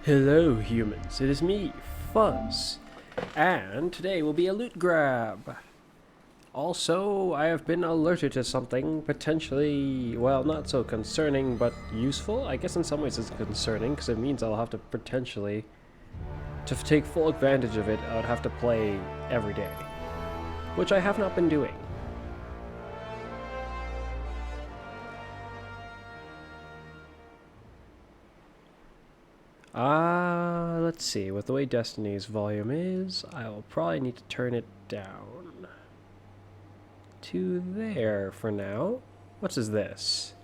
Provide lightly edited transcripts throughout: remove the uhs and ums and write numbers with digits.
Hello humans, it is me, Fuzz, and today will be a loot grab. Also, I have been alerted to something potentially, well, not so concerning, but useful. I guess in some ways it's concerning, because it means I'll have to potentially, to take full advantage of it, I would have to play every day, which I have not been doing. Let's see, with the way Destiny's volume is, I will probably need to turn it down to there for now. What is this?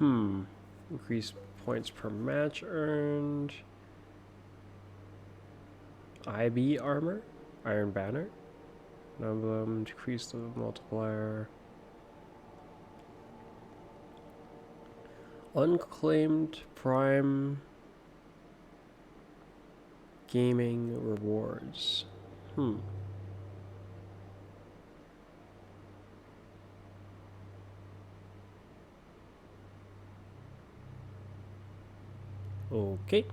Increase points per match earned. IB armor? Iron banner? Emblem, decrease the multiplier. Unclaimed prime gaming rewards. Okay.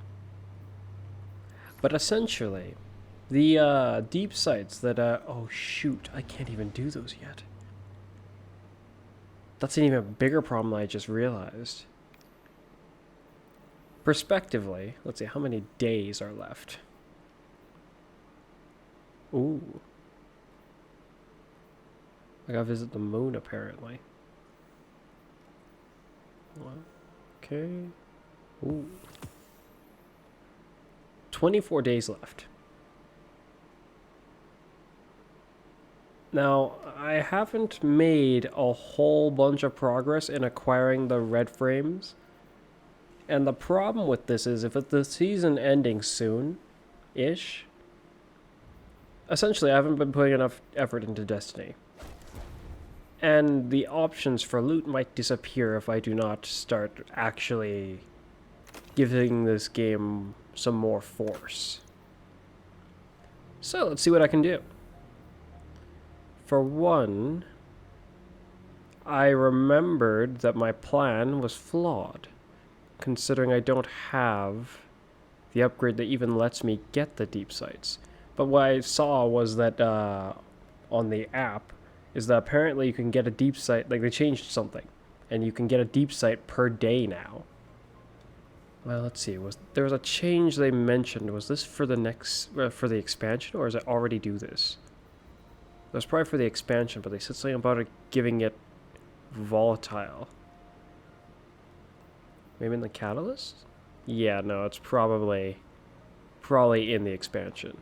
But essentially, the deep sites that, oh shoot, I can't even do those yet. That's an even bigger problem I just realized. Prospectively, let's see, how many days are left? Ooh. I gotta visit the moon, apparently. Okay. Ooh. 24 days left. Now, I haven't made a whole bunch of progress in acquiring the red frames. And the problem with this is, if it's the season ending soon-ish, essentially I haven't been putting enough effort into Destiny. And the options for loot might disappear if I do not start actually giving this game some more force. So let's see what I can do. For one, I remembered that my plan was flawed, considering I don't have the upgrade that even lets me get the deep sites. But what I saw was that on the app is that apparently you can get a deep site, like they changed something, and you can get a deep site per day now. Well, let's see, there was a change they mentioned. Was this for the next, for the expansion, or does it already do this? It was probably for the expansion, but they said something about it giving it volatile. Maybe in the catalyst? Yeah, no, it's probably in the expansion,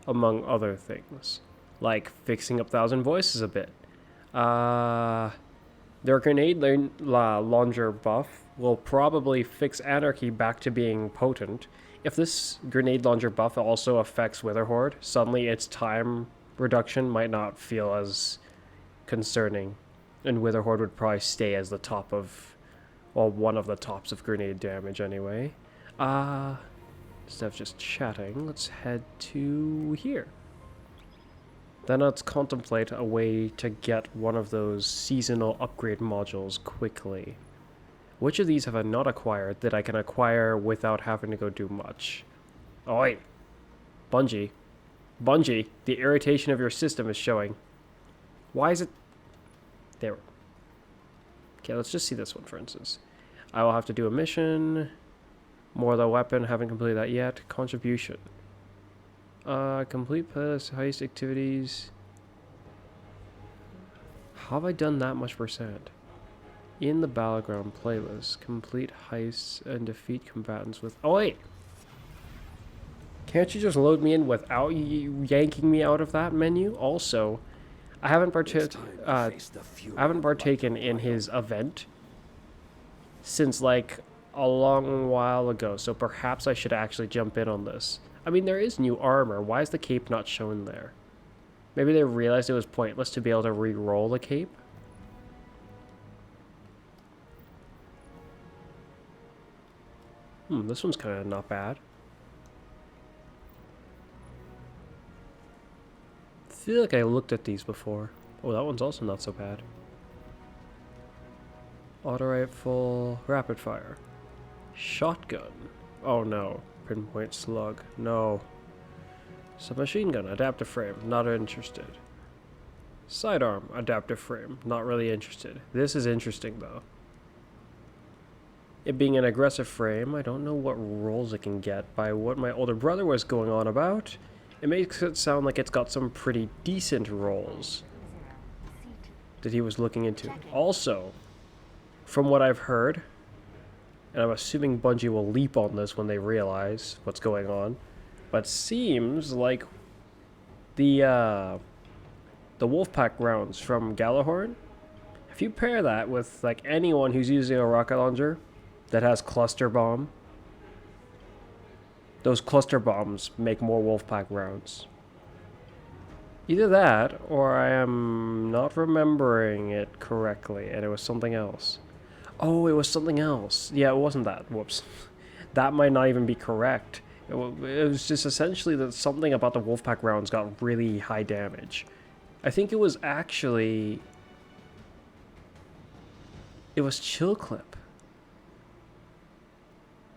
among other things, like fixing up Thousand Voices a bit. Their grenade launcher buff will probably fix Anarchy back to being potent. If this grenade launcher buff also affects Witherhoard, suddenly its time reduction might not feel as concerning, and Witherhoard would probably stay as the top of, well, one of the tops of grenade damage anyway. Instead of just chatting, let's head to here. Then let's contemplate a way to get one of those seasonal upgrade modules quickly. Which of these have I not acquired that I can acquire without having to go do much? Oh wait, Bungie, the irritation of your system is showing. Why is it... There. Okay, let's just see this one, for instance. I will have to do a mission. More the weapon, haven't completed that yet. Contribution. Complete playlist, heist activities. How have I done that much percent? In the battleground playlist, complete heists and defeat combatants with... Oh wait! Can't you just load me in without you yanking me out of that menu? Also, I haven't partaken in his event since like a long while ago, so perhaps I should actually jump in on this. I mean, there is new armor. Why is the cape not shown there? Maybe they realized it was pointless to be able to re-roll the cape? This one's kind of not bad. I feel like I looked at these before. Oh, that one's also not so bad. Auto rifle, rapid fire. Shotgun. Oh no. Pinpoint slug. No. Submachine gun. Adaptive frame. Not interested. Sidearm. Adaptive frame. Not really interested. This is interesting though. It being an aggressive frame, I don't know what rolls it can get. By what my older brother was going on about, it makes it sound like it's got some pretty decent rolls that he was looking into. Also, from what I've heard, and I'm assuming Bungie will leap on this when they realize what's going on, but seems like the Wolfpack rounds from Galahorn, if you pair that with like anyone who's using a rocket launcher that has cluster bomb, those cluster bombs make more Wolfpack rounds. Either that, or I am not remembering it correctly, and it was something else. Oh, it was something else. Yeah, it wasn't that. Whoops. That might not even be correct. It was just essentially that something about the Wolfpack rounds got really high damage. I think it was actually... It was Chill Clip.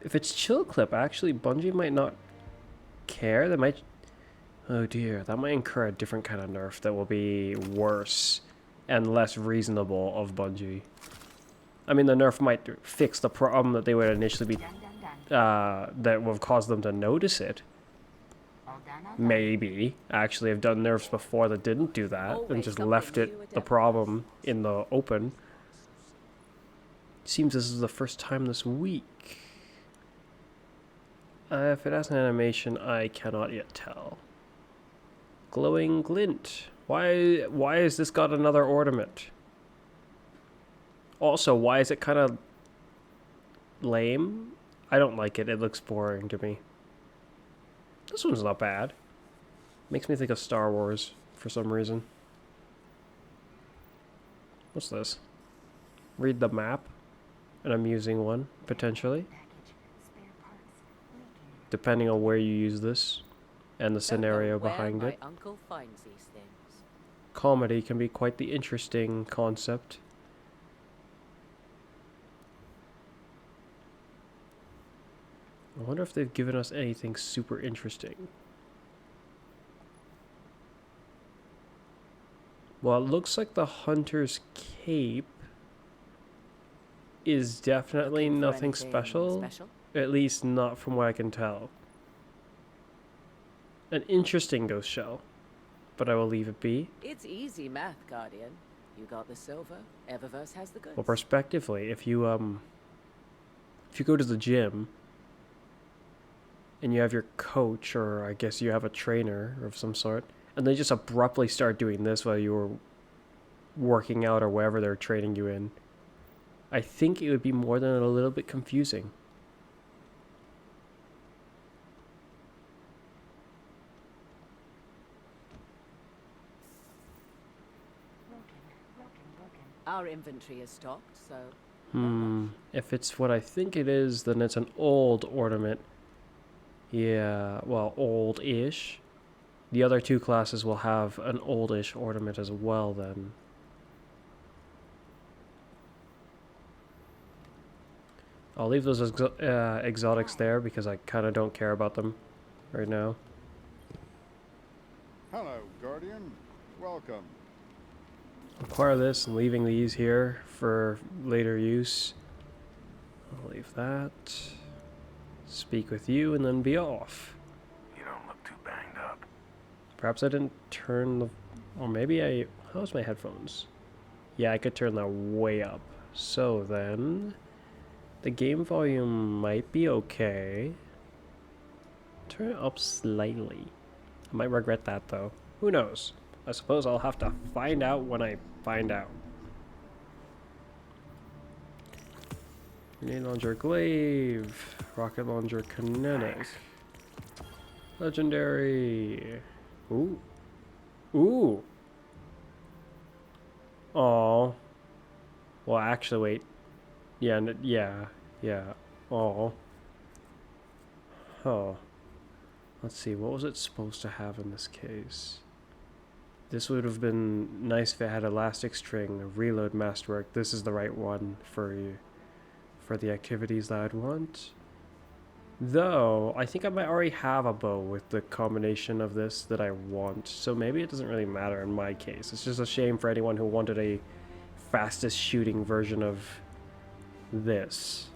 If it's Chill Clip, actually, Bungie might not care. They might... Oh dear, that might incur a different kind of nerf that will be worse and less reasonable of Bungie. I mean, the nerf might fix the problem that they would initially be... that would have caused them to notice it. Maybe. Actually, I've done nerfs before that didn't do that and just left it, the problem, in the open. Seems this is the first time this week. If it has an animation, I cannot yet tell. Glowing glint. Why has this got another ornament? Also, why is it kind of lame? I don't like it. It looks boring to me. This one's not bad. Makes me think of Star Wars for some reason. What's this? Read the map. An amusing one, potentially. Depending on where you use this and the scenario behind it. Uncle finds these things. Comedy can be quite the interesting concept. I wonder if they've given us anything super interesting. Well, it looks like the Hunter's Cape is definitely nothing special. At least not from what I can tell. An interesting ghost shell, but I will leave it be. It's easy math, Guardian. You got the silver, Eververse has the goods. Well, prospectively, if you go to the gym and you have your coach, or I guess you have a trainer of some sort, and they just abruptly start doing this while you were working out or wherever they're training you in, I think it would be more than a little bit confusing. Our inventory is stocked, so... If it's what I think it is, then it's an old ornament. Yeah, well, old-ish. The other two classes will have an oldish ornament as well, then. I'll leave those exotics there because I kind of don't care about them right now. Hello, Guardian. Welcome. Acquire this and leaving these here for later use. I'll leave that. Speak with you and then be off. You don't look too banged up. Perhaps I didn't turn the... Or maybe I... How's my headphones? Yeah, I could turn that way up. So then... The game volume might be okay. Turn it up slightly. I might regret that though. Who knows? I suppose I'll have to find out when I find out. Grenade launcher glaive. Rocket launcher kinetic. Legendary. Ooh. Ooh. Aw. Well, actually, wait. Yeah, yeah. Aw. Huh. Let's see, what was it supposed to have in this case? This would have been nice if it had elastic string, a reload masterwork. This is the right one for you, for the activities that I'd want. Though, I think I might already have a bow with the combination of this that I want, so maybe it doesn't really matter in my case. It's just a shame for anyone who wanted a fastest shooting version of this.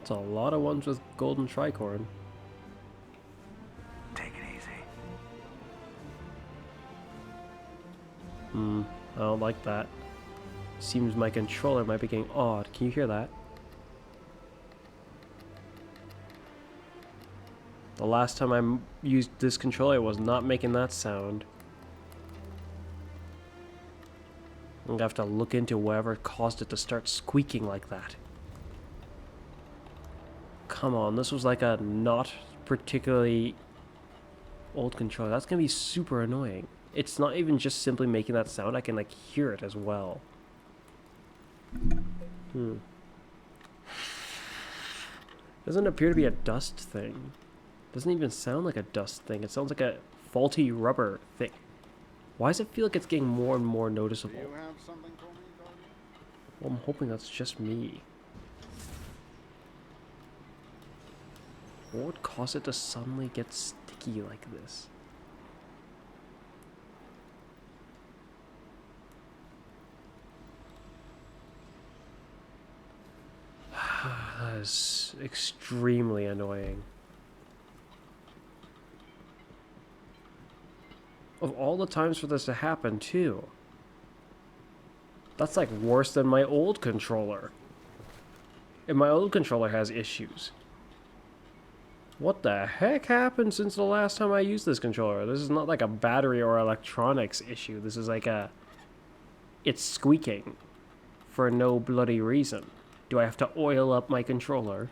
It's a lot of ones with golden tricorn. Take it easy. I don't like that. Seems my controller might be getting odd. Can you hear that? The last time I used this controller, it was not making that sound. I'm gonna have to look into whatever caused it to start squeaking like that. Come on, this was like a not particularly old controller. That's gonna be super annoying. It's not even just simply making that sound, I can like hear it as well. Doesn't appear to be a dust thing. Doesn't even sound like a dust thing. It sounds like a faulty rubber thing. Why does it feel like it's getting more and more Do noticeable? you have something for me, Guardian? Well, I'm hoping that's just me. What would cause it to suddenly get sticky like this? That is extremely annoying. Of all the times for this to happen, too. That's like worse than my old controller. And my old controller has issues. What the heck happened since the last time I used this controller? This is not like a battery or electronics issue. This is like a... It's squeaking. For no bloody reason. Do I have to oil up my controller?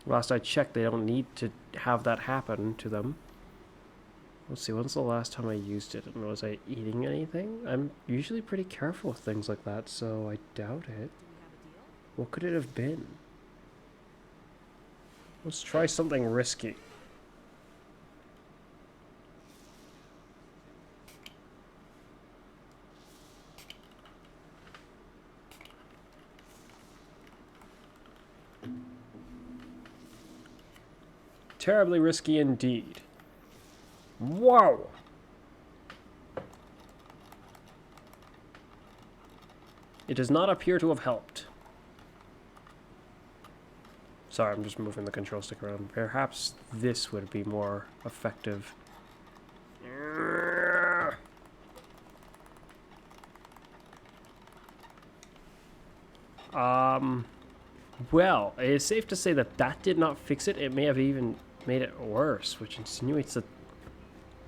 Last I checked, they don't need to have that happen to them. Let's see, when's the last time I used it? And was I eating anything? I'm usually pretty careful with things like that, so I doubt it. What could it have been? Let's try something risky. Terribly risky indeed. Whoa! It does not appear to have helped. Sorry, I'm just moving the control stick around. Perhaps this would be more effective. Well, it is safe to say that that did not fix it. It may have even made it worse, which insinuates that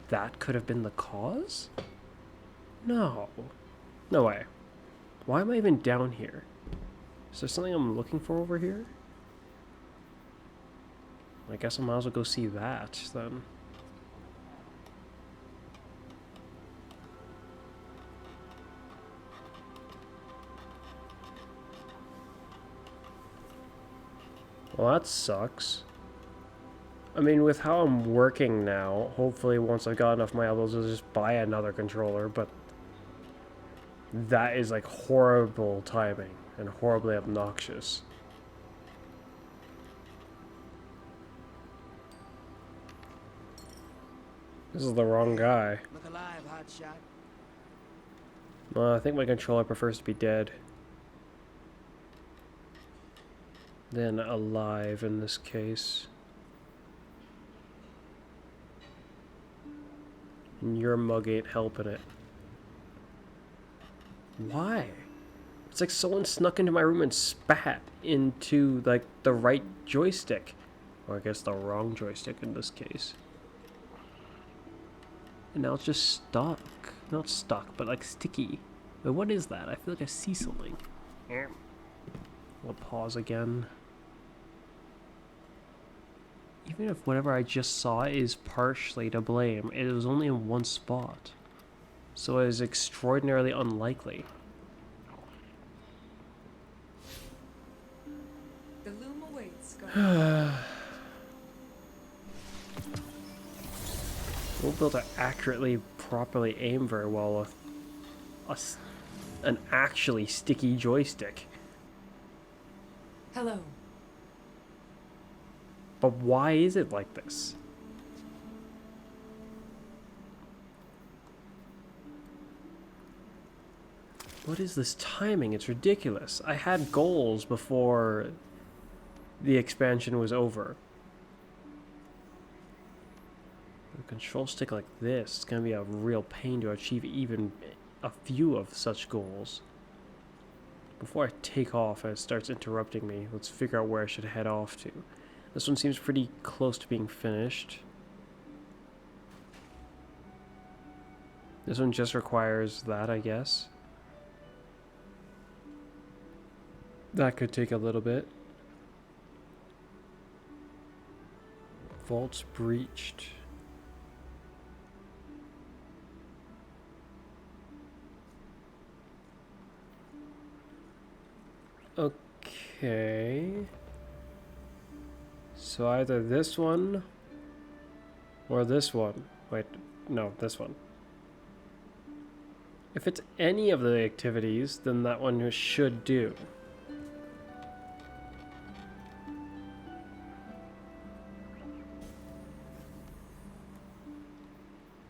that could have been the cause? No. No way. Why am I even down here? Is there something I'm looking for over here? I guess I might as well go see that, then. Well, that sucks. I mean, with how I'm working now, hopefully once I've got enough money, I'll just buy another controller, but that is like horrible timing and horribly obnoxious. This is the wrong guy. Look alive, hotshot. I think my controller prefers to be dead than alive in this case. And your mug ain't helping it. Why? It's like someone snuck into my room and spat into like the right joystick. Or I guess the wrong joystick in this case. And now it's just stuck. Not stuck, but like sticky. But what is that? I feel like I see something. I'll pause again. Even if whatever I just saw is partially to blame, it was only in one spot. So it is extraordinarily unlikely. The loom awaits, Won't be able to accurately, properly aim very well with an actually sticky joystick. Hello. But why is it like this? What is this timing? It's ridiculous. I had goals before the expansion was over. A control stick like this is going to be a real pain to achieve even a few of such goals. Before I take off and it starts interrupting me, let's figure out where I should head off to. This one seems pretty close to being finished. This one just requires that, I guess. That could take a little bit. Vaults breached. Okay. So either this one or this one. Wait, no, this one. If it's any of the activities, then that one should do.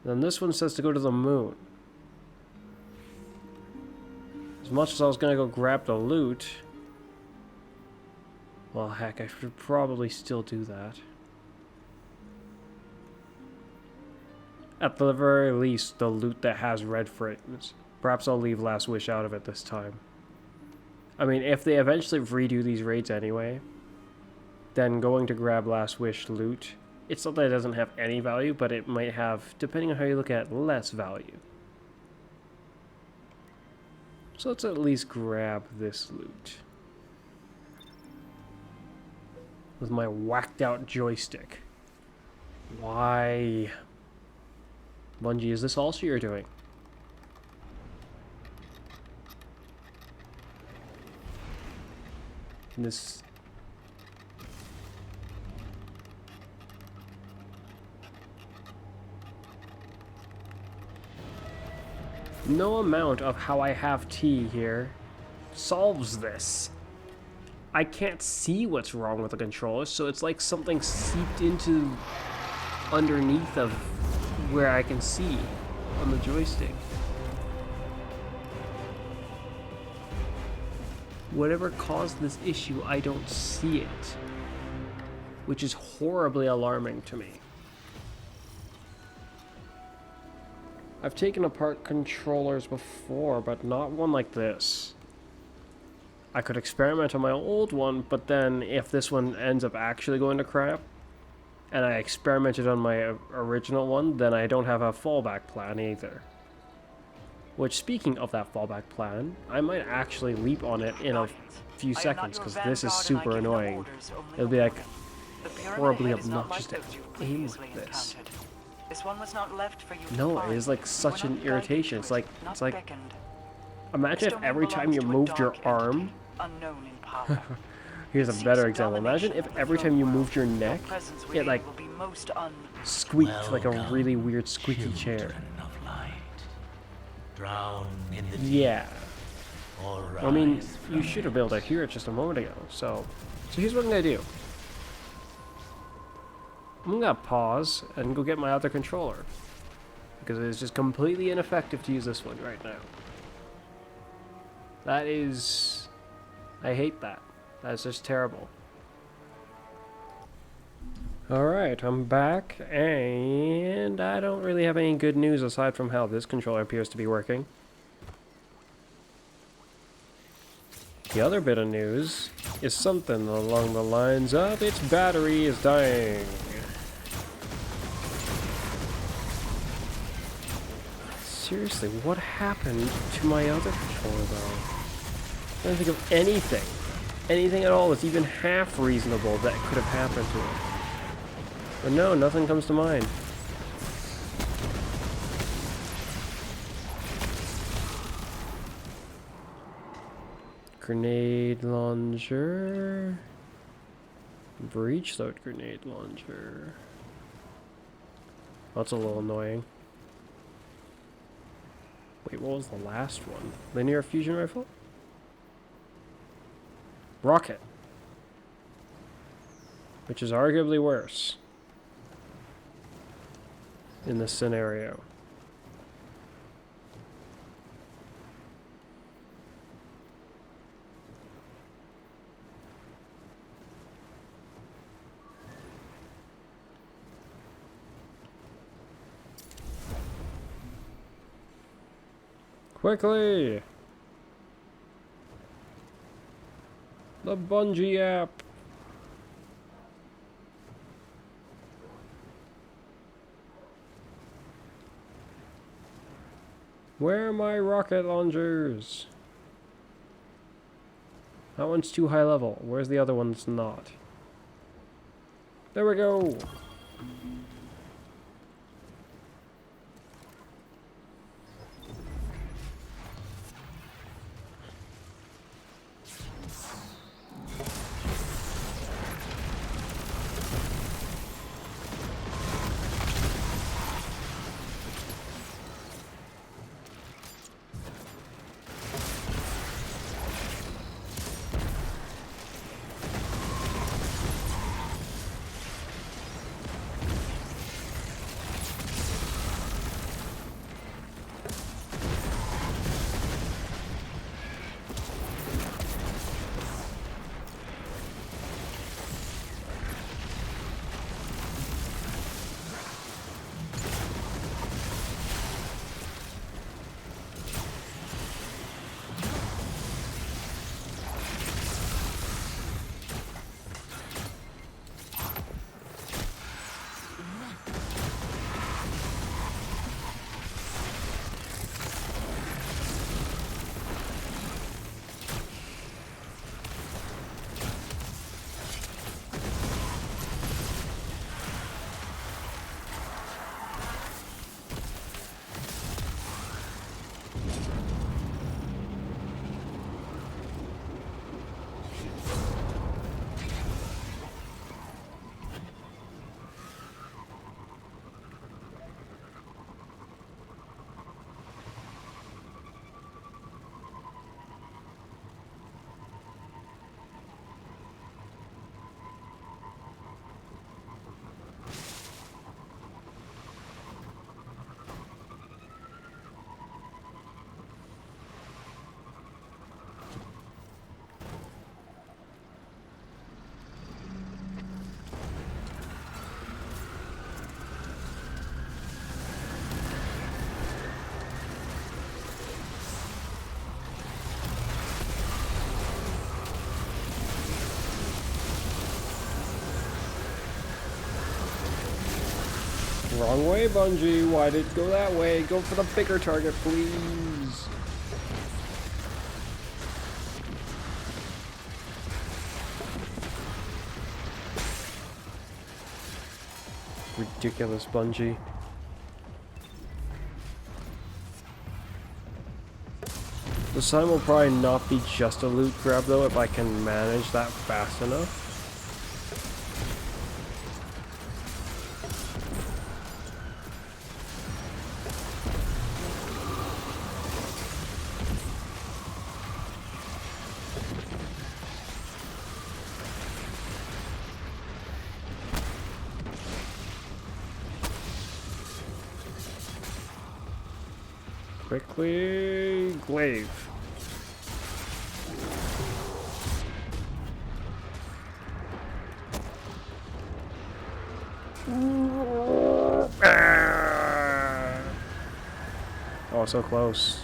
Then this one says to go to the moon. As much as I was gonna go grab the loot, well, heck, I should probably still do that. At the very least, the loot that has red frames. Perhaps I'll leave Last Wish out of it this time. I mean, if they eventually redo these raids anyway, then going to grab Last Wish loot, it's not that it doesn't have any value, but it might have, depending on how you look at it, less value. So let's at least grab this loot. With my whacked out joystick. Why? Bungie, is this also you're doing? This... No amount of how I have tea here solves this. I can't see what's wrong with the controller, so it's like something seeped into underneath of where I can see on the joystick. Whatever caused this issue, I don't see it, which is horribly alarming to me. I've taken apart controllers before, but not one like this. I could experiment on my old one, but then if this one ends up actually going to crap, and I experimented on my original one, then I don't have a fallback plan either. Which, speaking of that fallback plan, I might actually leap on it in a few seconds, because this is super annoying. It'll be like horribly obnoxious to aim with this. This one was not left for you to No, find. it is like such an irritation. It's like, Beckoned. imagine if every time you moved your arm, Unknown in power. here's a better example, imagine if every time you moved your neck, it like squeaked like a really weird squeaky chair. Yeah. I mean, you should have been able to hear it just a moment ago, so here's what I'm gonna do. I'm gonna pause and go get my other controller, because it is just completely ineffective to use this one right now. That is... I hate that. That's just terrible. Alright, I'm back, and I don't really have any good news aside from how this controller appears to be working. The other bit of news is something along the lines of its battery is dying. Seriously, what happened to my other controller though? I don't think of anything at all that's even half reasonable that could have happened to it. But no, nothing comes to mind. Grenade launcher. Breach load grenade launcher. That's a little annoying. Wait, what was the last one? Linear fusion rifle? Rocket. Which is arguably worse in this scenario. Quickly! The Bungie app! Where are my rocket launchers? That one's too high level. Where's the other one that's not? There we go! Wrong way, Bungie. Why did it go that way? Go for the bigger target, please. Ridiculous, Bungie. The time will probably not be just a loot grab though if I can manage that fast enough. Quickly, glaive. Oh, so close.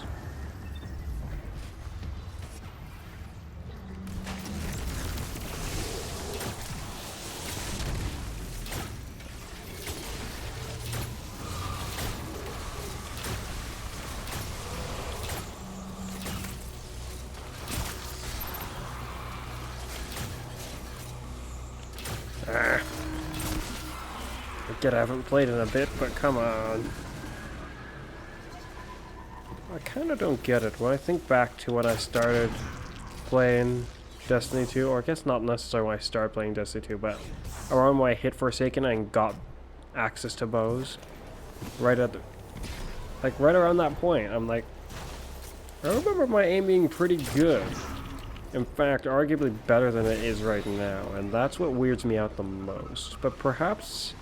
I haven't played in a bit, but come on. I kind of don't get it. When I think back to when I started playing Destiny 2, or I guess not necessarily when I started playing Destiny 2, but around when I hit Forsaken and got access to bows, right at the, like right around that point, I'm like, I remember my aim being pretty good. In fact, arguably better than it is right now, and that's what weirds me out the most. But perhaps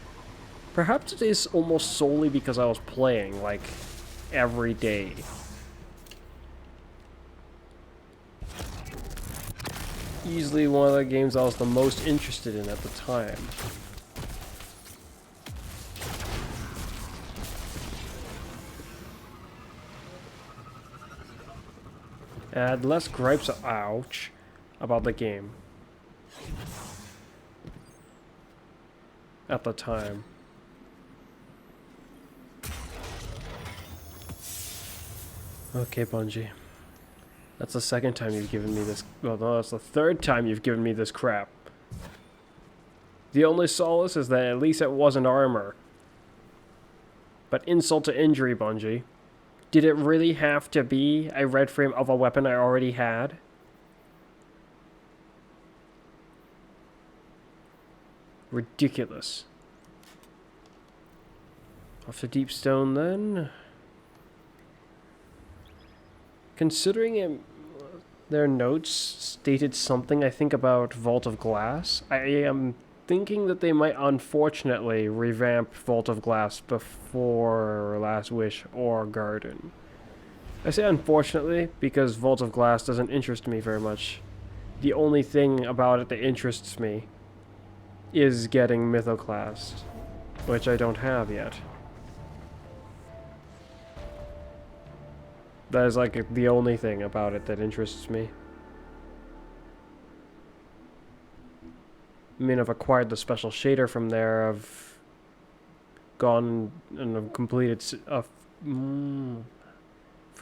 it is almost solely because I was playing, like, every day. Easily one of the games I was the most interested in at the time. I had less gripes, ouch, about the game at the time. Okay, Bungie. That's the second time you've given me this. Well, no, that's the third time you've given me this crap. The only solace is that at least it wasn't armor. But insult to injury, Bungie. Did it really have to be a red frame of a weapon I already had? Ridiculous. Off to Deep Stone then. Considering it, their notes stated something, I think, about Vault of Glass, I am thinking that they might unfortunately revamp Vault of Glass before Last Wish or Garden. I say unfortunately because Vault of Glass doesn't interest me very much. The only thing about it that interests me is getting Mythoclast, which I don't have yet. That is like the only thing about it that interests me. I mean, I've acquired the special shader from there. I've gone and I've completed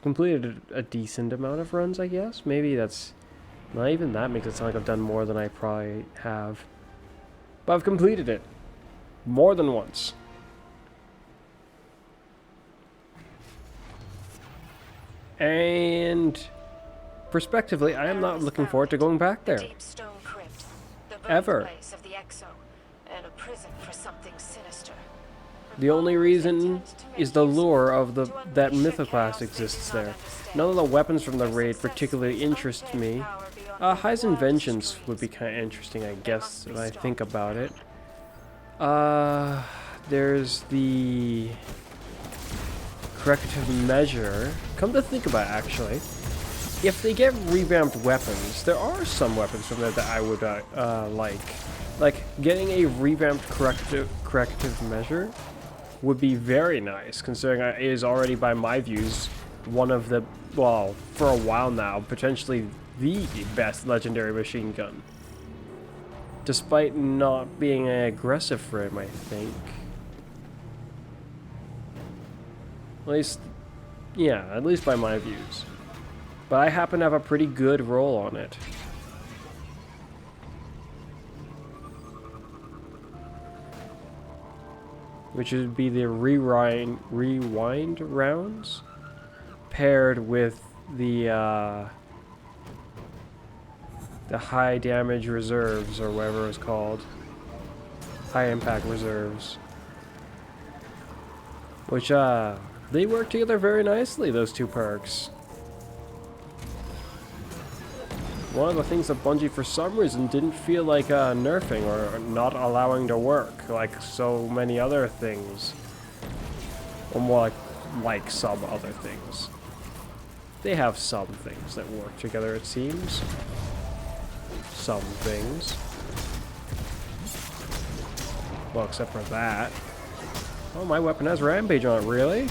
completed a decent amount of runs, I guess. Maybe that's not even that makes it sound like I've done more than I probably have. But I've completed it more than once. And prospectively, I am not looking forward to going back there. Deep stone crypt, the Ever. birthplace of the Exo, and a prison for something sinister. The only reason is the lure of that Mythoclast exists there. None of the weapons from the raid particularly interest me. High's inventions would be kind of interesting, I guess, if I think about it. There's the corrective measure. Come to think about it, actually, if they get revamped weapons, there are some weapons from there that I would like. Like, getting a revamped corrective measure would be very nice, considering it is already, by my views, one of the, well, for a while now, potentially the best legendary machine gun. Despite not being an aggressive frame, I think. At least, yeah, at least by my views. But I happen to have a pretty good roll on it. Which would be the rewind rounds paired with the high damage reserves, or whatever it's called. High impact reserves. Which they work together very nicely, those two perks. One of the things that Bungie for some reason didn't feel like nerfing or not allowing to work, like so many other things. Or more like some other things. They have some things that work together, it seems. Some things. Well, except for that. Oh, my weapon has Rampage on it, really?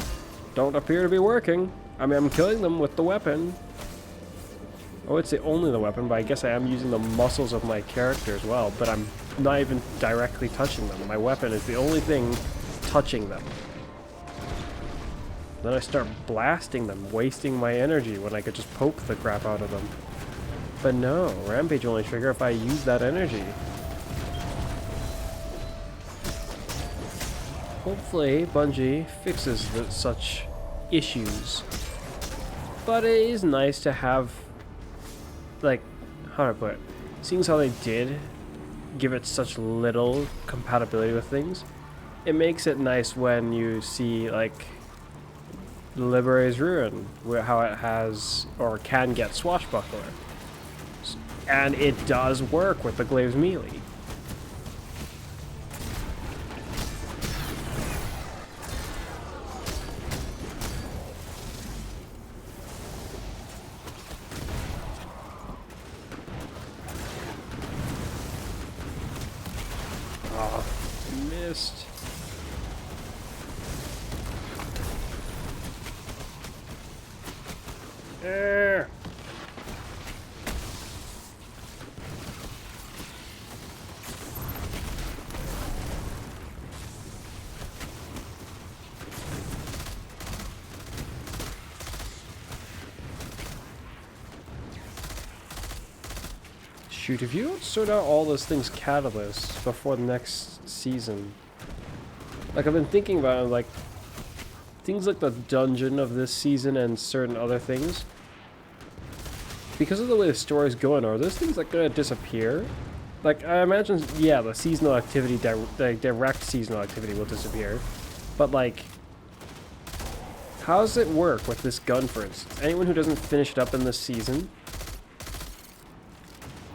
Don't appear to be working. I mean, I'm killing them with the weapon. I would say only the weapon, but I guess I am using the muscles of my character as well, but I'm not even directly touching them. My weapon is the only thing touching them. Then I start blasting them, wasting my energy when I could just poke the crap out of them. But no, Rampage only trigger if I use that energy. Hopefully, Bungie fixes such issues. But it is nice to have, like, how do I put it? Seeing as how they did give it such little compatibility with things, it makes it nice when you see, like, Libera's Ruin, how it has or can get Swashbuckler. And it does work with the Glaive's melee. Ah, missed. There. Shoot, if you don't sort out all those things catalysts before the next season. Like, I've been thinking about it, like, things like the dungeon of this season and certain other things. Because of the way the story's going, are those things, like, gonna disappear? Like, I imagine, yeah, the seasonal activity, the direct seasonal activity will disappear. But, like, how does it work with this gun, for instance? Anyone who doesn't finish it up in this season?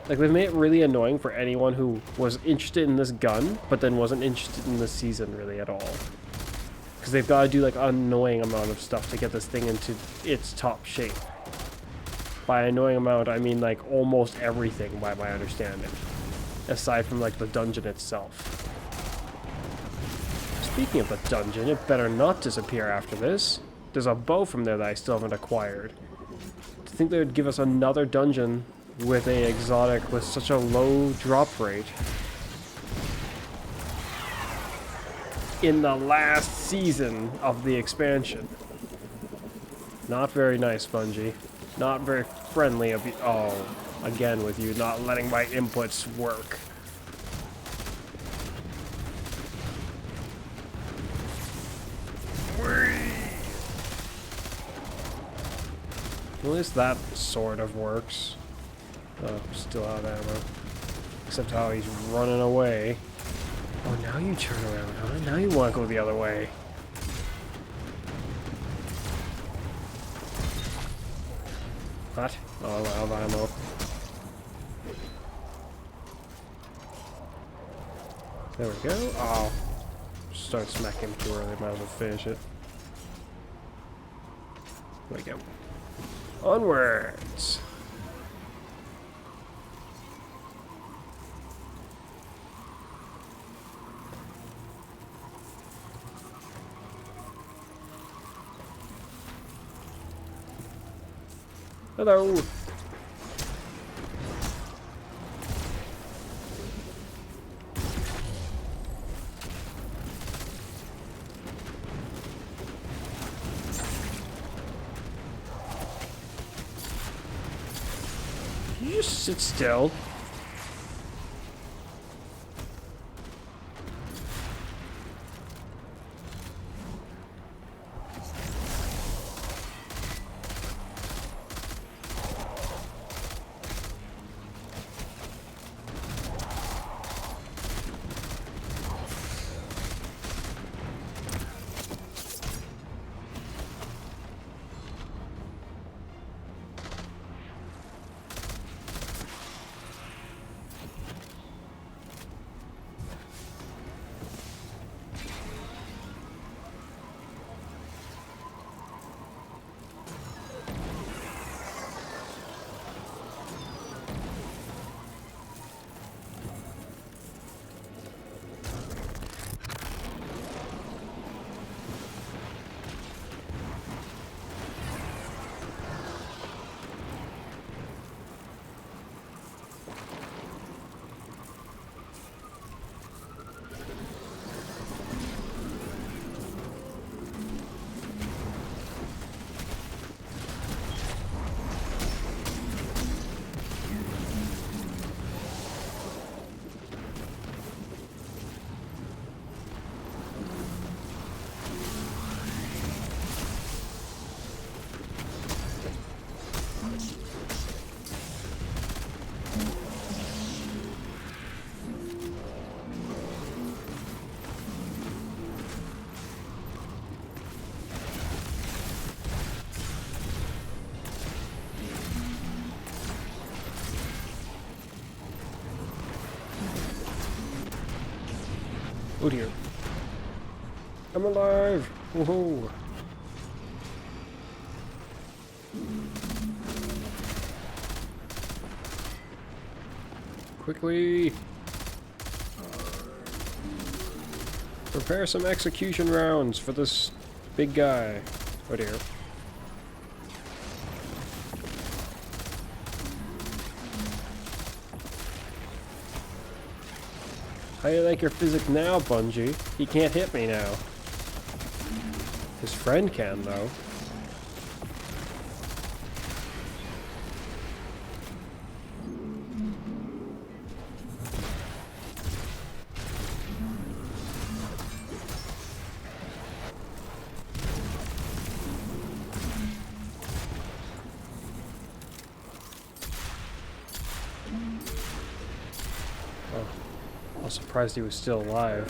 Like, they've made it really annoying for anyone who was interested in this gun, but then wasn't interested in this season really at all. Because they've got to do, like, an annoying amount of stuff to get this thing into its top shape. By annoying amount, I mean, like, almost everything, by my understanding. Aside from, like, the dungeon itself. Speaking of the dungeon, it better not disappear after this. There's a bow from there that I still haven't acquired. To think they would give us another dungeon with a exotic with such a low drop rate in the last season of the expansion. Not very nice, Bungie. Not very friendly of you. Oh, again with you not letting my inputs work. At least that sort of works. Oh, still out of ammo. Except how he's running away. Oh, now you turn around, huh? Now you want to go the other way. What? Oh, I'm out of ammo. There we go. Oh. Start smacking him too early. Might as well finish it. There we go. Onwards! Hello! Can you just sit still? Oh dear. I'm alive! Woohoo! Quickly! Prepare some execution rounds for this big guy. Oh dear. How do you like your physics now, Bungie? He can't hit me now. His friend can, though. I was surprised he was still alive.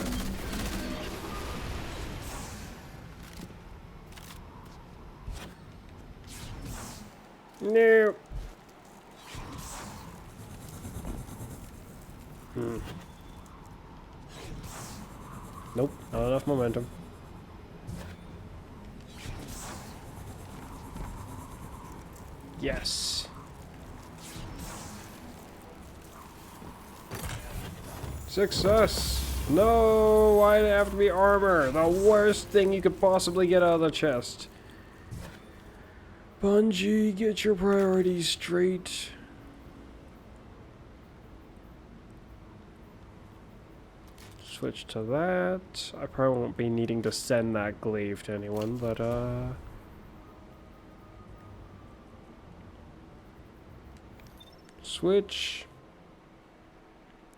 No. Nope, not enough momentum. Yes. Success! No! Why'd it have to be armor? The worst thing you could possibly get out of the chest. Bungie, get your priorities straight. Switch to that. I probably won't be needing to send that glaive to anyone, but switch.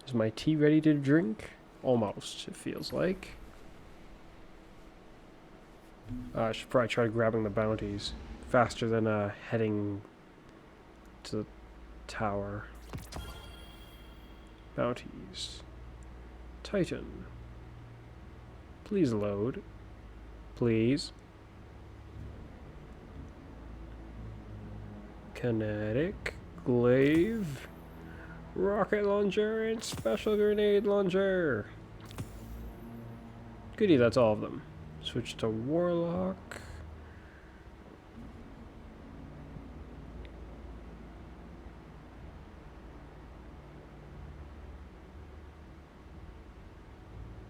Is my tea ready to drink? Almost, it feels like. I should probably try grabbing the bounties faster than heading to the tower. Bounties. Titan. Please load. Please. Kinetic. Glaive. Rocket launcher and special grenade launcher. Goody, that's all of them. Switch to warlock.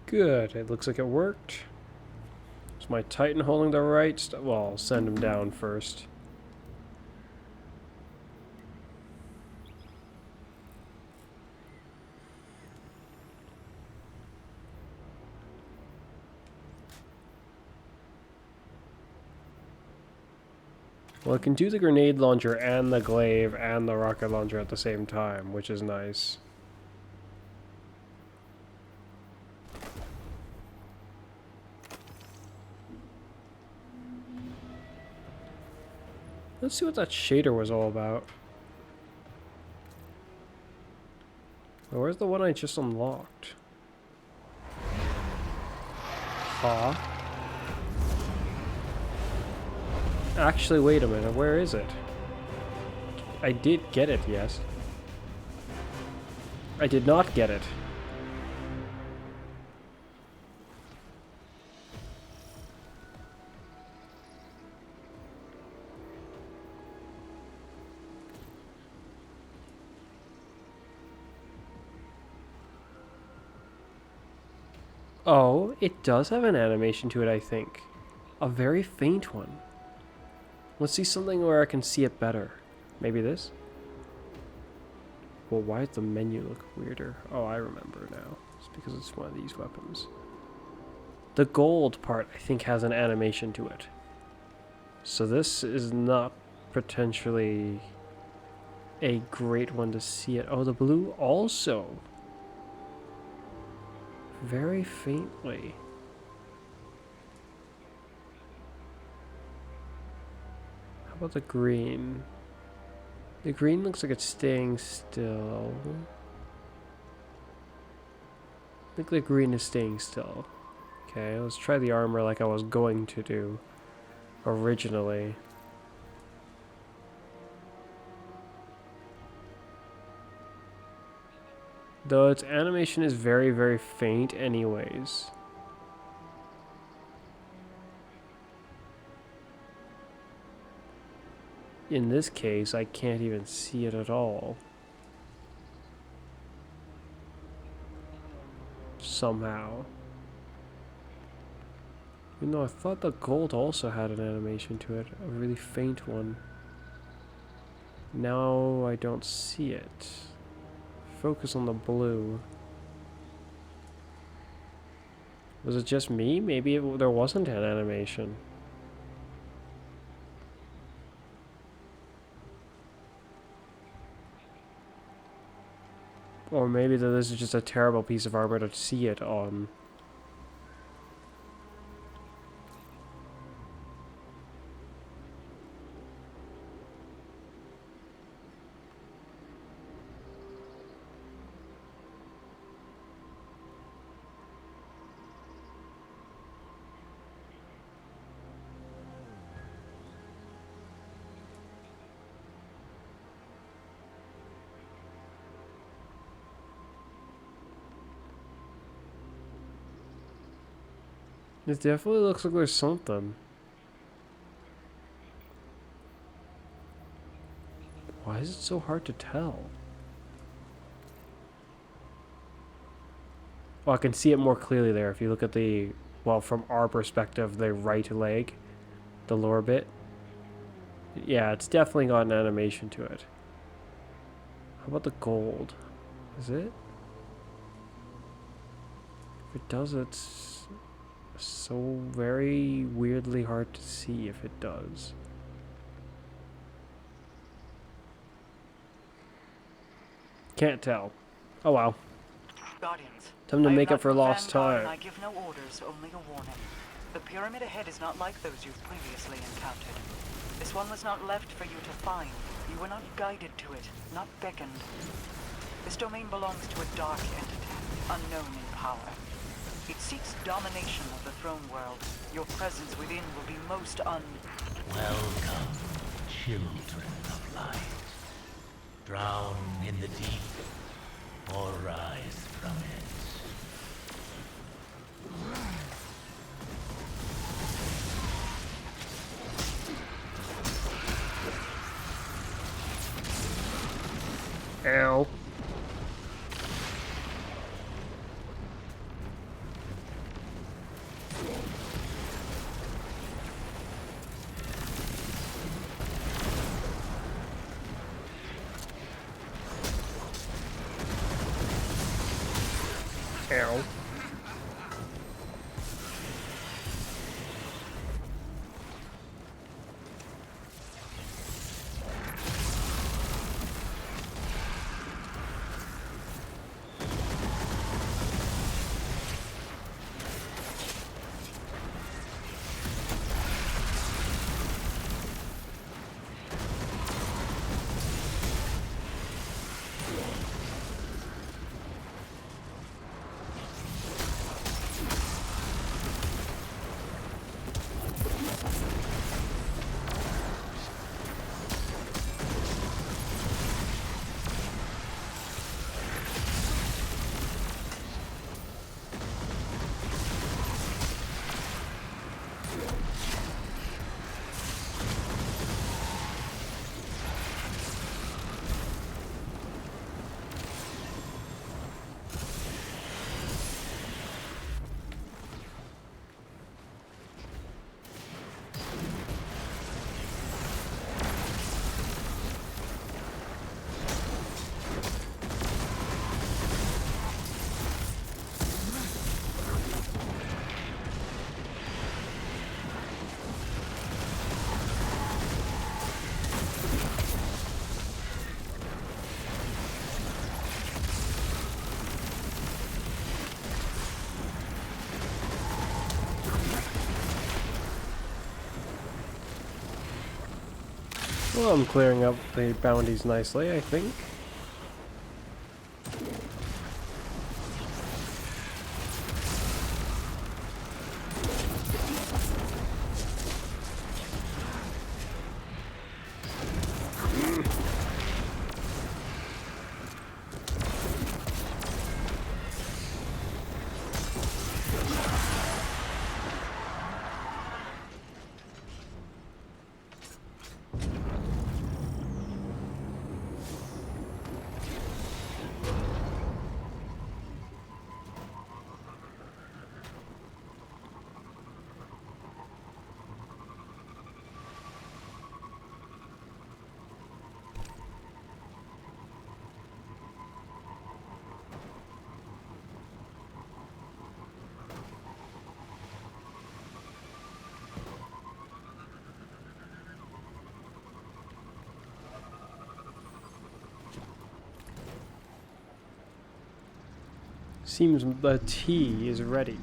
Good, it looks like it worked. Is my Titan holding the right? Well, I'll send him down first. Well, it can do the grenade launcher and the glaive and the rocket launcher at the same time, which is nice. Let's see what that shader was all about. Well, where's the one I just unlocked? Huh? Actually, wait a minute, where is it? I did get it, yes. I did not get it. Oh, it does have an animation to it, I think. A very faint one. Let's see something where I can see it better. Maybe this? Well, why does the menu look weirder? Oh, I remember now. It's because it's one of these weapons. The gold part, I think, has an animation to it. So this is not potentially a great one to see it. Oh, the blue also. Very faintly. How about the green? The green looks like it's staying still. I think the green is staying still. Okay, let's try the armor like I was going to do originally. Though its animation is very, very faint anyways. in this case, I can't even see it at all. Somehow. You know, I thought the gold also had an animation to it, a really faint one. Now I don't see it. Focus on the blue. Was it just me? Maybe there wasn't an animation. Or maybe that this is just a terrible piece of armor to see it on. It definitely looks like there's something. Why is it so hard to tell? Well, I can see it more clearly there if you look at the, well, from our perspective, the right leg, the lower bit. Yeah, it's definitely got an animation to it. How about the gold? Is it? If it does, it's so very weirdly hard to see if it does. Can't tell. Oh well. Guardians. Time to I am make up not for lost Vanguard, and time. I give no orders, only a warning. The pyramid ahead is not like those you've previously encountered. This one was not left for you to find. You were not guided to it, not beckoned. This domain belongs to a dark entity, unknown in power. It seeks domination of the throne world. Your presence within will be most Welcome, children of light. Drown in the deep, or rise from it. Ow. Ow. Well, I'm clearing up the bounties nicely, I think. Seems the tea is ready.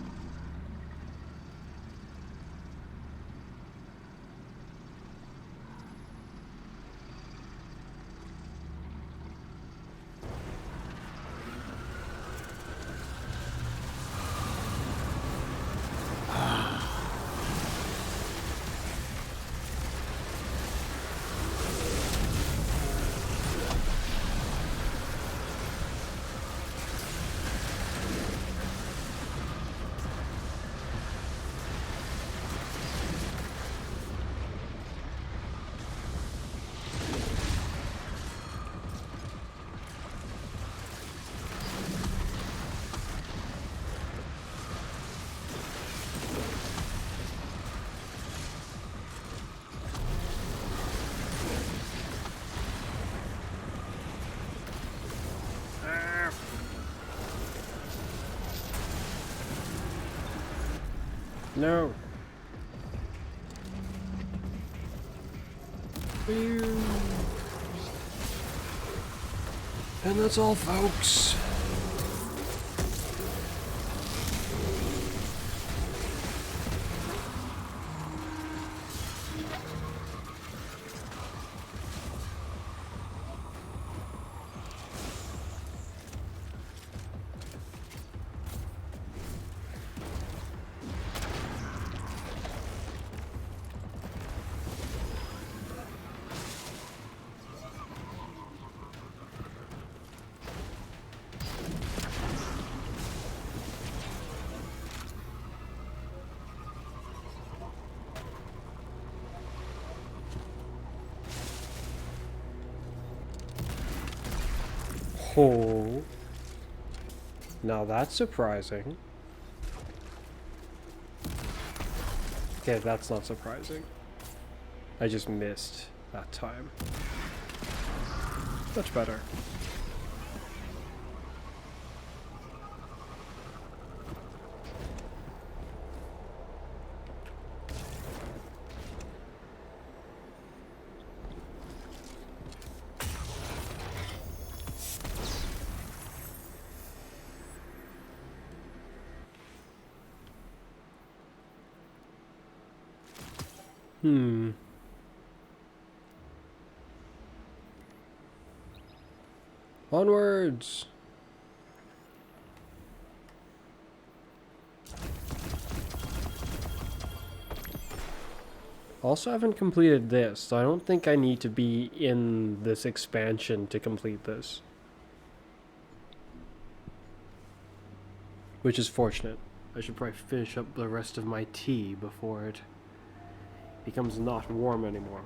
No. And that's all, folks. Oh. Now that's surprising. Okay, that's not surprising. I just missed that time. Much better. Onwards! Also haven't completed this, so I don't think I need to be in this expansion to complete this. Which is fortunate. I should probably finish up the rest of my tea before it becomes not warm anymore.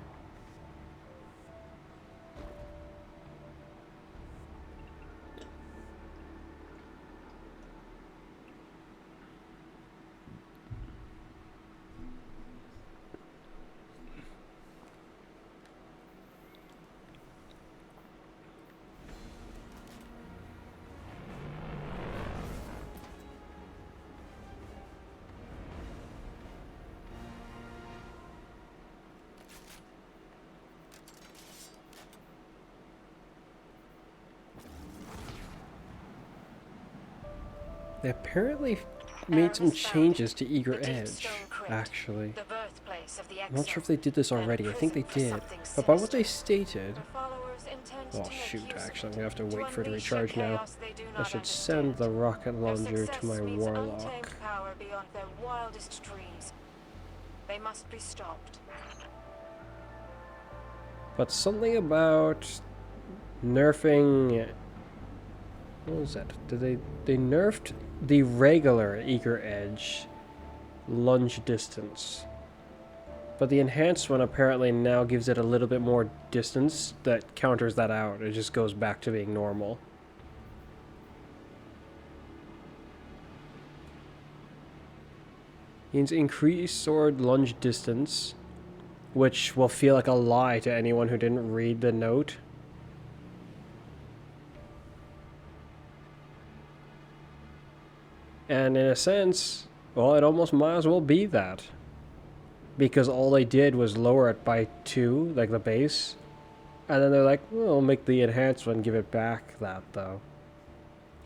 They apparently made some changes to Eager Edge, actually. I'm not sure if they did this already. I think they did. But by what they stated... Oh shoot, actually, I'm gonna have to wait for it to recharge now. I should send the rocket launcher to my warlock. They must be stopped. But something about nerfing... What was that? Did they nerfed the regular Eager Edge lunge distance. But the enhanced one apparently now gives it a little bit more distance that counters that out. It just goes back to being normal. Means increased sword lunge distance, which will feel like a lie to anyone who didn't read the note. And in a sense, well, it almost might as well be that. Because all they did was lower it by 2, like the base. And then they're like, well, we'll make the enhanced one give it back that, though.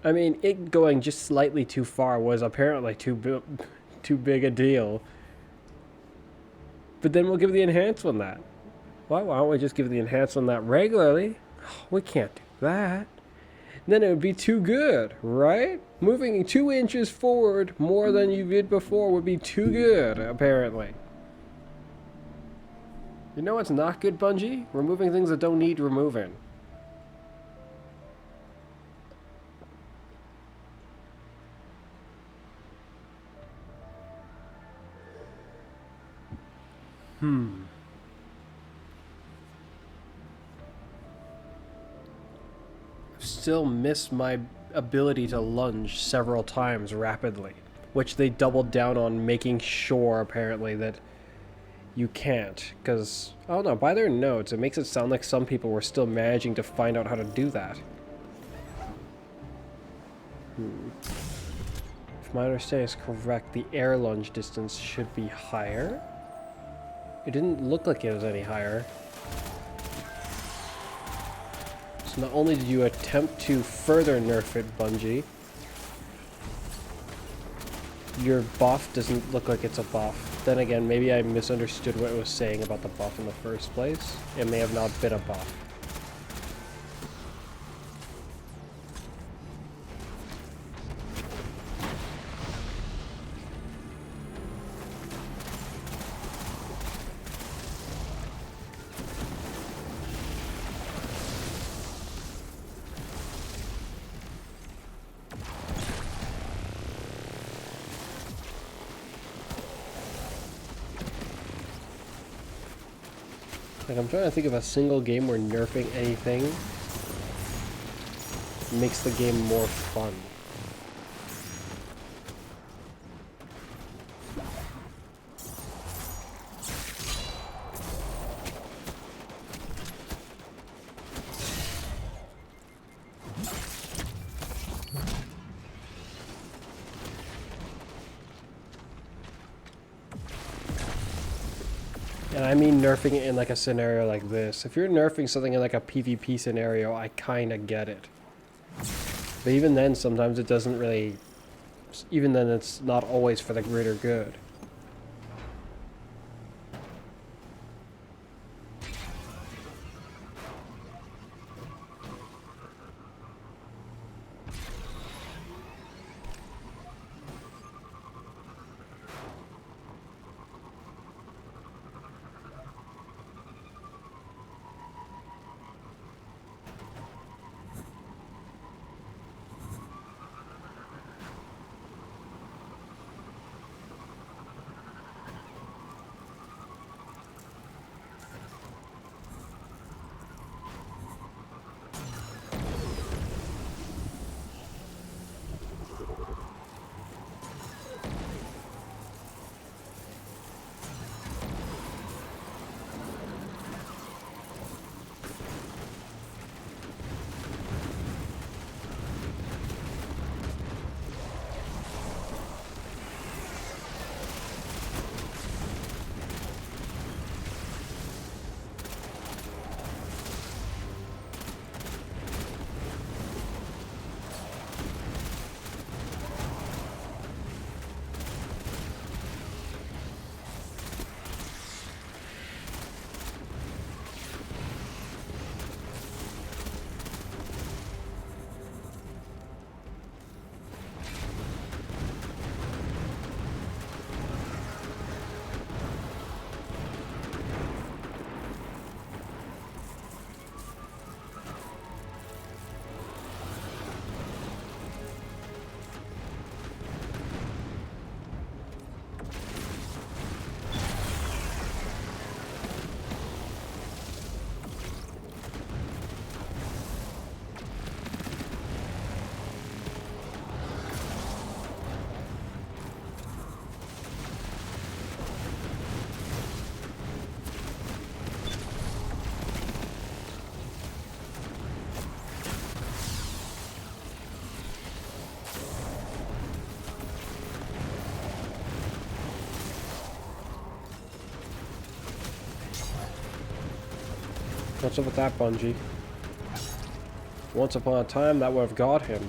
I mean, it going just slightly too far was apparently too big a deal. But then we'll give the enhanced one that. Why don't we just give the enhanced one that regularly? We can't do that. Then it would be too good, right? Moving 2 inches forward more than you did before would be too good, apparently. You know what's not good, Bungie? Removing things that don't need removing. Still miss my ability to lunge several times rapidly, which they doubled down on, making sure apparently that you can't, because I don't know, by their notes it makes it sound like some people were still managing to find out how to do that. If my understanding is correct, the air lunge distance should be higher. It didn't look like it was any higher. So not only did you attempt to further nerf it, Bungie, your buff doesn't look like it's a buff. Then again, maybe I misunderstood what it was saying about the buff in the first place. It may have not been a buff. Like, I'm trying to think of a single game where nerfing anything makes the game more fun. And I mean nerfing it in like a scenario like this. If you're nerfing something in like a PvP scenario, I kinda get it. But even then, sometimes it doesn't really... Even then, it's not always for the greater good. What's up with that, Bungie? Once upon a time, that would have got him.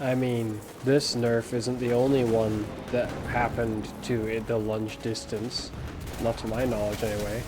I mean, this nerf isn't the only one that happened to the lunge distance. Not to my knowledge, anyway.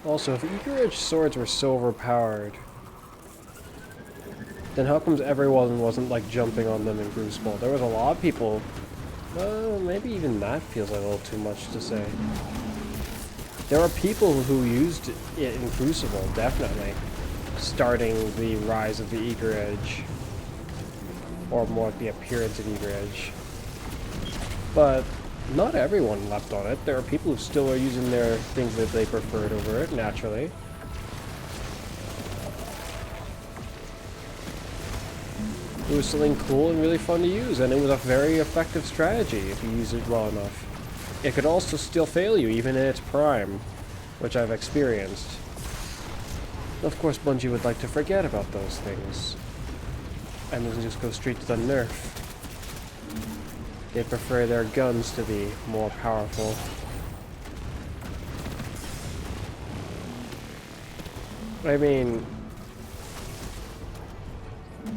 Also, if Eager Edge swords were so overpowered, then how comes everyone wasn't like jumping on them in Crucible? There was a lot of people. Well, maybe even that feels like a little too much to say. There are people who used it in Crucible, definitely, starting the rise of the Eager Edge, or more like the appearance of Eager Edge. But not everyone left on it. There are people who still are using their things that they preferred over it, naturally. It was something cool and really fun to use, and it was a very effective strategy if you use it well enough. It could also still fail you, even in its prime, which I've experienced. Of course, Bungie would like to forget about those things, and then just go straight to the nerf. They prefer their guns to be more powerful. I mean,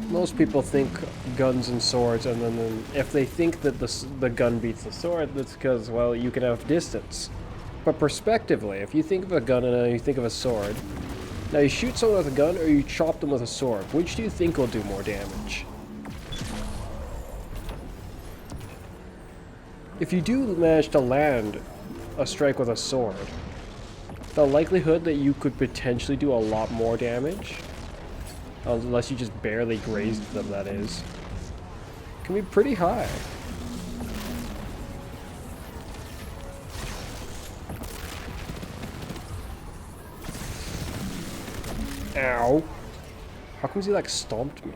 most people think guns and swords, and then if they think that the gun beats the sword, that's because, well, you can have distance. But prospectively, if you think of a gun and then you think of a sword, now you shoot someone with a gun or you chop them with a sword, which do you think will do more damage? If you do manage to land a strike with a sword, the likelihood that you could potentially do a lot more damage, unless you just barely grazed them, that is, can be pretty high. Ow. How comes he like stomped me?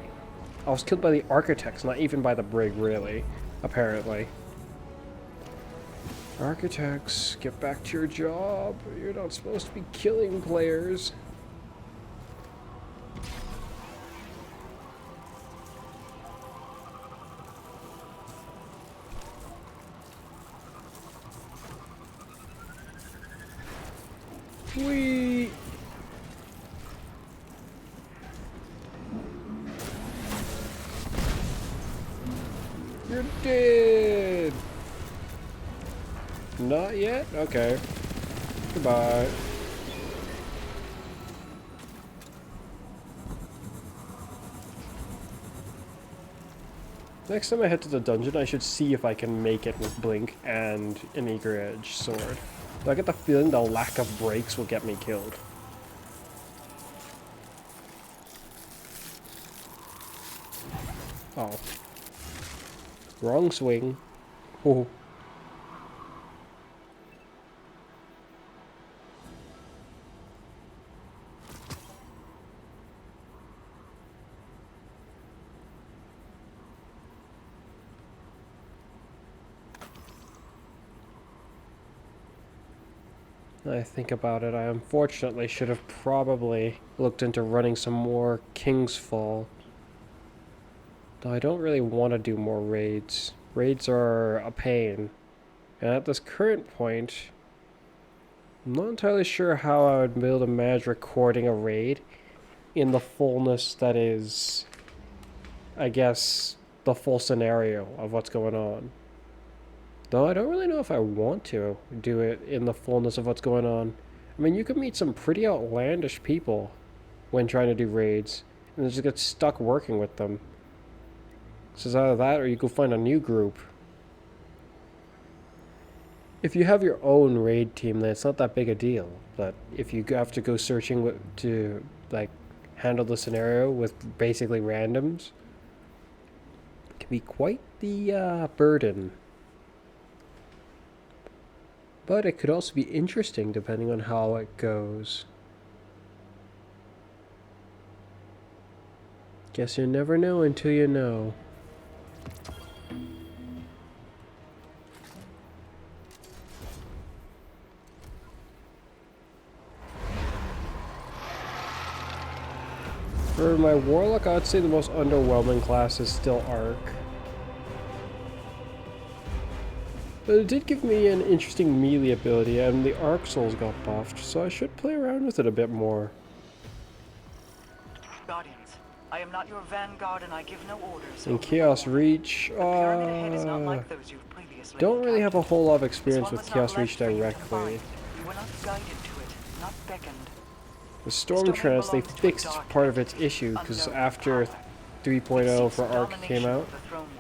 I was killed by the architects, not even by the brig, really, apparently. Architects, get back to your job. You're not supposed to be killing players. Whee! You're dead! Not yet? Okay. Goodbye. Next time I head to the dungeon, I should see if I can make it with Blink and an Eager Edge sword. Though I get the feeling the lack of breaks will get me killed. Oh. Wrong swing. Oh. I think about it, I unfortunately should have probably looked into running some more King's Fall. Though I don't really want to do more raids. Raids are a pain. And at this current point, I'm not entirely sure how I would be able to manage recording a raid in the fullness that is, I guess, the full scenario of what's going on. Though I don't really know if I want to do it in the fullness of what's going on. I mean, you could meet some pretty outlandish people when trying to do raids, and just get stuck working with them. So it's either that or you go find a new group. If you have your own raid team, then it's not that big a deal. But if you have to go searching to, like, handle the scenario with basically randoms, it can be quite the burden. But it could also be interesting depending on how it goes. Guess you never know until you know. For my Warlock, I'd say the most underwhelming class is still Arc. But it did give me an interesting melee ability, and the Arc Souls got buffed, so I should play around with it a bit more. Guardians, I am not your vanguard and I give no orders. And Chaos Reach, don't really have a whole lot of experience with Chaos Reach directly. You were not guided to it, not beckoned. The Storm Trance, they fixed part of its issue, because after 3.0 for Arc came out,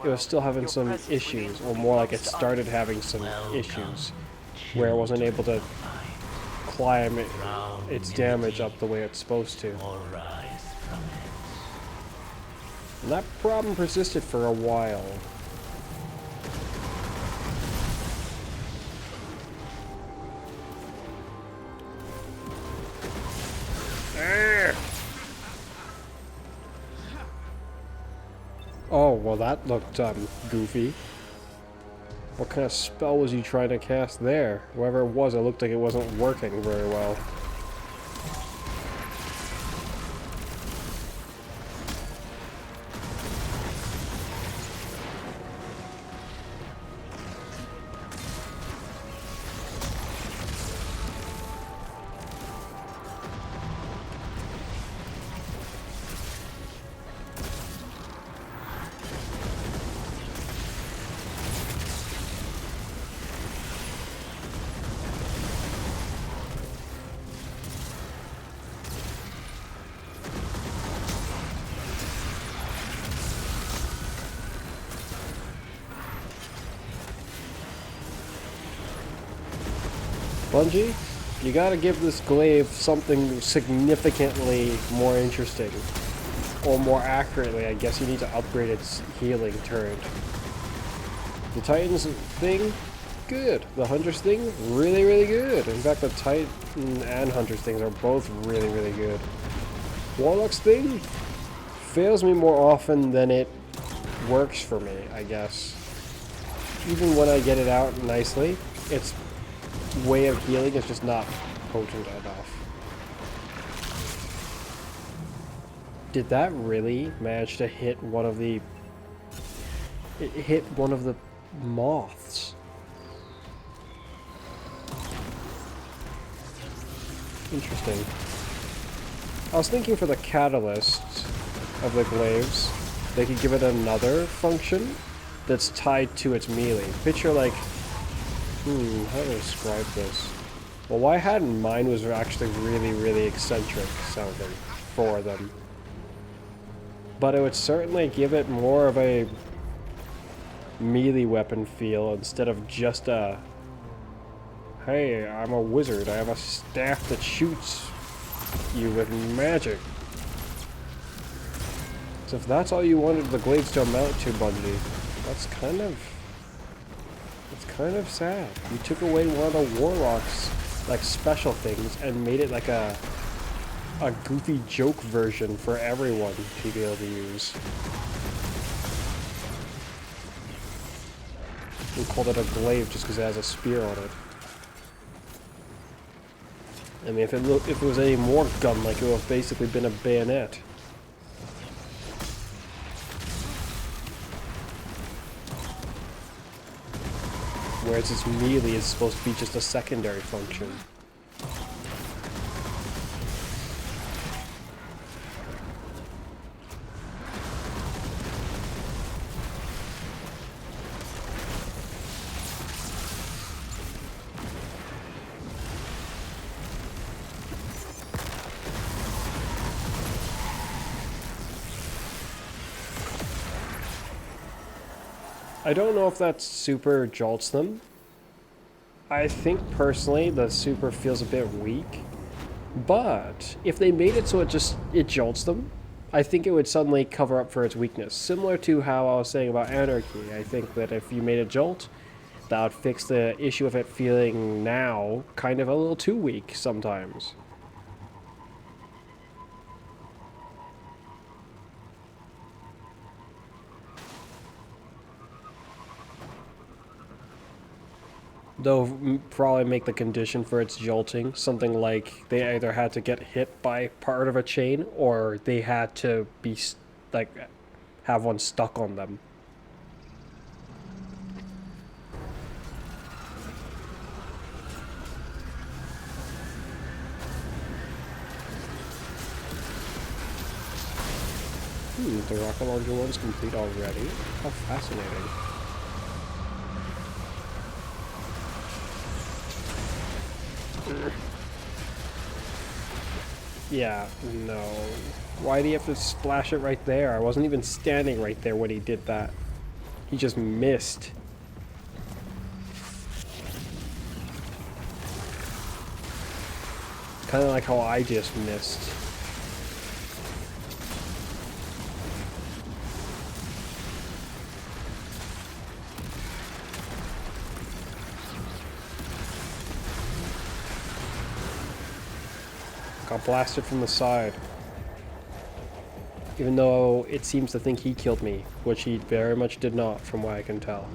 it was still having some issues, or more like it started having some issues, where it wasn't able to climb its damage up the way it's supposed to. And that problem persisted for a while. Oh, well that looked goofy. What kind of spell was he trying to cast there? Whoever it was, it looked like it wasn't working very well. Bungie, you gotta give this glaive something significantly more interesting. Or more accurately, I guess you need to upgrade its healing turret. The Titan's thing, good. The Hunter's thing, really, really good. In fact, the Titan and Hunter's things are both really, really good. Warlock's thing fails me more often than it works for me, I guess. Even when I get it out nicely, its way of healing is just not potent enough. Did that really manage to hit one of the... It hit one of the moths. Interesting. I was thinking for the catalyst of the glaives, they could give it another function that's tied to its melee. Picture like... how to describe this? Well, what I had in mind was actually really, really eccentric sounding for them. But it would certainly give it more of a melee weapon feel instead of just a, hey, I'm a wizard, I have a staff that shoots you with magic. So if that's all you wanted the glaives to amount to, Bungie, that's kind of sad. You took away one of the warlocks like special things and made it like a goofy joke version for everyone to be able to use. We called it a glaive just because it has a spear on it. I mean, if it was any more gun-like, it would have basically been a bayonet. Whereas its melee is supposed to be just a secondary function. I don't know if that super jolts them. I think personally the super feels a bit weak. But if they made it so it jolts them, I think it would suddenly cover up for its weakness. Similar to how I was saying about Anarchy. I think that if you made a jolt, that would fix the issue of it feeling now kind of a little too weak sometimes. Though probably make the condition for its jolting something like they either had to get hit by part of a chain or they had to be like have one stuck on them. The rocket launcher one's complete already. How fascinating. Yeah, no. Why do you have to splash it right there? I wasn't even standing right there when he did that. He just missed. Kind of like how I just missed. Got blasted from the side. Even though it seems to think he killed me, which he very much did not, from what I can tell.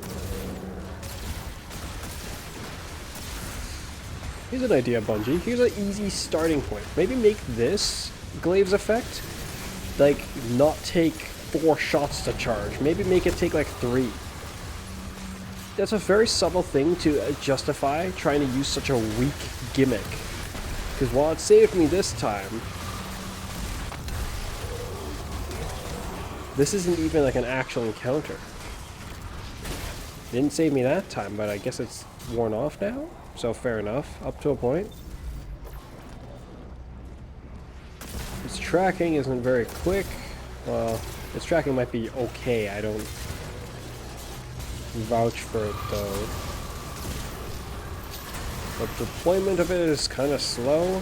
Here's an idea, Bungie. Here's an easy starting point. Maybe make this Glaive's effect, like, not take 4 shots to charge. Maybe make it take, like, 3. That's a very subtle thing to justify trying to use such a weak gimmick. Because while it saved me this time, this isn't even like an actual encounter. It didn't save me that time, but I guess it's worn off now, so fair enough, up to a point. Its tracking isn't very quick. Well, its tracking might be okay, I don't vouch for it though. The deployment of it is kind of slow.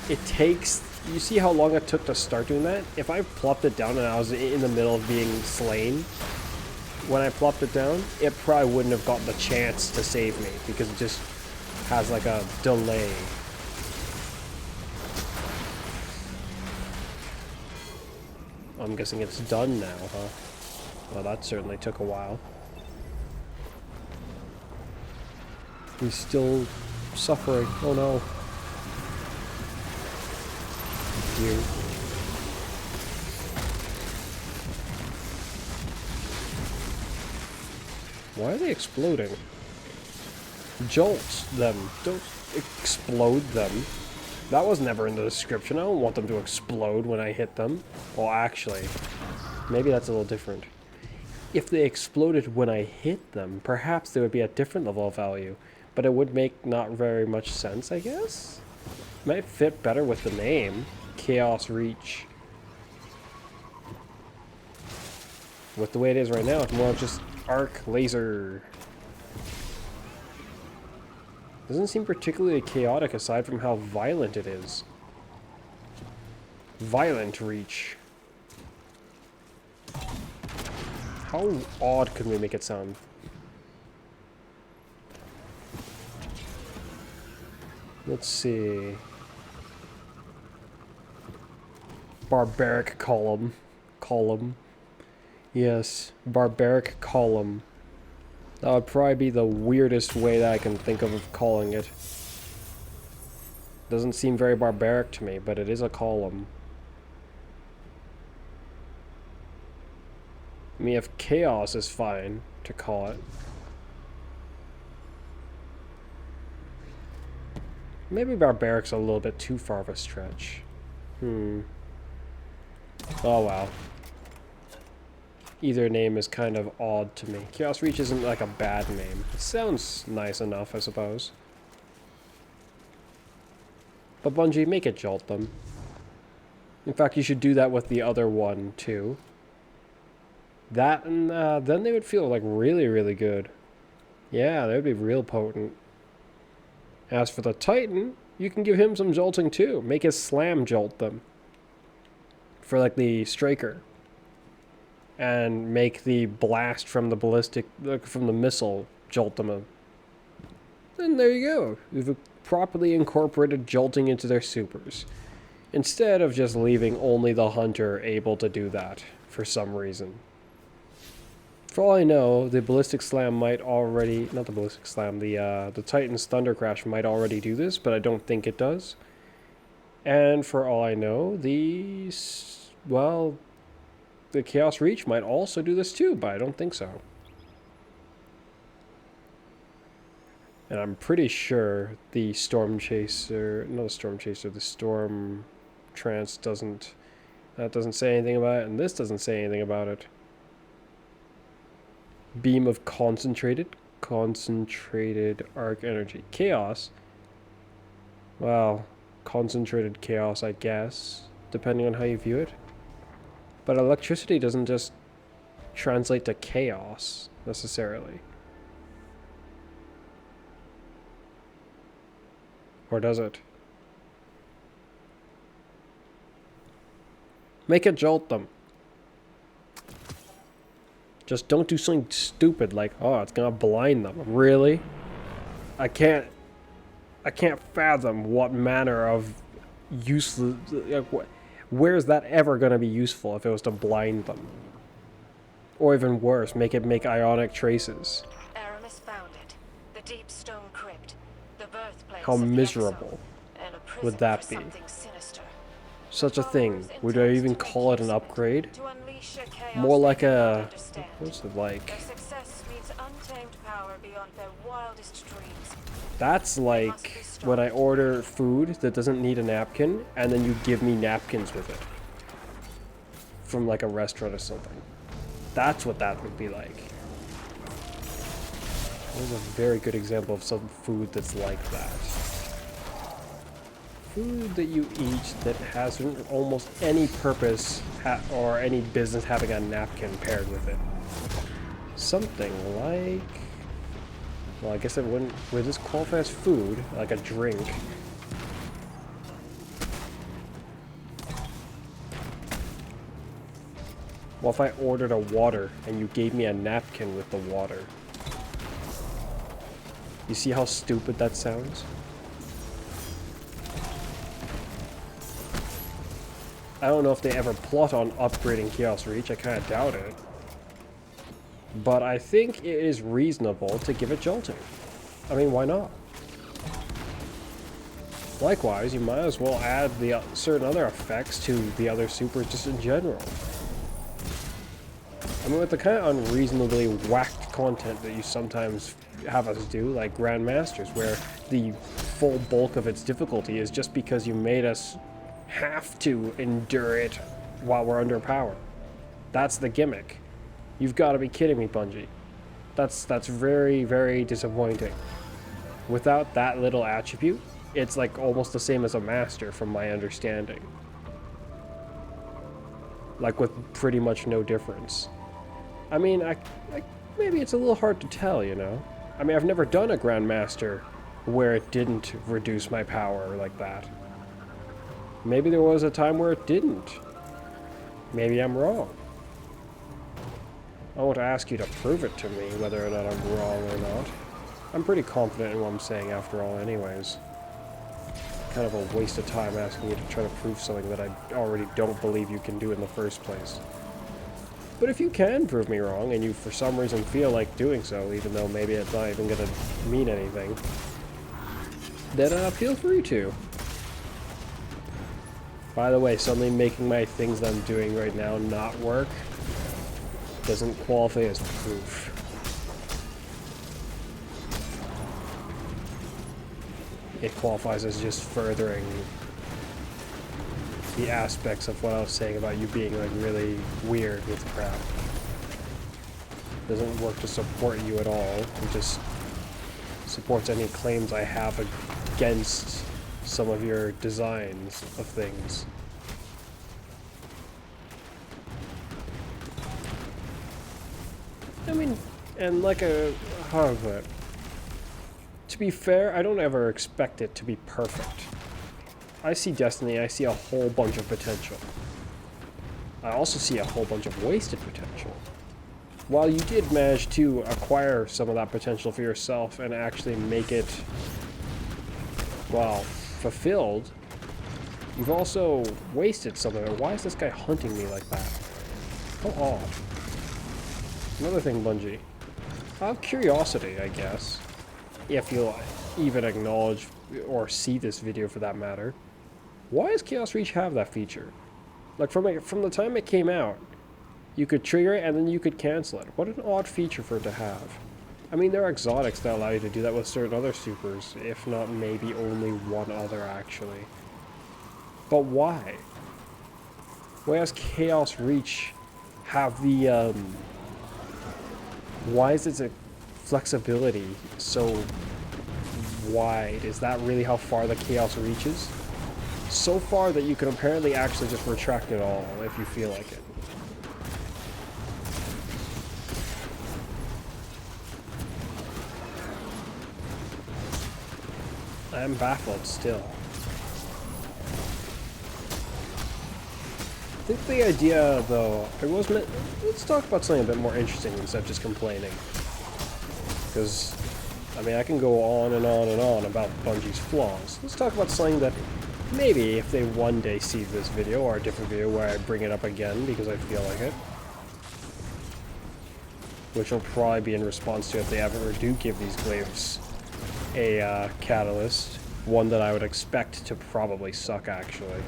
It takes... You see how long it took to start doing that? If I plopped it down and I was in the middle of being slain, when I plopped it down, it probably wouldn't have gotten the chance to save me, because it just has like a delay. I'm guessing it's done now, huh? Well, that certainly took a while. He's still suffering. Oh no. You. Why are they exploding? Jolt them. Don't explode them. That was never in the description. I don't want them to explode when I hit them. Well, actually, maybe that's a little different. If they exploded when I hit them, perhaps there would be a different level of value. But it would make not very much sense, I guess? Might fit better with the name. Chaos Reach. With the way it is right now, it's more just Arc laser. Doesn't seem particularly chaotic aside from how violent it is. Violent reach. How odd could we make it sound? Let's see. Barbaric column. Column. Yes, barbaric column. That would probably be the weirdest way that I can think of calling it. Doesn't seem very barbaric to me, but it is a column. I mean, if chaos is fine to call it. Maybe barbaric's a little bit too far of a stretch. Oh wow. Either name is kind of odd to me. Chaos Reach isn't like a bad name. It sounds nice enough, I suppose. But Bungie, make it jolt them. In fact, you should do that with the other one, too. That, and then they would feel like really, really good. Yeah, they would be real potent. As for the Titan, you can give him some jolting, too. Make his slam jolt them. For, like, the Striker. And make the blast from the ballistic, from the missile, jolt them. And there you go. You've properly incorporated jolting into their supers. Instead of just leaving only the hunter able to do that, for some reason. For all I know, the ballistic slam might already, not the ballistic slam, the Titan's Thunder Crash might already do this, but I don't think it does. And for all I know, the Chaos Reach might also do this too, but I don't think so. And I'm pretty sure the Storm Chaser, not the Storm Chaser, the Storm Trance doesn't say anything about it, and this doesn't say anything about it. Beam of concentrated arc energy. Chaos. Well, concentrated chaos, I guess, depending on how you view it. But electricity doesn't just translate to chaos, necessarily. Or does it? Make it jolt them. Just don't do something stupid like, oh, it's gonna blind them. Really? I can't fathom what manner of useless... Where is that ever going to be useful if it was to blind them? Or even worse, make it make ionic traces. Aramis found it. The deep stone crypt. The birthplace How of the miserable exile, and a prison would that for be? something sinister. Such a thing. Would I even call it an upgrade? To unleash a chaos More like they do not a... understand. What's it like? Their success means untamed power beyond their wildest dreams. That's like when I order food that doesn't need a napkin, and then you give me napkins with it. From like a restaurant or something. That's what that would be like. There's a very good example of some food that's like that. Food that you eat that has almost any purpose or any business having a napkin paired with it. Something like... Well, I guess it wouldn't... Would this qualify as food? Like a drink? Well, if I ordered a water and you gave me a napkin with the water. You see how stupid that sounds? I don't know if they ever plot on upgrading Chaos Reach. I kind of doubt it. But I think it is reasonable to give it jolting. I mean, why not? Likewise, you might as well add the certain other effects to the other supers just in general. I mean, with the kind of unreasonably whacked content that you sometimes have us do, like Grandmasters, where the full bulk of its difficulty is just because you made us have to endure it while we're under power. That's the gimmick. You've got to be kidding me, Bungie. That's very, very disappointing. Without that little attribute, it's like almost the same as a master from my understanding. Like with pretty much no difference. I mean, maybe it's a little hard to tell, you know? I mean, I've never done a Grandmaster where it didn't reduce my power like that. Maybe there was a time where it didn't. Maybe I'm wrong. I won't ask you to prove it to me, whether or not I'm wrong or not. I'm pretty confident in what I'm saying after all anyways. Kind of a waste of time asking you to try to prove something that I already don't believe you can do in the first place. But if you can prove me wrong, and you for some reason feel like doing so, even though maybe it's not even gonna mean anything, then feel free to. By the way, suddenly making my things that I'm doing right now not work doesn't qualify as proof. It qualifies as just furthering the aspects of what I was saying about you being like really weird with crap. Doesn't work to support you at all. It just supports any claims I have against some of your designs of things. I mean, and like how do I put it? To be fair, I don't ever expect it to be perfect. I see Destiny, I see a whole bunch of potential. I also see a whole bunch of wasted potential. While you did manage to acquire some of that potential for yourself and actually make it, well, fulfilled, you've also wasted some of it. Why is this guy hunting me like that? How odd. Another thing, Bungie. Out of curiosity, I guess, if you'll even acknowledge or see this video for that matter, why does Chaos Reach have that feature? Like, from the time it came out, you could trigger it and then you could cancel it. What an odd feature for it to have. I mean, there are exotics that allow you to do that with certain other supers, if not maybe only one other, actually. But why? Why does Chaos Reach have the, why is its flexibility so wide? Is that really how far the Chaos reaches? So far that you can apparently actually just retract it all if you feel like it. I'm baffled still. I think the idea, though, let's talk about something a bit more interesting instead of just complaining. Because, I mean, I can go on and on and on about Bungie's flaws. Let's talk about something that maybe if they one day see this video or a different video where I bring it up again because I feel like it, which will probably be in response to if they ever do give these glaives a catalyst, one that I would expect to probably suck actually,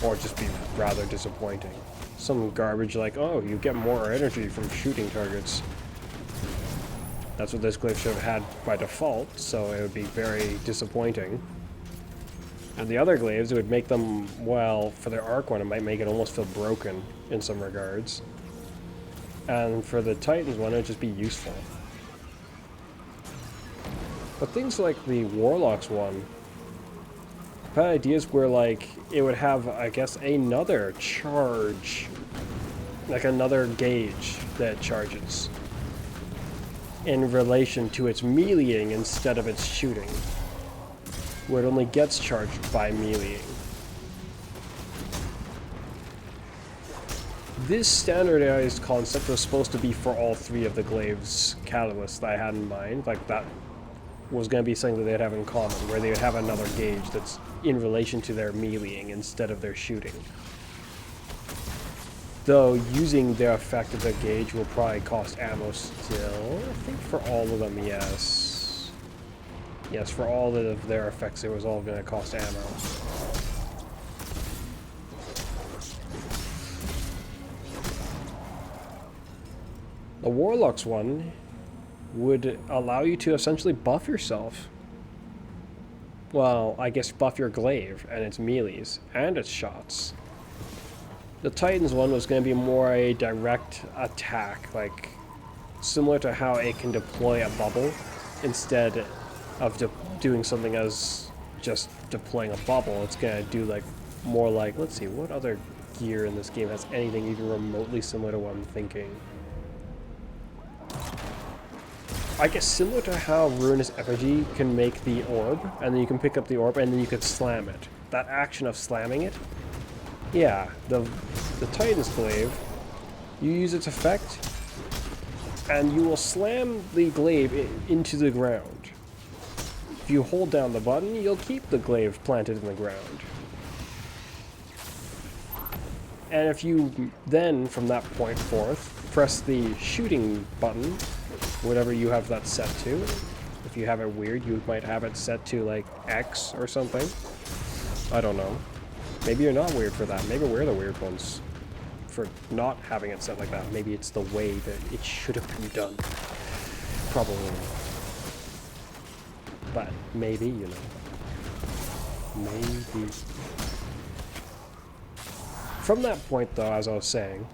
or just be rather disappointing. Some garbage like, oh, you get more energy from shooting targets. That's what this glaive should have had by default, so it would be very disappointing. And the other glaives, it would make them, well, for their arc one, it might make it almost feel broken in some regards. And for the Titans one, it would just be useful. But things like the Warlocks one, I've had ideas where, like, it would have, I guess, another charge, like another gauge that charges in relation to its meleeing instead of its shooting, where it only gets charged by meleeing. This standardized concept was supposed to be for all three of the glaives catalysts that I had in mind. Like, that was going to be something that they'd have in common, where they would have another gauge that's in relation to their meleeing instead of their shooting. Though using their effect of the gauge will probably cost ammo still. I think for all of them, yes. Yes, for all of their effects, it was all going to cost ammo. The Warlocks one would allow you to essentially buff yourself. Well, I guess buff your glaive and its melees and its shots. The Titans one was going to be more a direct attack, like similar to how it can deploy a bubble instead of doing something as just deploying a bubble. It's going to do like more like, let's see, what other gear in this game has anything even remotely similar to what I'm thinking? I guess similar to how Ruinous Effigy can make the orb, and then you can pick up the orb, and then you could slam it. That action of slamming it, yeah, the Titan's Glaive, you use its effect, and you will slam the glaive into the ground. If you hold down the button, you'll keep the glaive planted in the ground. And if you then, from that point forth, press the shooting button, whatever you have that set to. If you have it weird, you might have it set to like X or something. I don't know. Maybe you're not weird for that. Maybe we're the weird ones for not having it set like that. Maybe it's the way that it should have been done. Probably not. But maybe, you know. Maybe. From that point though, as I was saying,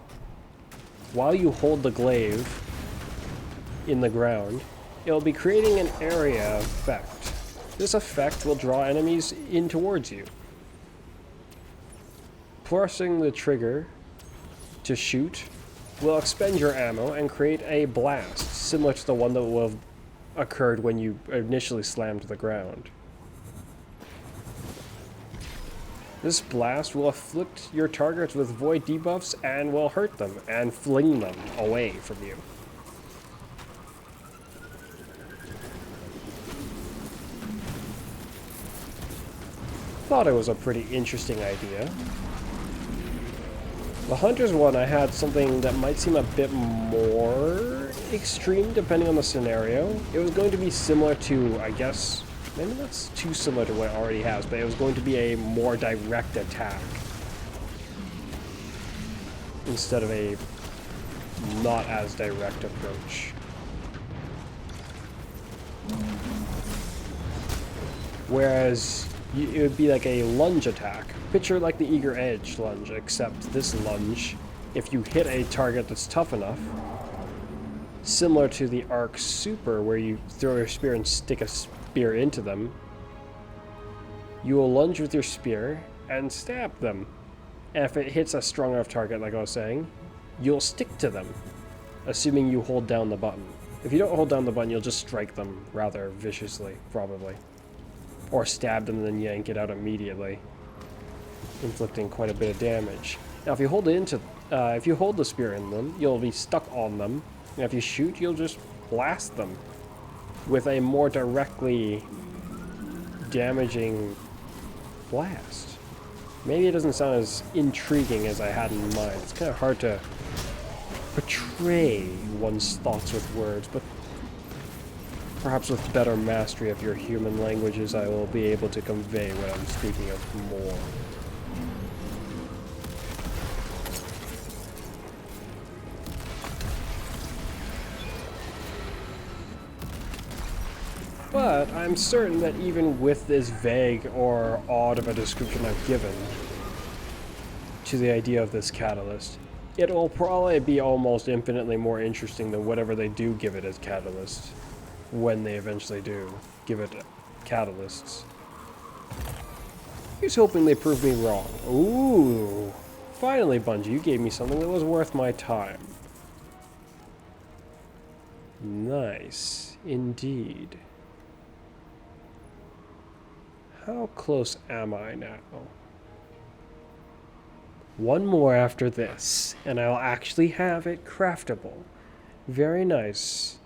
while you hold the glaive in the ground, it'll be creating an area effect. This effect will draw enemies in towards you. Pressing the trigger to shoot will expend your ammo and create a blast, similar to the one that will have occurred when you initially slammed the ground. This blast will afflict your targets with void debuffs and will hurt them and fling them away from you. Thought it was a pretty interesting idea. The Hunter's one, I had something that might seem a bit more extreme depending on the scenario. It was going to be similar to, I guess, maybe that's too similar to what it already has, but it was going to be a more direct attack instead of a not as direct approach. Whereas it would be like a lunge attack. Picture like the Eager Edge lunge, except this lunge, if you hit a target that's tough enough, similar to the Arc Super where you throw your spear and stick a spear into them, you will lunge with your spear and stab them. And if it hits a strong enough target, like I was saying, you'll stick to them, assuming you hold down the button. If you don't hold down the button, you'll just strike them rather viciously, probably. Or stab them and then yank it out immediately, inflicting quite a bit of damage. Now, if you hold if you hold the spear in them, you'll be stuck on them. And if you shoot, you'll just blast them with a more directly damaging blast. Maybe it doesn't sound as intriguing as I had in mind. It's kind of hard to portray one's thoughts with words, but perhaps with better mastery of your human languages, I will be able to convey what I'm speaking of more. But I'm certain that even with this vague or odd of a description I've given to the idea of this catalyst, it will probably be almost infinitely more interesting than whatever they do give it as catalyst. When they eventually do give it catalysts. Here's hoping they prove me wrong. Ooh! Finally, Bungie, you gave me something that was worth my time. Nice, indeed. How close am I now? One more after this, and I'll actually have it craftable. Very nice.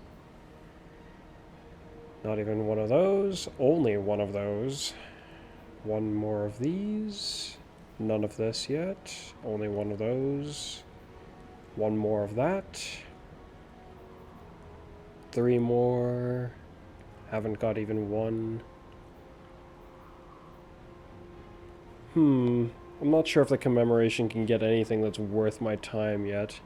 Not even one of those, only one of those. One more of these. None of this yet. Only one of those. One more of that. 3 more. Haven't got even one. I'm not sure if the commemoration can get anything that's worth my time yet.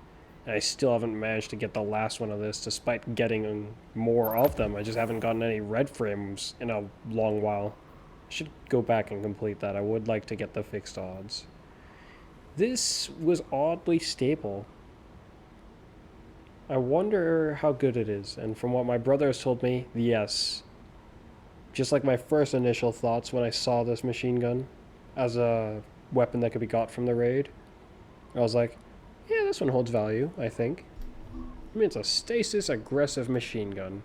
And I still haven't managed to get the last one of this, despite getting more of them. I just haven't gotten any red frames in a long while. I should go back and complete that. I would like to get the fixed odds. This was oddly stable. I wonder how good it is. And from what my brother has told me, yes. Just like my first initial thoughts when I saw this machine gun as a weapon that could be got from the raid, I was like, yeah, this one holds value, I think. I mean, it's a stasis aggressive machine gun.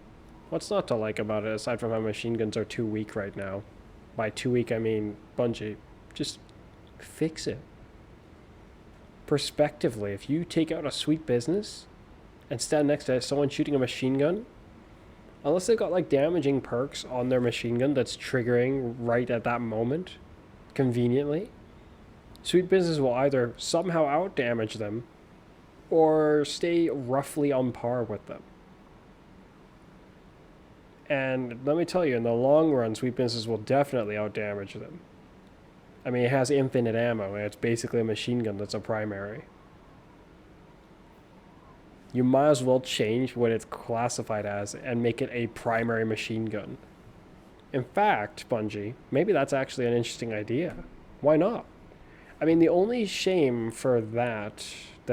What's not to like about it, aside from how machine guns are too weak right now? By too weak, I mean, Bungie, just fix it. Prospectively, if you take out a sweet business and stand next to someone shooting a machine gun, unless they've got like damaging perks on their machine gun that's triggering right at that moment, conveniently, sweet business will either somehow out damage them or stay roughly on par with them. And let me tell you, in the long run, sweet business will definitely out damage them. I mean, it has infinite ammo, and it's basically a machine gun that's a primary. You might as well change what it's classified as and make it a primary machine gun. In fact, Bungie, maybe that's actually an interesting idea. Why not? I mean, the only shame for that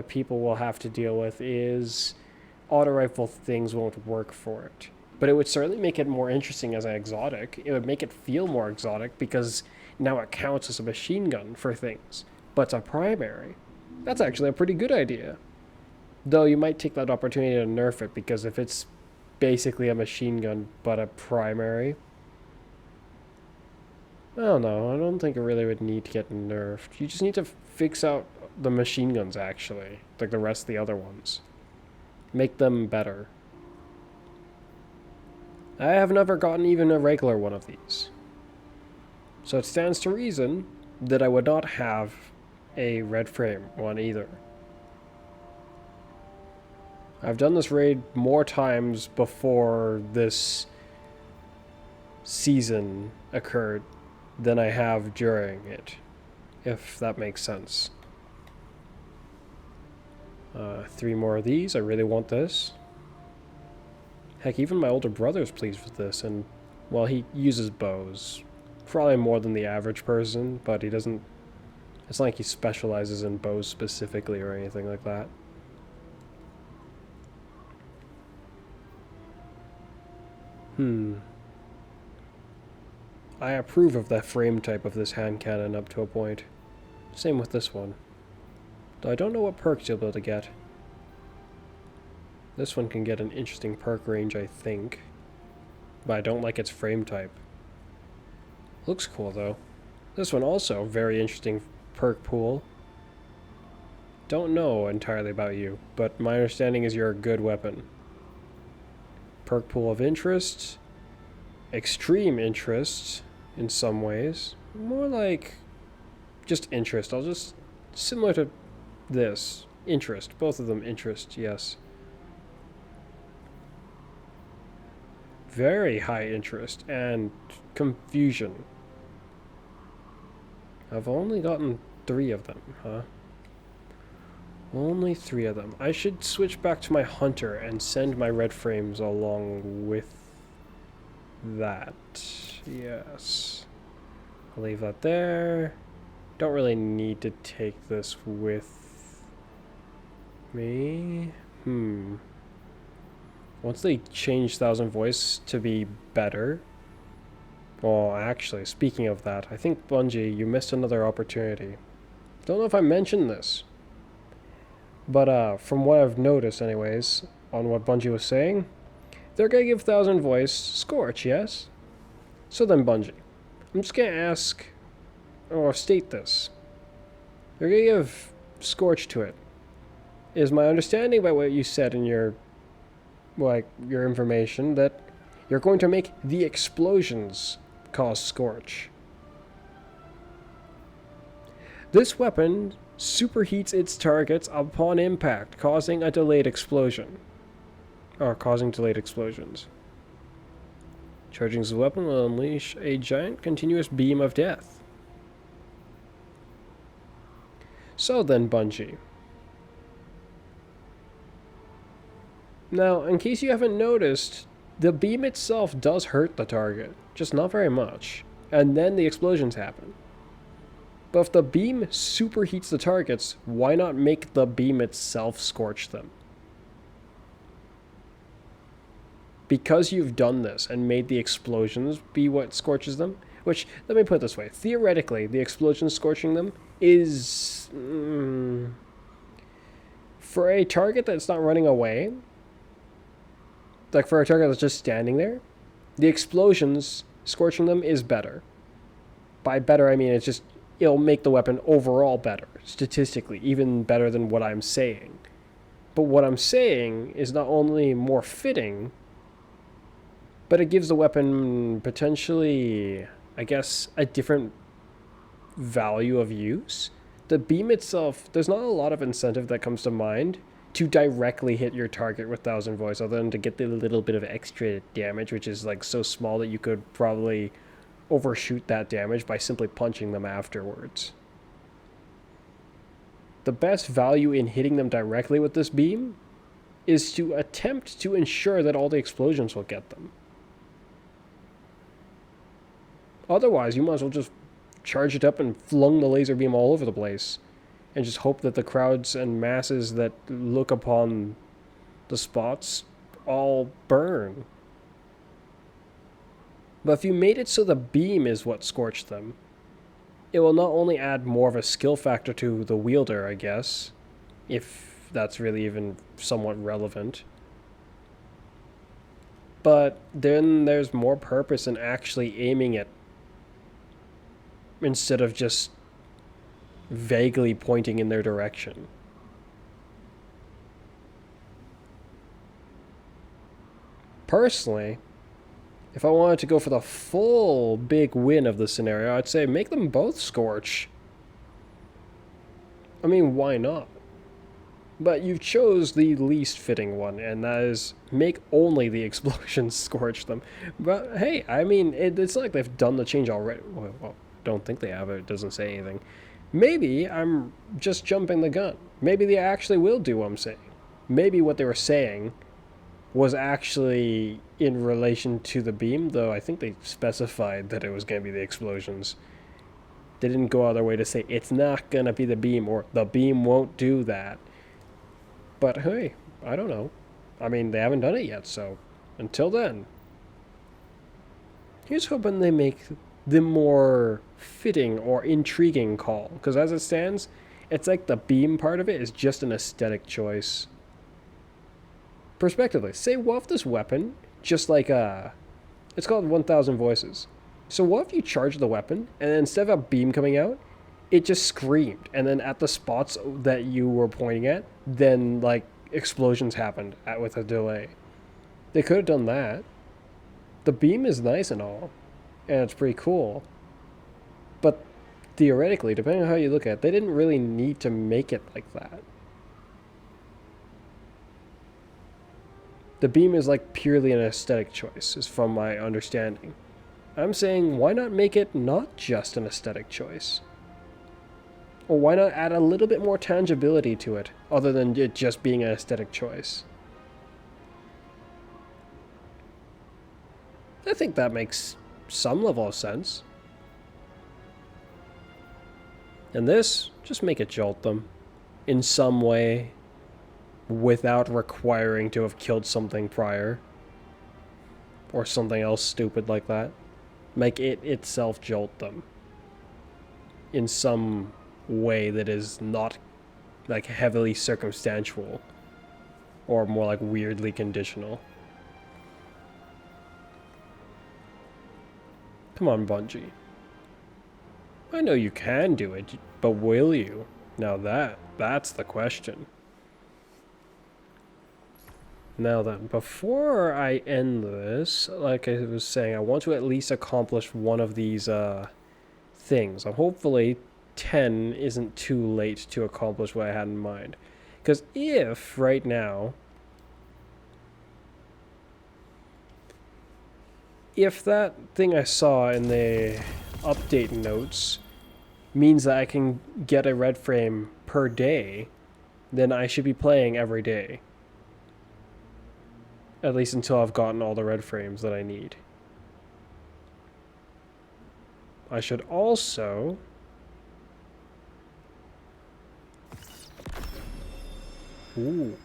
people will have to deal with is auto rifle things won't work for it. But it would certainly make it more interesting as an exotic. It would make it feel more exotic because now it counts as a machine gun for things. But it's a primary. That's actually a pretty good idea. Though you might take that opportunity to nerf it, because if it's basically a machine gun but a primary, I don't know. I don't think it really would need to get nerfed. You just need to fix out the machine guns, actually, like the rest of the other ones. Make them better. I have never gotten even a regular one of these. So it stands to reason that I would not have a red frame one either. I've done this raid more times before this season occurred than I have during it, if that makes sense. 3 more of these. I really want this. Heck, even my older brother's pleased with this, and, well, he uses bows. Probably more than the average person, but he doesn't... It's not like he specializes in bows specifically or anything like that. I approve of the frame type of this hand cannon up to a point. Same with this one. Though I don't know what perks you'll be able to get. This one can get an interesting perk range, I think. But I don't like its frame type. Looks cool, though. This one also, very interesting perk pool. Don't know entirely about you, but my understanding is you're a good weapon. Perk pool of interest. Extreme interest, in some ways. More like just interest. I'll just... Similar to this. Interest. Both of them interest, yes. Very high interest and confusion. I've only gotten 3 of them, huh? Only 3 of them. I should switch back to my hunter and send my red frames along with that. Yes. I'll leave that there. Don't really need to take this with me. Once they change Thousand Voice to be better... Well, actually, speaking of that, I think, Bungie, you missed another opportunity. Don't know if I mentioned this. But, from what I've noticed, anyways, on what Bungie was saying, they're gonna give Thousand Voice Scorch, yes? So then, Bungie, I'm just gonna ask, or state this. They're gonna give Scorch to it. Is my understanding by what you said in your, your information, that you're going to make the explosions cause Scorch? This weapon superheats its targets upon impact, causing a delayed explosion. Or causing delayed explosions. Charging the weapon will unleash a giant continuous beam of death. So then, Bungie. Now, in case you haven't noticed, the beam itself does hurt the target, just not very much. And then the explosions happen. But if the beam superheats the targets, why not make the beam itself scorch them? Because you've done this and made the explosions be what scorches them, which, let me put it this way, theoretically, the explosion scorching them is... for a target that's not running away, Like for a target that's just standing there, the explosions scorching them is better. By better, I mean it'll make the weapon overall better, statistically, even better than what I'm saying. But what I'm saying is not only more fitting, but it gives the weapon potentially, I guess, a different value of use. The beam itself, there's not a lot of incentive that comes to mind to directly hit your target with Thousand Voice, other than to get the little bit of extra damage, which is like so small that you could probably overshoot that damage by simply punching them afterwards. The best value in hitting them directly with this beam is to attempt to ensure that all the explosions will get them. Otherwise, you might as well just charge it up and flung the laser beam all over the place and just hope that the crowds and masses that look upon the spots all burn. But if you made it so the beam is what scorched them, it will not only add more of a skill factor to the wielder, I guess, if that's really even somewhat relevant, but then there's more purpose in actually aiming it instead of just vaguely pointing in their direction. Personally, if I wanted to go for the full big win of the scenario, I'd say make them both scorch. I mean, why not? But you chose the least fitting one, and that is make only the explosions scorch them. But hey, I mean, it's like they've done the change already. Well, don't think they have. It doesn't say anything. Maybe I'm just jumping the gun. Maybe they actually will do what I'm saying. Maybe what they were saying was actually in relation to the beam, though I think they specified that it was going to be the explosions. They didn't go out of their way to say it's not going to be the beam or the beam won't do that. But hey, I don't know. I mean, they haven't done it yet, so until then, here's hoping they make the more fitting or intriguing call. Because as it stands, it's like the beam part of it is just an aesthetic choice. Perspectively, say what if this weapon, just like it's called 1000 Voices. So what if you charge the weapon, and then instead of a beam coming out, it just screamed, and then at the spots that you were pointing at, then like explosions happened with a delay. They could have done that. The beam is nice and all, and it's pretty cool. But theoretically, depending on how you look at it, they didn't really need to make it like that. The beam is like purely an aesthetic choice, is from my understanding. I'm saying, why not make it not just an aesthetic choice? Or why not add a little bit more tangibility to it, other than it just being an aesthetic choice? I think that makes some level of sense. And this, just make it jolt them in some way without requiring to have killed something prior. Or something else stupid like that. Make it itself jolt them in some way that is not like heavily circumstantial or more like weirdly conditional. Come on, Bungie. I know you can do it, but will you? Now that's the question. Now then, before I end this, like I was saying, I want to at least accomplish one of these things. Hopefully 10 isn't too late to accomplish what I had in mind. Because if, right now, if that thing I saw in the update notes means that I can get a red frame per day, then I should be playing every day. At least until I've gotten all the red frames that I need. I should also... Ooh.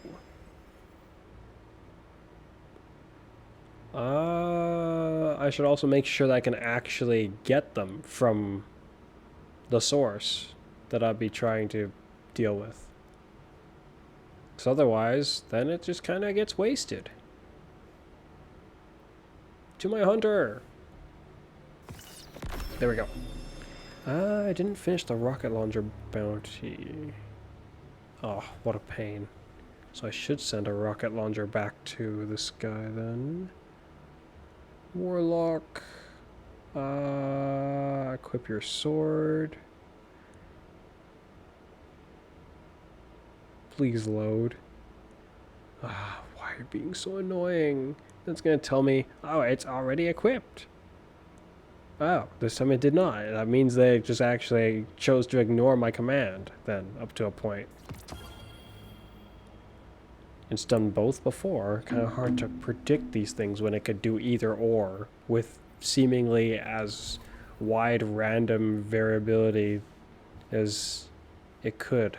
I should also make sure that I can actually get them from the source that I'd be trying to deal with. Because otherwise, then it just kind of gets wasted. To my hunter! There we go. I didn't finish the rocket launcher bounty. Oh, what a pain. So I should send a rocket launcher back to this guy then. Warlock. Equip your sword. Please load. Why are you being so annoying? That's gonna tell me, oh, it's already equipped. Oh, this time it did not. That means they just actually chose to ignore my command then, up to a point. It's done both before. Kind of hard to predict these things when it could do either or, with seemingly as wide random variability as it could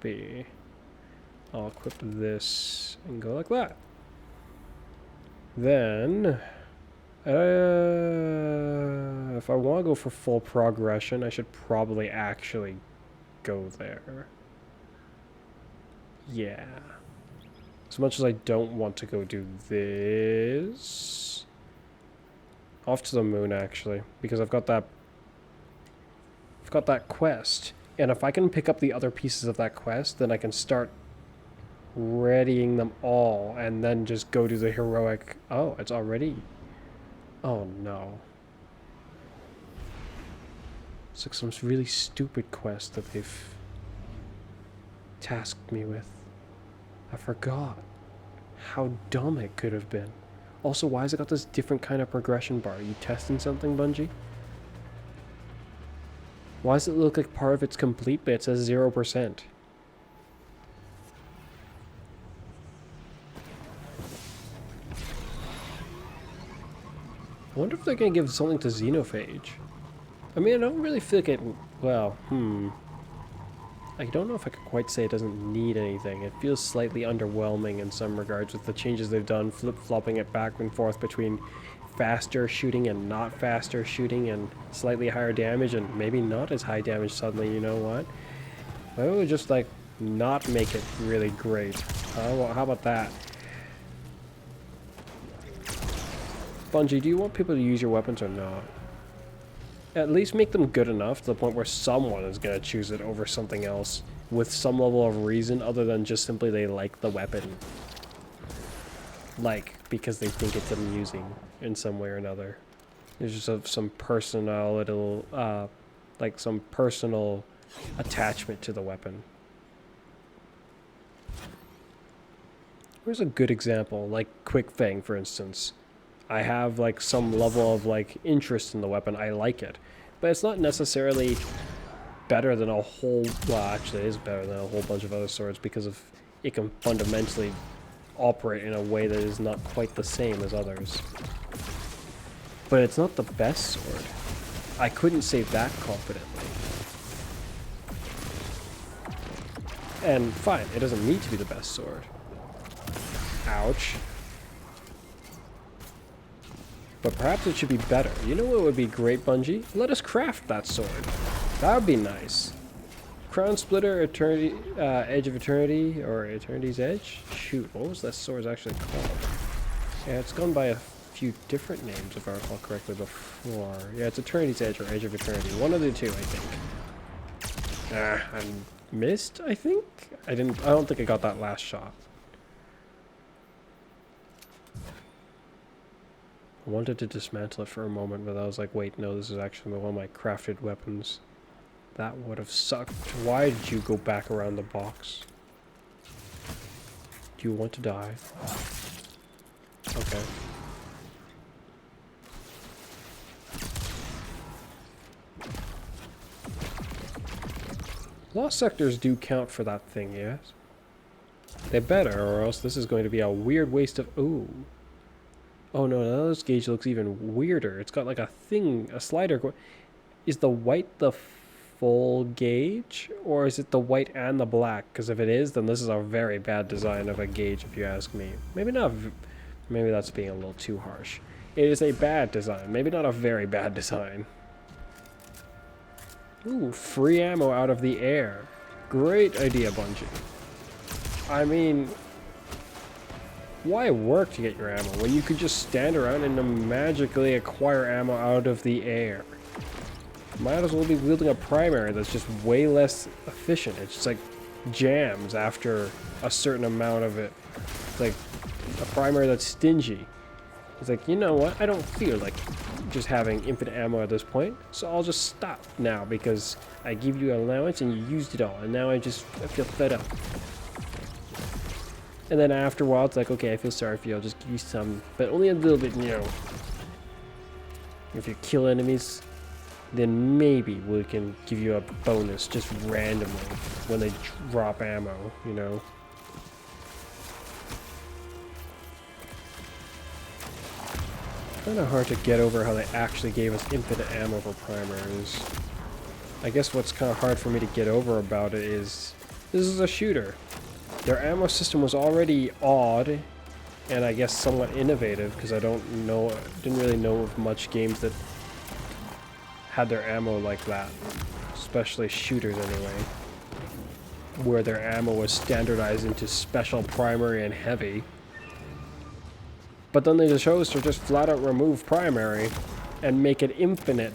be. I'll equip this and go like that. Then, if I want to go for full progression, I should probably actually go there. Yeah. As much as I don't want to go do this. Off to the moon, actually, because I've got that quest. And if I can pick up the other pieces of that quest, then I can start readying them all and then just go to the heroic. Oh, it's already. Oh no. It's like some really stupid quest that they've tasked me with. I forgot how dumb it could have been. Also, why has it got this different kind of progression bar? Are you testing something, Bungie? Why does it look like part of it's complete, but it says 0%? I wonder if they're going to give something to Xenophage. I mean, I don't really feel like it... Well, I don't know if I could quite say it doesn't need anything. It feels slightly underwhelming in some regards with the changes they've done, flip-flopping it back and forth between faster shooting and not faster shooting and slightly higher damage and maybe not as high damage suddenly, you know what? Why don't we just, like, not make it really great? How about that? Bungie, do you want people to use your weapons or not? At least make them good enough to the point where someone is going to choose it over something else with some level of reason other than just simply they like the weapon. Like, because they think it's amusing in some way or another. There's just some personal little, like some personal attachment to the weapon. Here's a good example, like Quick Fang, for instance. I have like some level of like interest in the weapon. I like it, but it's not necessarily better than a whole. Well, actually, it is better than a whole bunch of other swords because of it can fundamentally operate in a way that is not quite the same as others. But it's not the best sword. I couldn't say that confidently. And fine, it doesn't need to be the best sword. Ouch. But perhaps it should be better. You know what would be great, Bungie? Let us craft that sword. That would be nice. Crown Splitter, Eternity, Edge of Eternity, or Eternity's Edge? Shoot, what was that sword actually called? Yeah, it's gone by a few different names, if I recall correctly, before. Yeah, it's Eternity's Edge or Edge of Eternity. One of the two, I think. I missed, I think? I don't think I got that last shot. I wanted to dismantle it for a moment, but I was like, wait, no, this is actually one of my crafted weapons. That would have sucked. Why did you go back around the box? Do you want to die? Okay. Lost sectors do count for that thing, yes? They better, or else this is going to be a weird waste of... Ooh. Oh no, this gauge looks even weirder. It's got like a thing, a slider. Is the white the full gauge? Or is it the white and the black? Because if it is, then this is a very bad design of a gauge, if you ask me. Maybe not. Maybe that's being a little too harsh. It is a bad design. Maybe not a very bad design. Ooh, free ammo out of the air. Great idea, Bungie. I mean... Why work to get your ammo when you could just stand around and magically acquire ammo out of the air? Might as well be wielding a primary that's just way less efficient. It's just like jams after a certain amount of it. It's like a primary that's stingy. It's like, you know what? I don't feel like just having infinite ammo at this point, so I'll just stop now because I give you an allowance and you used it all, and now I feel fed up. And then after a while, it's like, okay, I feel sorry for you. I'll just give you some, but only a little bit, you know. If you kill enemies, then maybe we can give you a bonus just randomly when they drop ammo, you know. Kind of hard to get over how they actually gave us infinite ammo for primaries. I guess what's kind of hard for me to get over about it is this is a shooter. Their ammo system was already odd and I guess somewhat innovative because I didn't really know of much games that had their ammo like that, especially shooters anyway, where their ammo was standardized into special, primary, and heavy. But then they chose to just flat out remove primary and make it infinite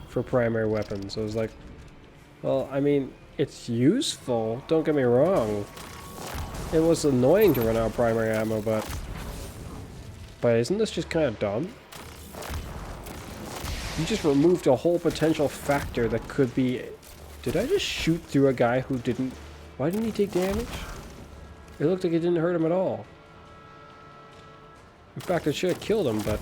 for primary weapons. So it was like, well, I mean, it's useful, don't get me wrong. It was annoying to run out of primary ammo, but isn't this just kind of dumb? You just removed a whole potential factor that could be... Did I just shoot through a guy who didn't... Why didn't he take damage? It looked like it didn't hurt him at all. In fact, it should have killed him, but...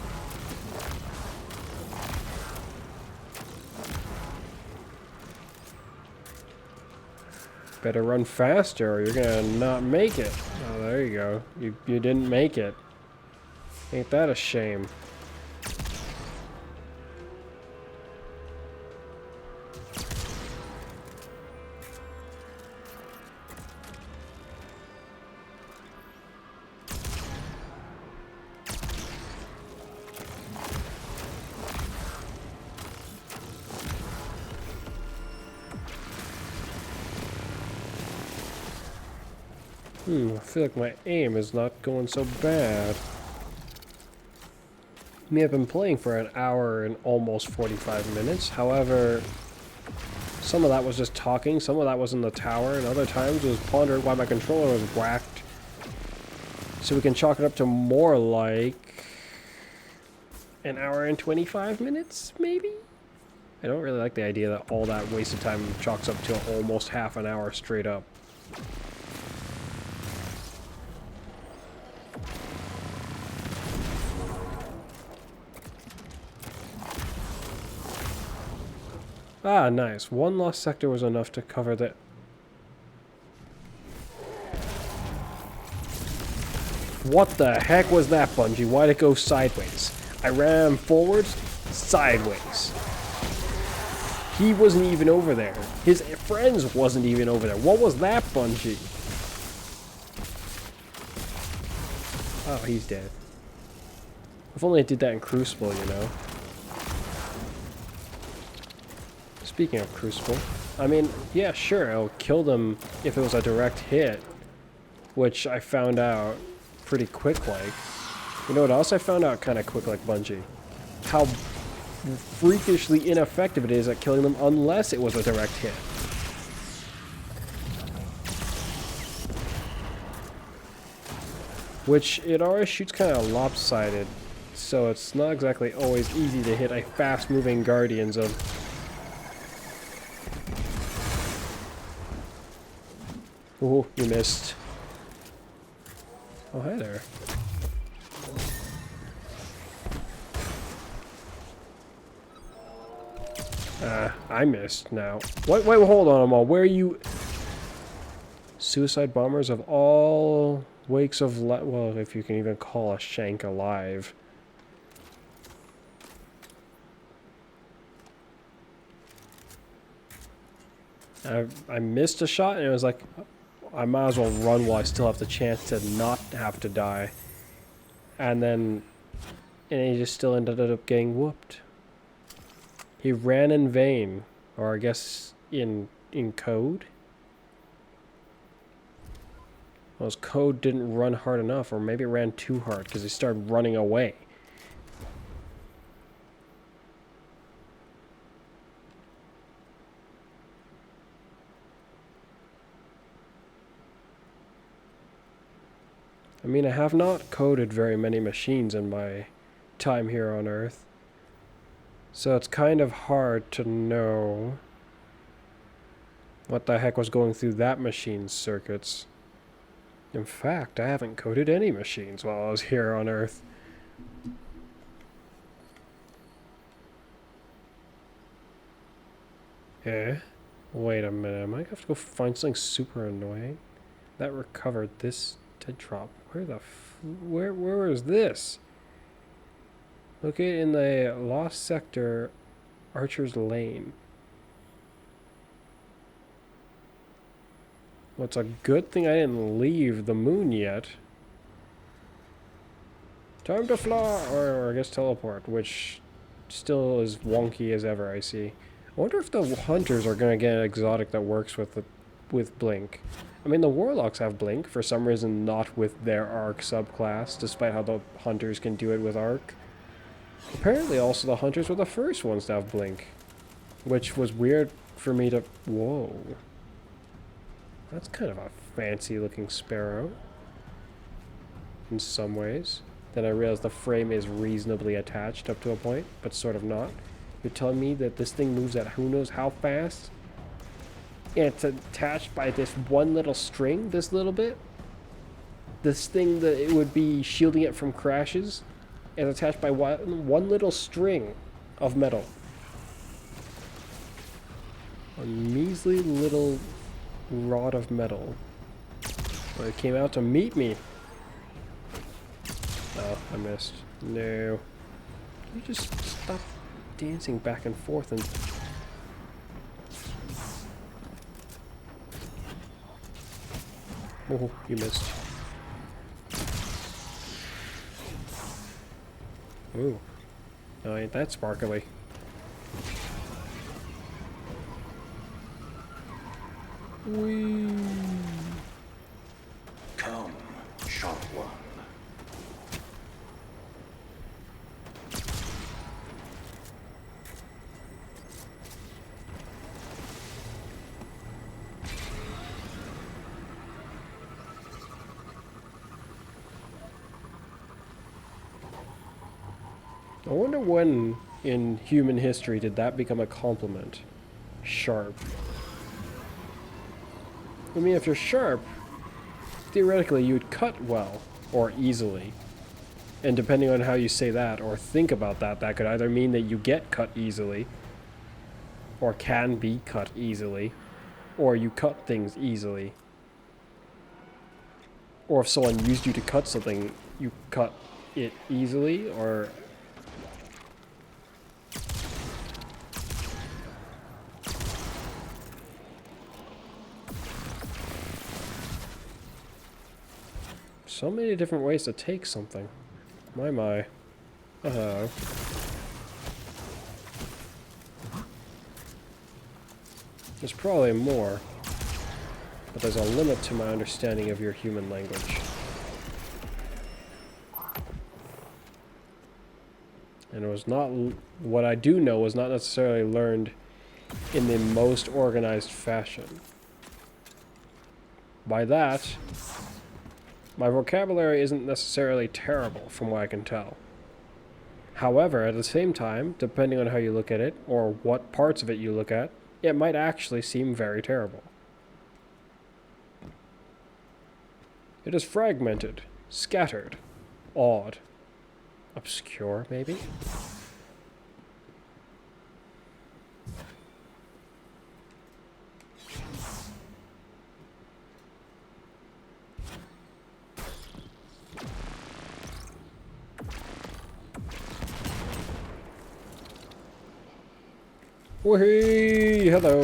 Better run faster or you're gonna not make it. Oh, there you go. You didn't make it. Ain't that a shame? I feel like my aim is not going so bad. I mean, I've been playing for an hour and almost 45 minutes. However, some of that was just talking, some of that was in the tower, and other times it was pondering why my controller was whacked. So we can chalk it up to more like an hour and 25 minutes, maybe? I don't really like the idea that all that wasted time chalks up to almost half an hour straight up. Ah, nice. One lost sector was enough to cover the... What the heck was that, Bungie? Why'd it go sideways? I ran forwards, sideways. He wasn't even over there. His friends wasn't even over there. What was that, Bungie? Oh, he's dead. If only I did that in Crucible, you know. Speaking of Crucible, I mean, yeah, sure, it'll kill them if it was a direct hit, which I found out pretty quick-like. You know what else I found out kind of quick like Bungie? How freakishly ineffective it is at killing them unless it was a direct hit. Which, it always shoots kind of lopsided, so it's not exactly always easy to hit a fast-moving Guardians of... Ooh, you missed. Oh, hi there. I missed now. Wait, hold on, Amal. Where are you? Suicide bombers of all wakes of well, if you can even call a shank alive. I missed a shot, and it was like, I might as well run while I still have the chance to not have to die. And then he just still ended up getting whooped. He ran in vain, or I guess in code. Well, his code didn't run hard enough, or maybe it ran too hard because he started running away. I mean, I have not coded very many machines in my time here on Earth, so it's kind of hard to know what the heck was going through that machine's circuits. In fact, I haven't coded any machines while I was here on Earth. Eh? Wait a minute, I might have to go find something super annoying. That recovered this tetrop. Where is this? Located in the Lost Sector, Archer's Lane. Well, it's a good thing I didn't leave the moon yet. Time to fly! Or I guess teleport, which still is wonky as ever, I see. I wonder if the hunters are going to get an exotic that works with Blink. I mean, the Warlocks have Blink, for some reason not with their Arc subclass, despite how the Hunters can do it with Arc. Apparently also the Hunters were the first ones to have Blink, which was weird for me to... Whoa. That's kind of a fancy looking sparrow. In some ways. Then I realized the frame is reasonably attached up to a point, but sort of not. You're telling me that this thing moves at who knows how fast? And it's attached by this one little string, this little bit? This thing that it would be shielding it from crashes is attached by one little string of metal. A measly little rod of metal. Well, it came out to meet me. Oh, I missed. No. You just stop dancing back and forth and... Oh, you missed. Ooh. Oh, ain't that sparkly. Whee! Come, sharp one. I wonder when in human history did that become a compliment? Sharp. I mean, if you're sharp, theoretically you would cut well, or easily. And depending on how you say that, or think about that, that could either mean that you get cut easily, or can be cut easily, or you cut things easily. Or if someone used you to cut something, you cut it easily, or... So many different ways to take something. My. Uh-oh. There's probably more. But there's a limit to my understanding of your human language. And it was not... What I do know was not necessarily learned in the most organized fashion. By that... my vocabulary isn't necessarily terrible, from what I can tell. However, at the same time, depending on how you look at it, or what parts of it you look at, it might actually seem very terrible. It is fragmented, scattered, odd, obscure, maybe? Woohoo! Hello!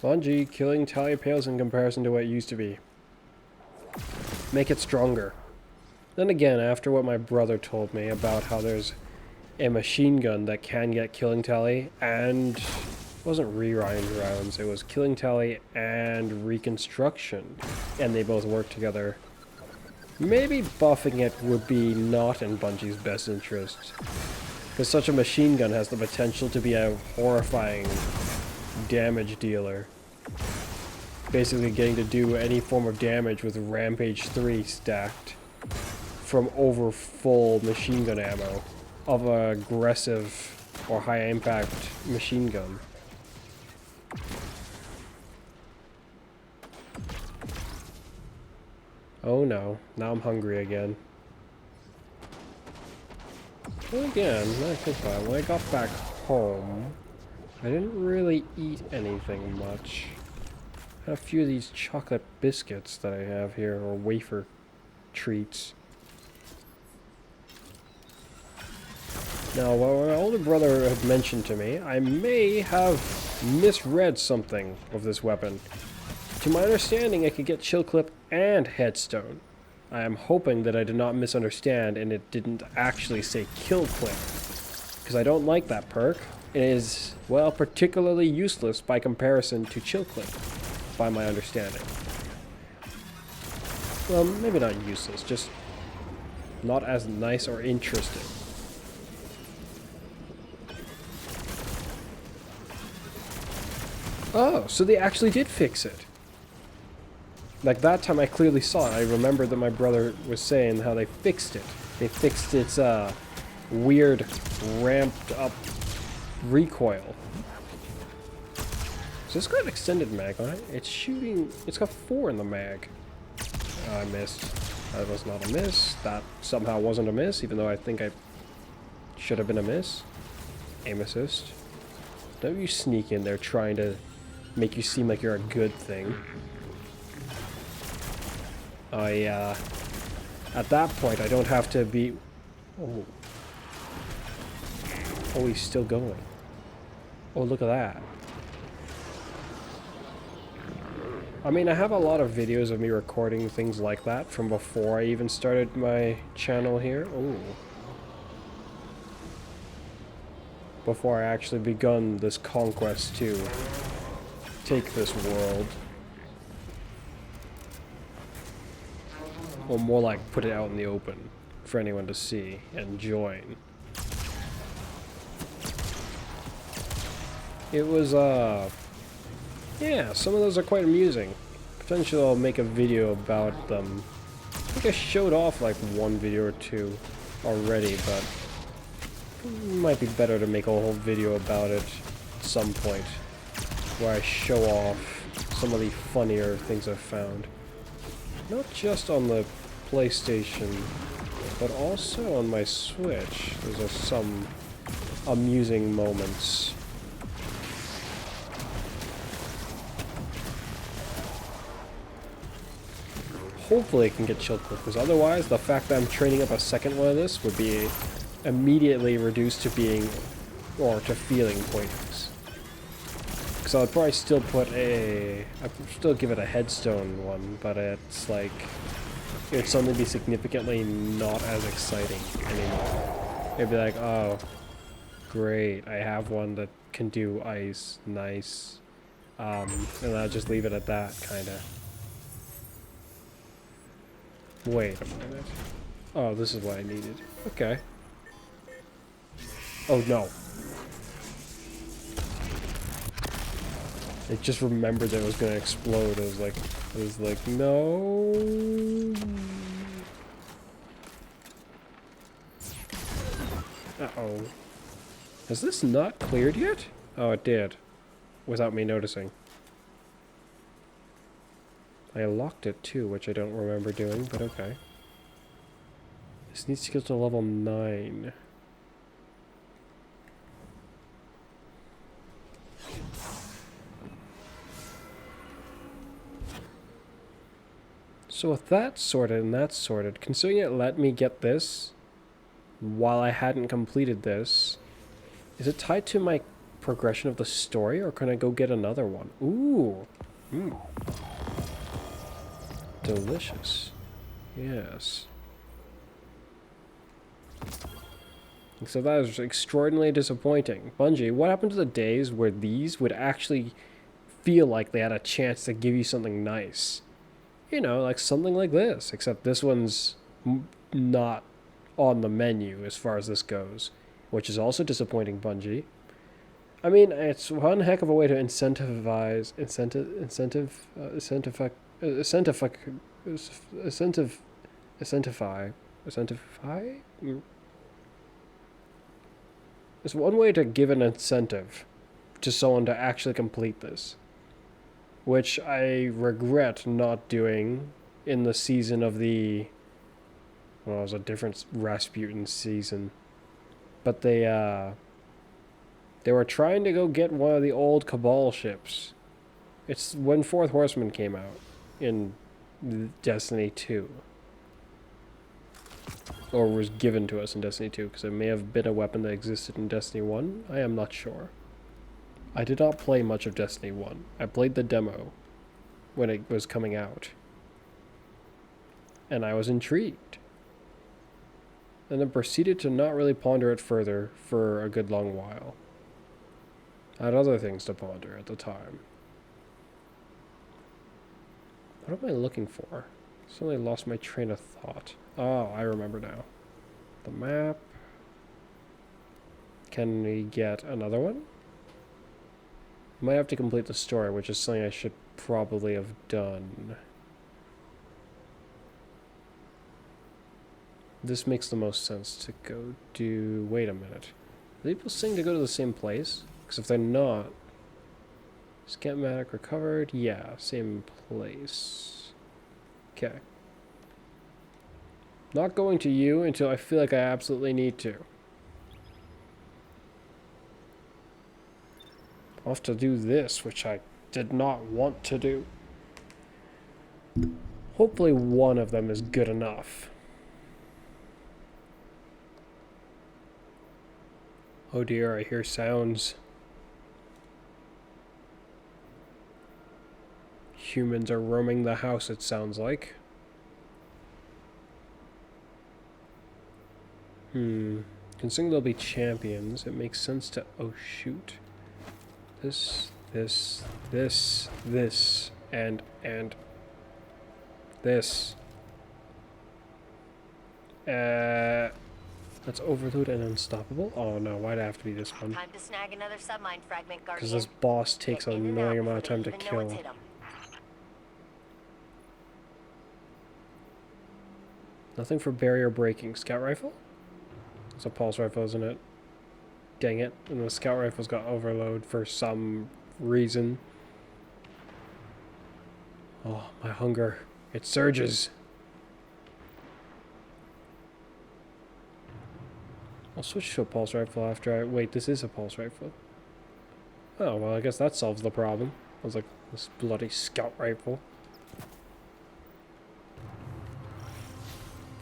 Bungie, killing tally pales in comparison to what it used to be. Make it stronger. Then again, after what my brother told me about how there's a machine gun that can get killing tally and... it wasn't rewind rounds, it was killing tally and reconstruction. And they both work together. Maybe buffing it would be not in Bungie's best interest. Because such a machine gun has the potential to be a horrifying damage dealer. Basically getting to do any form of damage with Rampage 3 stacked from over full machine gun ammo of an aggressive or high impact machine gun. Oh no, now I'm hungry again. Well again, I think about it, when I got back home, I didn't really eat anything much. I had a few of these chocolate biscuits that I have here, or wafer treats. Now, what my older brother had mentioned to me, I may have misread something of this weapon. To my understanding, I could get chill clip and headstone. I am hoping that I did not misunderstand and it didn't actually say kill clip. Because I don't like that perk. It is, well, particularly useless by comparison to chill clip, by my understanding. Well, maybe not useless, just not as nice or interesting. Oh, so they actually did fix it. Like that time I clearly saw it. I remembered that my brother was saying how they fixed it. They fixed its weird ramped up recoil. So it's got an extended mag on it. It's shooting, it's got 4 in the mag. Oh, I missed. That was not a miss. That somehow wasn't a miss, even though I think I should have been a miss. Aim assist. Don't you sneak in there trying to make you seem like you're a good thing. At that point, I don't have to be... Oh. Oh, he's still going. Oh, look at that. I mean, I have a lot of videos of me recording things like that from before I even started my channel here. Oh. Before I actually begun this conquest to take this world. Or more like put it out in the open for anyone to see and join. It was, yeah, some of those are quite amusing. Potentially I'll make a video about them. I think I showed off like one video or two already, but it might be better to make a whole video about it at some point, where I show off some of the funnier things I've found. Not just on the PlayStation, but also on my Switch. There's some amusing moments. Hopefully I can get chill clip, because otherwise the fact that I'm training up a second one of this would be immediately reduced to being, or to feeling pointless. Because I'd probably still put I'd still give it a headstone one, but it's like, it'd suddenly be significantly not as exciting anymore. It'd be like, oh, great, I have one that can do ice, nice. And I'll just leave it at that, kinda. Wait a minute. Oh, this is what I needed. Okay. Oh no. It just remembered that it was gonna explode. I was like, no. Uh-oh. Has this not cleared yet? Oh, it did. Without me noticing. I locked it too, which I don't remember doing, but okay. This needs to get to level 9. So with that sorted and that sorted, considering it let me get this while I hadn't completed this, is it tied to my progression of the story, or can I go get another one? Ooh. Delicious. Yes. So that is extraordinarily disappointing. Bungie, what happened to the days where these would actually feel like they had a chance to give you something nice? You know, like something like this, except this one's not on the menu as far as this goes, which is also disappointing, Bungie. I mean, it's one heck of a way to incentivize, incentify? It's one way to give an incentive to someone to actually complete this, which I regret not doing in the season of the, well, it was a different Rasputin season, but they were trying to go get one of the old Cabal ships. It's when Fourth Horseman came out in Destiny 2. Or was given to us in Destiny 2, because it may have been a weapon that existed in Destiny 1. I am not sure. I did not play much of Destiny 1. I played the demo when it was coming out. And I was intrigued. And then proceeded to not really ponder it further for a good long while. I had other things to ponder at the time. What am I looking for? Suddenly lost my train of thought. Oh, I remember now. The map. Can we get another one? Might have to complete the story, which is something I should probably have done. This makes the most sense to go do... Wait a minute. Are people saying to go to the same place? Because if they're not... Scamatic recovered? Yeah, same place. Okay. Not going to you until I feel like I absolutely need to. I'll have to do this, which I did not want to do. Hopefully one of them is good enough. Oh dear, I hear sounds. Humans are roaming the house, it sounds like. Considering they'll be champions, it makes sense to... Oh, shoot. This, and this. That's Overload and Unstoppable? Oh no, why'd it have to be this one? Time to snag another submine fragment, Guardian. Because this boss takes an annoying amount of time to kill. Nothing for barrier breaking. Scout rifle? It's a pulse rifle, isn't it? Dang it. And the scout rifle's got overload for some reason. Oh, my hunger. It surges. I'll switch to a pulse rifle after I... Wait, this is a pulse rifle. Oh, well, I guess that solves the problem. I was like, this bloody scout rifle.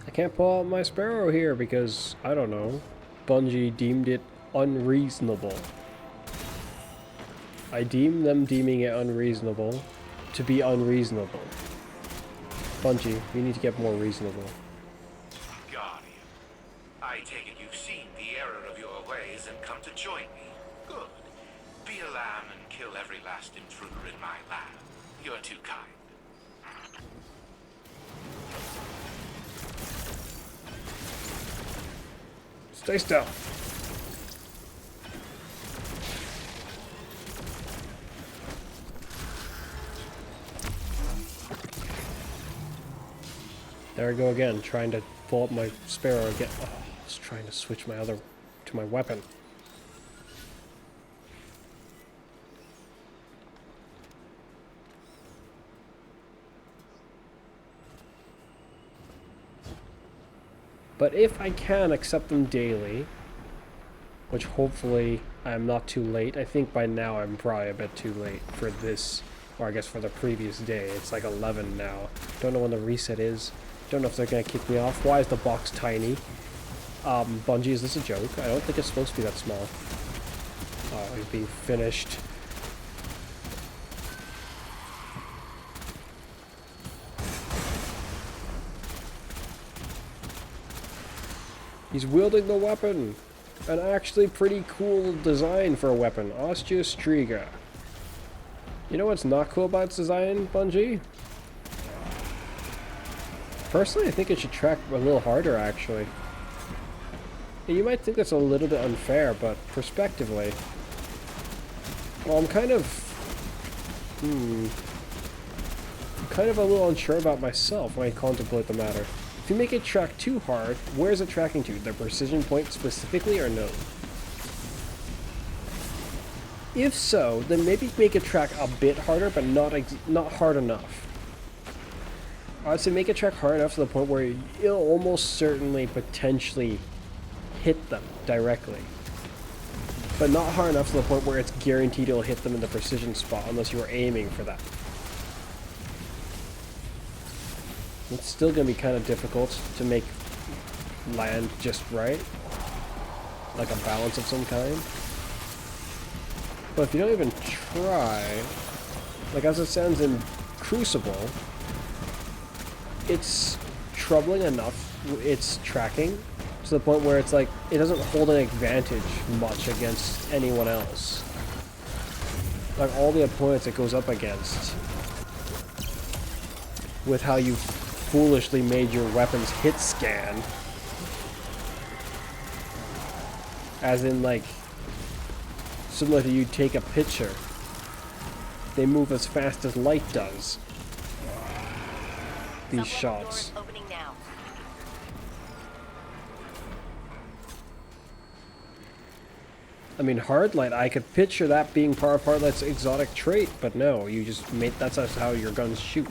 I can't pull out my Sparrow here because, I don't know, Bungie deemed it unreasonable. I deem them deeming it unreasonable to be unreasonable. Bungie, you need to get more reasonable. Guardian, I take it you've seen the error of your ways and come to join me. Good. Be a lamb and kill every last intruder in my land. You're too kind. Stay still. There I go again, trying to pull up my Sparrow again. Oh, I was trying to switch my other to my weapon. But if I can accept them daily, which hopefully I'm not too late. I think by now I'm probably a bit too late for this, or I guess for the previous day. It's like 11 now. Don't know when the reset is. Don't know if they're going to kick me off. Why is the box tiny? Bungie, is this a joke? I don't think it's supposed to be that small. Oh, he's being finished. He's wielding the weapon. An actually pretty cool design for a weapon. Osteostriga. You know what's not cool about its design, Bungie? Personally, I think it should track a little harder, actually. And you might think that's a little bit unfair, but prospectively... Well, I'm kind of a little unsure about myself when I contemplate the matter. If you make it track too hard, where is it tracking to? The precision point specifically, or no? If so, then maybe make it track a bit harder, but not hard enough. I'd say make it track hard enough to the point where it'll almost certainly potentially hit them directly. But not hard enough to the point where it's guaranteed it'll hit them in the precision spot unless you are aiming for that. It's still going to be kind of difficult to make land just right. Like a balance of some kind. But if you don't even try, like as it sounds in Crucible, it's troubling enough, it's tracking, to the point where it's like, it doesn't hold an advantage much against anyone else. Like all the opponents it goes up against, with how you foolishly made your weapons hit scan. As in like, similar to you take a picture, they move as fast as light does. These shots. Opening now. I mean, Hardlight, I could picture that being part of Hardlight's exotic trait, but no, you just made, that's how your guns shoot.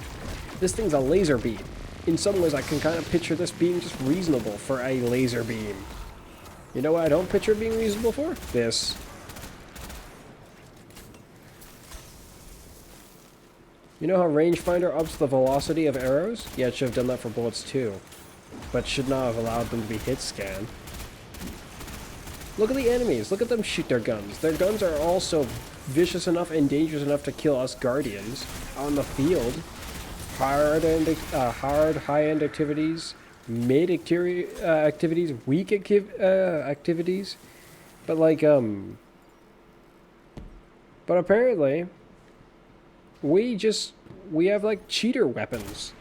This thing's a laser beam. In some ways, I can kind of picture this being just reasonable for a laser beam. You know what I don't picture it being reasonable for? This. You know how rangefinder ups the velocity of arrows? Yeah, it should have done that for bullets too. But should not have allowed them to be hit scan. Look at the enemies. Look at them shoot their guns. Their guns are also vicious enough and dangerous enough to kill us Guardians on the field. High-end activities, mid activities, weak activities. But like, but apparently, we have like cheater weapons.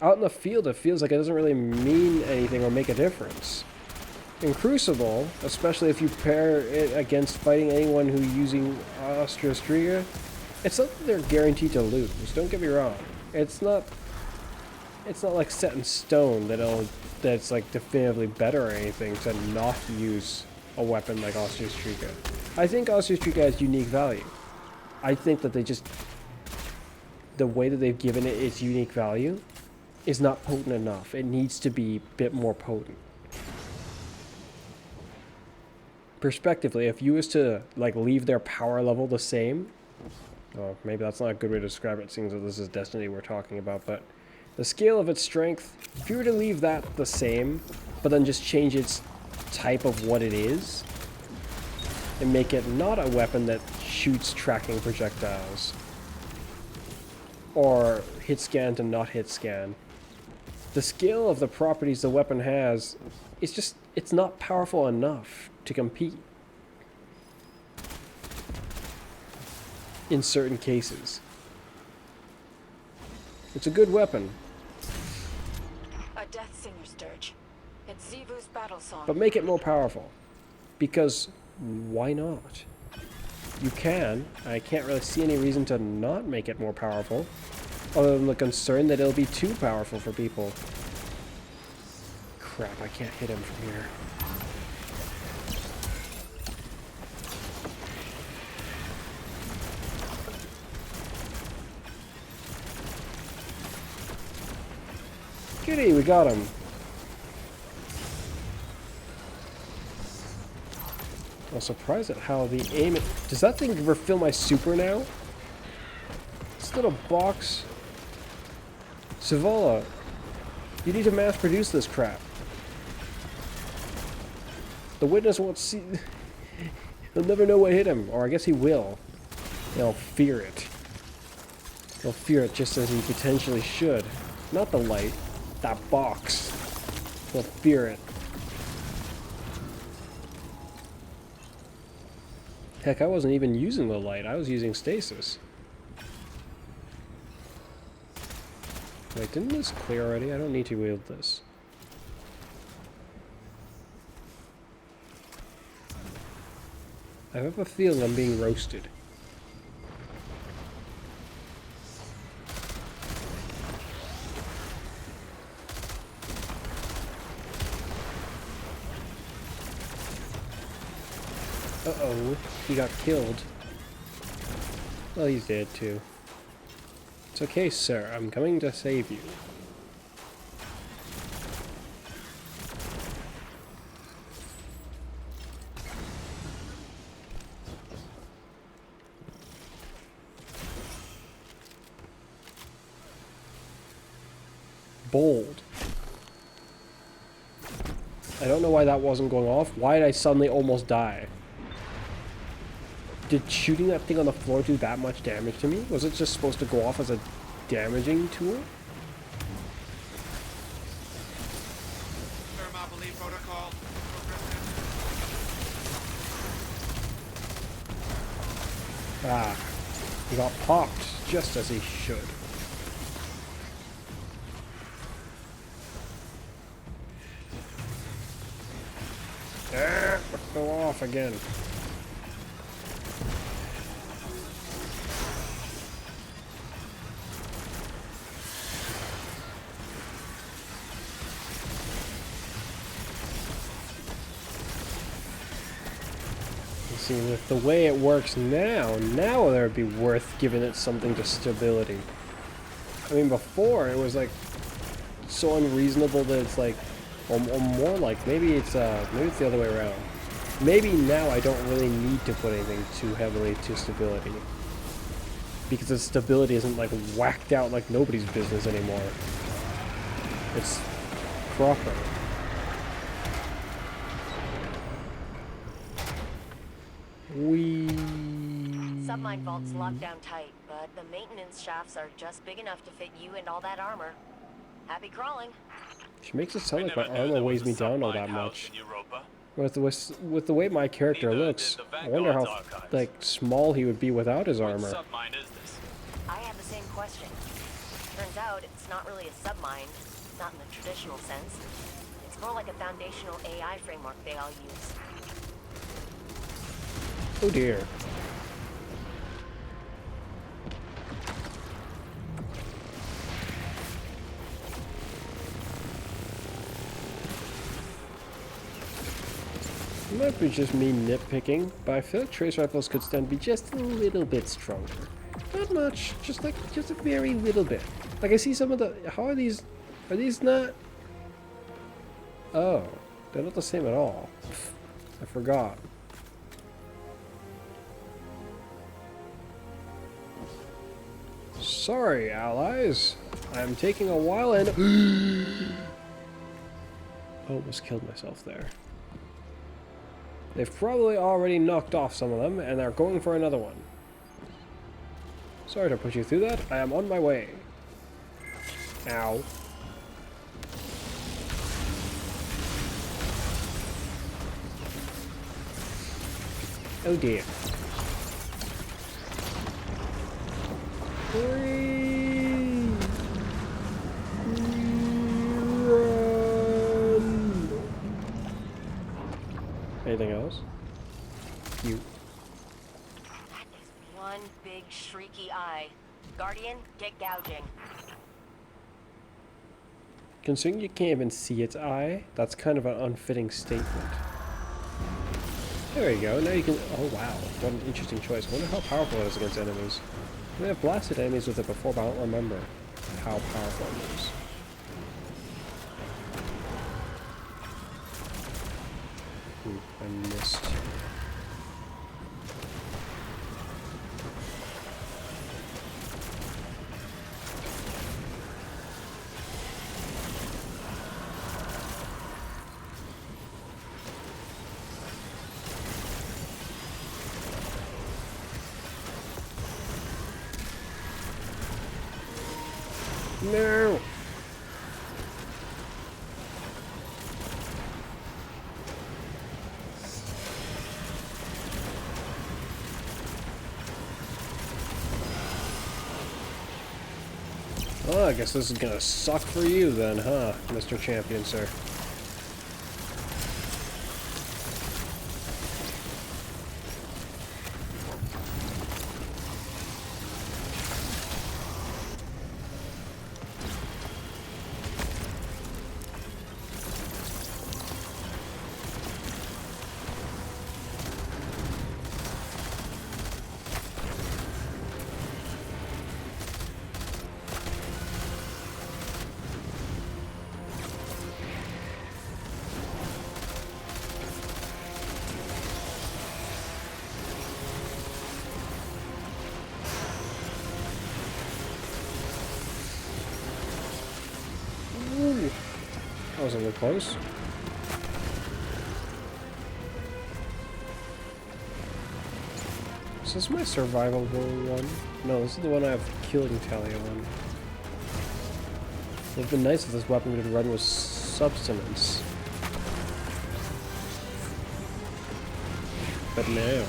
Out in the field, it feels like it doesn't really mean anything or make a difference. In Crucible, especially if you pair it against fighting anyone who's using Osteostriga, it's not that they're guaranteed to lose. Don't get me wrong. It's not like set in stone that it's like definitively better or anything to not use a weapon like Osteostriga. I think Osteostriga has unique value. I think that the way that they've given it its unique value is not potent enough. It needs to be a bit more potent. Prospectively, if you was to like leave their power level the same, oh, maybe that's not a good way to describe it, seeing that this is Destiny we're talking about, but the scale of its strength, if you were to leave that the same, but then just change its type of what it is, and make it not a weapon that shoots tracking projectiles, or hit scan to not hit scan, the scale of the properties the weapon has, it's not powerful enough to compete. In certain cases. It's a good weapon. A death singer dirge. It's Zevu's battle song. But make it more powerful. Because why not? You can. I can't really see any reason to not make it more powerful. Other than the concern that it'll be too powerful for people. Crap, I can't hit him from here. Goody, we got him. I'm surprised at how the aim... Does that thing refill my super now? This little box... Zavala, you need to mass produce this crap. The witness won't see... He'll never know what hit him. Or I guess he will. He'll fear it. He'll fear it just as he potentially should. Not the light. That box. He'll fear it. Heck, I wasn't even using the light. I was using stasis. Wait, didn't this clear already? I don't need to wield this. I have a feeling I'm being roasted. Uh-oh, he got killed. Well, he's dead too. It's okay, sir. I'm coming to save you. Bold. I don't know why that wasn't going off. Why did I suddenly almost die? Did shooting that thing on the floor do that much damage to me? Was it just supposed to go off as a damaging tool? Thermopylae protocol. Ah, he got popped just as he should. Go off again. See, with the way it works now there would be worth giving it something to stability. I mean, before it was like so unreasonable that it's like, or more like maybe it's the other way around. Maybe now I don't really need to put anything too heavily to stability, because the stability isn't like whacked out like nobody's business anymore. It's proper. Submine vault's locked down tight, but the maintenance shafts are just big enough to fit you and all that armor. Happy crawling. She makes it sound like my armor weighs me down all that much. With the way my character looks, I wonder how like small he would be without his armor. I have the same question. Turns out it's not really a submine, not in the traditional sense. It's more like a foundational AI framework they all use. Oh dear. It might be just me nitpicking, but I feel like trace rifles could stand to be just a little bit stronger. Not much, just a very little bit. Like I see some of the, how are these not? Oh, they're not the same at all. I forgot. Sorry, allies. I'm taking a while and almost killed myself there. They've probably already knocked off some of them, and they're going for another one. Sorry to put you through that. I am on my way. Ow. Oh dear. Anything else? You. That is one big shrieky eye. Guardian, get gouging. Considering you can't even see its eye, that's kind of an unfitting statement. There you go, now you can... Oh wow, what an interesting choice. I wonder how powerful it is against enemies. I mean, I've blasted enemies with it before, but I don't remember how powerful it is. Ooh, I missed. No! Well, I guess this is gonna suck for you then, huh, Mr. Champion, sir? Ooh, that was a little close. Is this my survival one? No, this is the one I have killing tally on. It would have been nice if this weapon could run with substance. But no.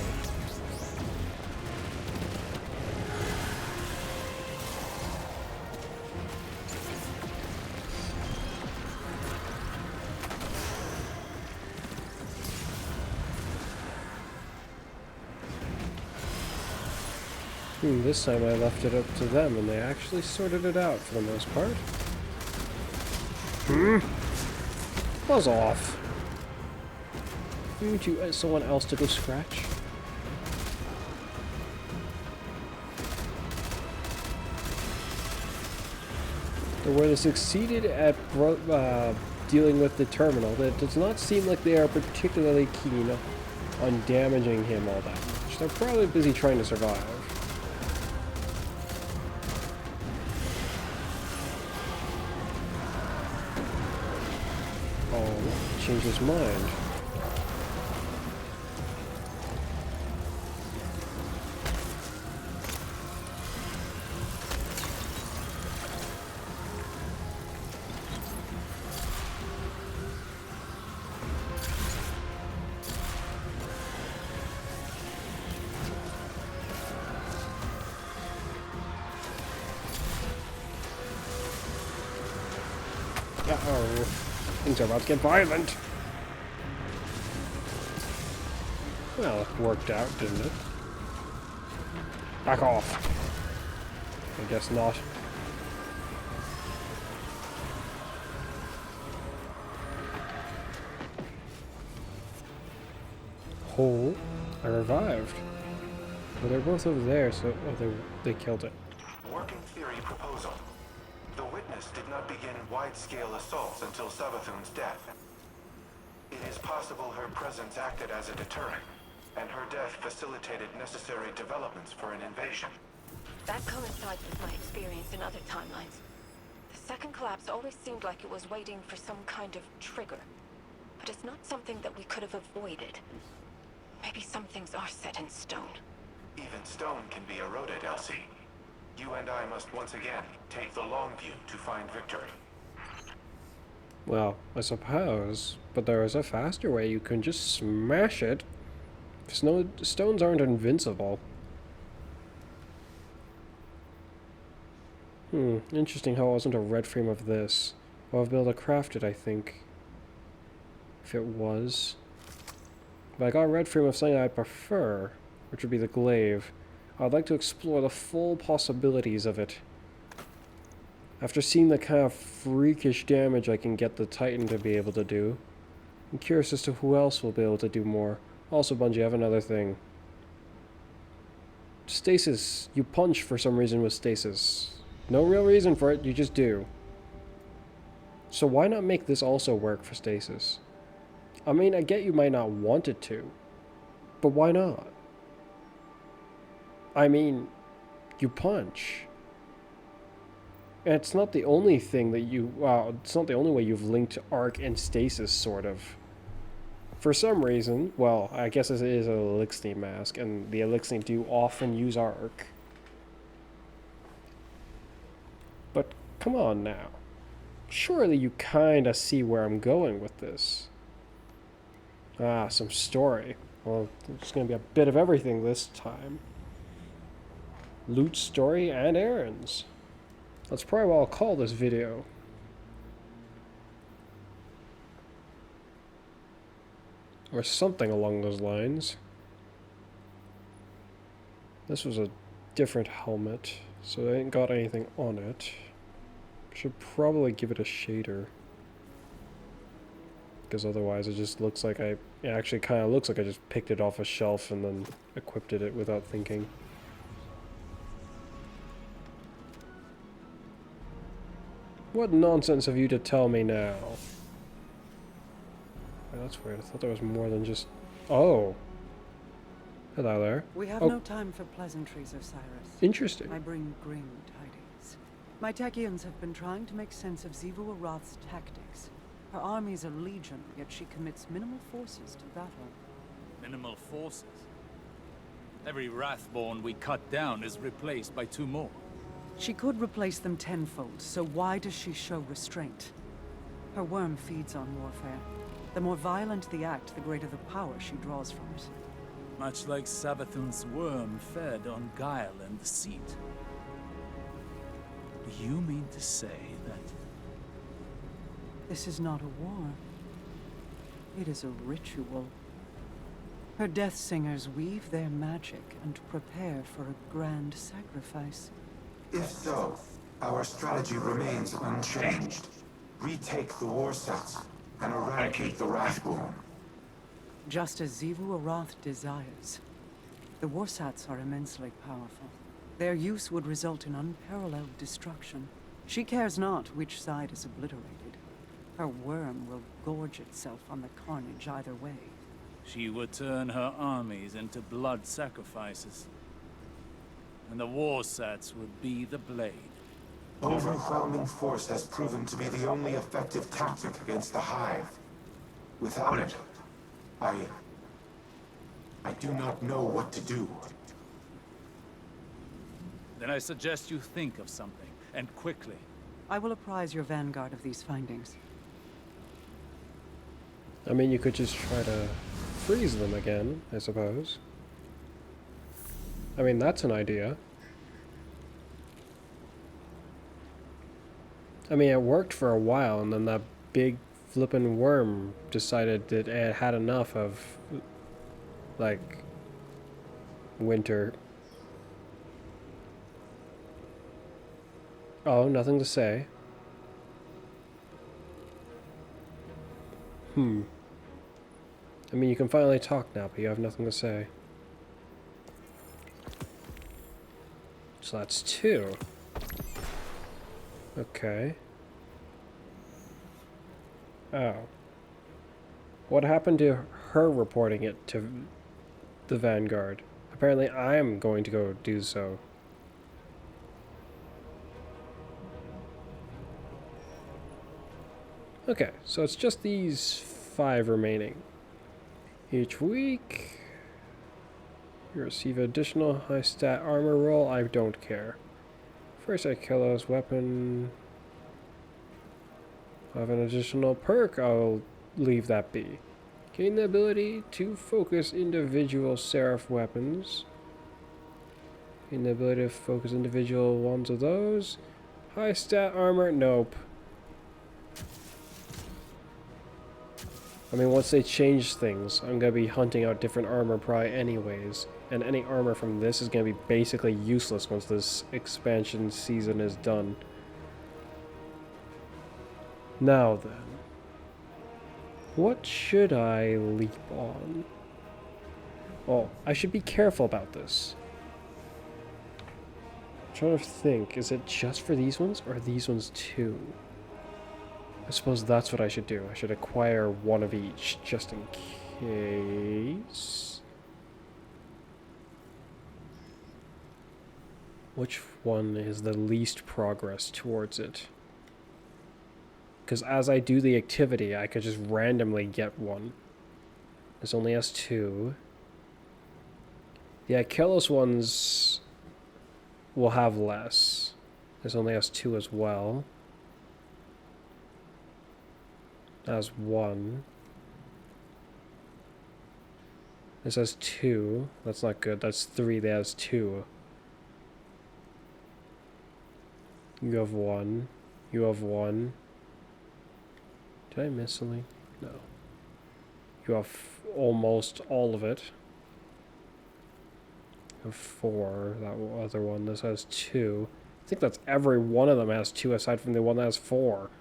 This time I left it up to them, and they actually sorted it out for the most part. Buzz off. Need you someone else to go scratch? But where they succeeded at dealing with the terminal, it does not seem like they are particularly keen on damaging him all that much. They're probably busy trying to survive. Change his mind. Uh-oh. Things are about to get violent. Well, it worked out, didn't it? Back off. I guess not. Hole. I revived. Well, they're both over there, so they killed it. Working theory proposal. The witness did not begin wide-scale assaults until Savathun's death. It is possible her presence acted as a deterrent, and her death facilitated necessary developments for an invasion. That coincides with my experience in other timelines. The second collapse always seemed like it was waiting for some kind of trigger. But it's not something that we could have avoided. Maybe some things are set in stone. Even stone can be eroded, Elsie. You and I must once again take the long view to find victory. Well, I suppose, but there is a faster way. You can just smash it. Stones aren't invincible. Interesting how it wasn't a red frame of this. Well, I've been able to craft it, I think. If it was. But I got a red frame of something I prefer, which would be the glaive. I'd like to explore the full possibilities of it. After seeing the kind of freakish damage I can get the Titan to be able to do, I'm curious as to who else will be able to do more. Also, Bungie, I have another thing. Stasis. You punch for some reason with stasis. No real reason for it, you just do. So why not make this also work for stasis? I mean, I get you might not want it to, but why not? I mean, you punch. And it's not the only thing that you, it's not the only way you've linked arc and stasis, sort of. For some reason, well, I guess it is a Elixir mask, and the Elixir do often use arc. But Come on now. Surely you kinda see where I'm going with this. Ah, some story. Well, there's gonna be a bit of everything this time. Loot, story, and errands. That's probably what I'll call this video. Or something along those lines. This was a different helmet, so I ain't got anything on it. Should probably give it a shader. Because otherwise it just looks like it actually kind of looks like I just picked it off a shelf and then equipped it without thinking. What nonsense have you to tell me now? Oh, that's weird. I thought there was more than just... Oh. Hello there. We have Oh. no time for pleasantries, Osiris. Interesting. I bring grim tidings. My Techians have been trying to make sense of Xivu Arath's tactics. Her armies are legion, yet she commits minimal forces to battle. Minimal forces? Every Wrathborn we cut down is replaced by 2 more. She could replace them tenfold, so why does she show restraint? Her worm feeds on warfare. The more violent the act, the greater the power she draws from it. Much like Savathun's worm fed on guile and deceit. Do you mean to say that... This is not a war. It is a ritual. Her death singers weave their magic and prepare for a grand sacrifice. If so, our strategy remains unchanged. Retake the war sets and eradicate the Wrathborn. Just as Xivu Arath desires. The Warsats are immensely powerful. Their use would result in unparalleled destruction. She cares not which side is obliterated. Her worm will gorge itself on the carnage either way. She would turn her armies into blood sacrifices. And the Warsats would be the blade. Overwhelming force has proven to be the only effective tactic against the Hive. Without it, I do not know what to do. Then I suggest you think of something, and quickly. I will apprise your vanguard of these findings. I mean, you could just try to freeze them again, I suppose. I mean, that's an idea. I mean, it worked for a while, and then that big flippin' worm decided that it had enough of, like, winter. Oh, nothing to say. I mean, you can finally talk now, but you have nothing to say. So that's 2. Okay. Oh. What happened to her reporting it to the Vanguard? Apparently I am going to go do so. Okay, so it's just these 5 remaining. Each week, you receive additional high stat armor roll. I don't care. First I kill those weapon. I have an additional perk. I'll leave that be. Gain the ability to focus individual seraph weapons. Gain the ability to focus individual ones of those. High stat armor. Nope. I mean, once they change things, I'm going to be hunting out different armor probably anyways. And any armor from this is going to be basically useless once this expansion season is done. Now then. What should I leap on? Oh, I should be careful about this. I'm trying to think, is it just for these ones, or these ones too? I suppose that's what I should do. I should acquire one of each, just in case. Which one is the least progress towards it? Because as I do the activity, I could just randomly get one. This only has 2. The Achilles ones will have less. This only has 2 as well. That has 1. This has 2. That's not good. That's 3. That has 2. You have 1. You have 1. Did I miss something? No. You have almost all of it. You have 4. That other one. This has 2. I think that's every one of them has 2 aside from the one that has 4.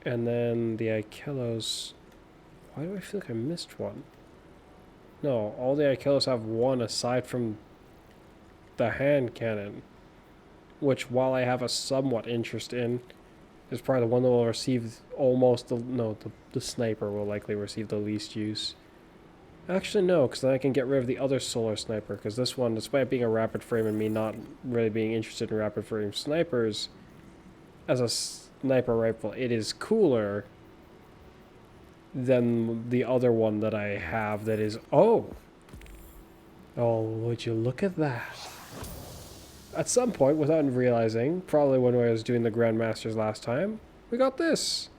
And then the Ikelos. Why do I feel like I missed one? No, all the Ikelos have 1 aside from the hand cannon. Which, while I have a somewhat interest in, is probably the one that will receive almost the... No, the sniper will likely receive the least use. Actually, no, because then I can get rid of the other solar sniper, because this one, despite being a rapid frame and me not really being interested in rapid frame snipers, as a sniper rifle, it is cooler than the other one that I have that is... Oh! Oh, would you look at that? At some point, without realizing, probably when I was doing the Grandmasters last time, we got this!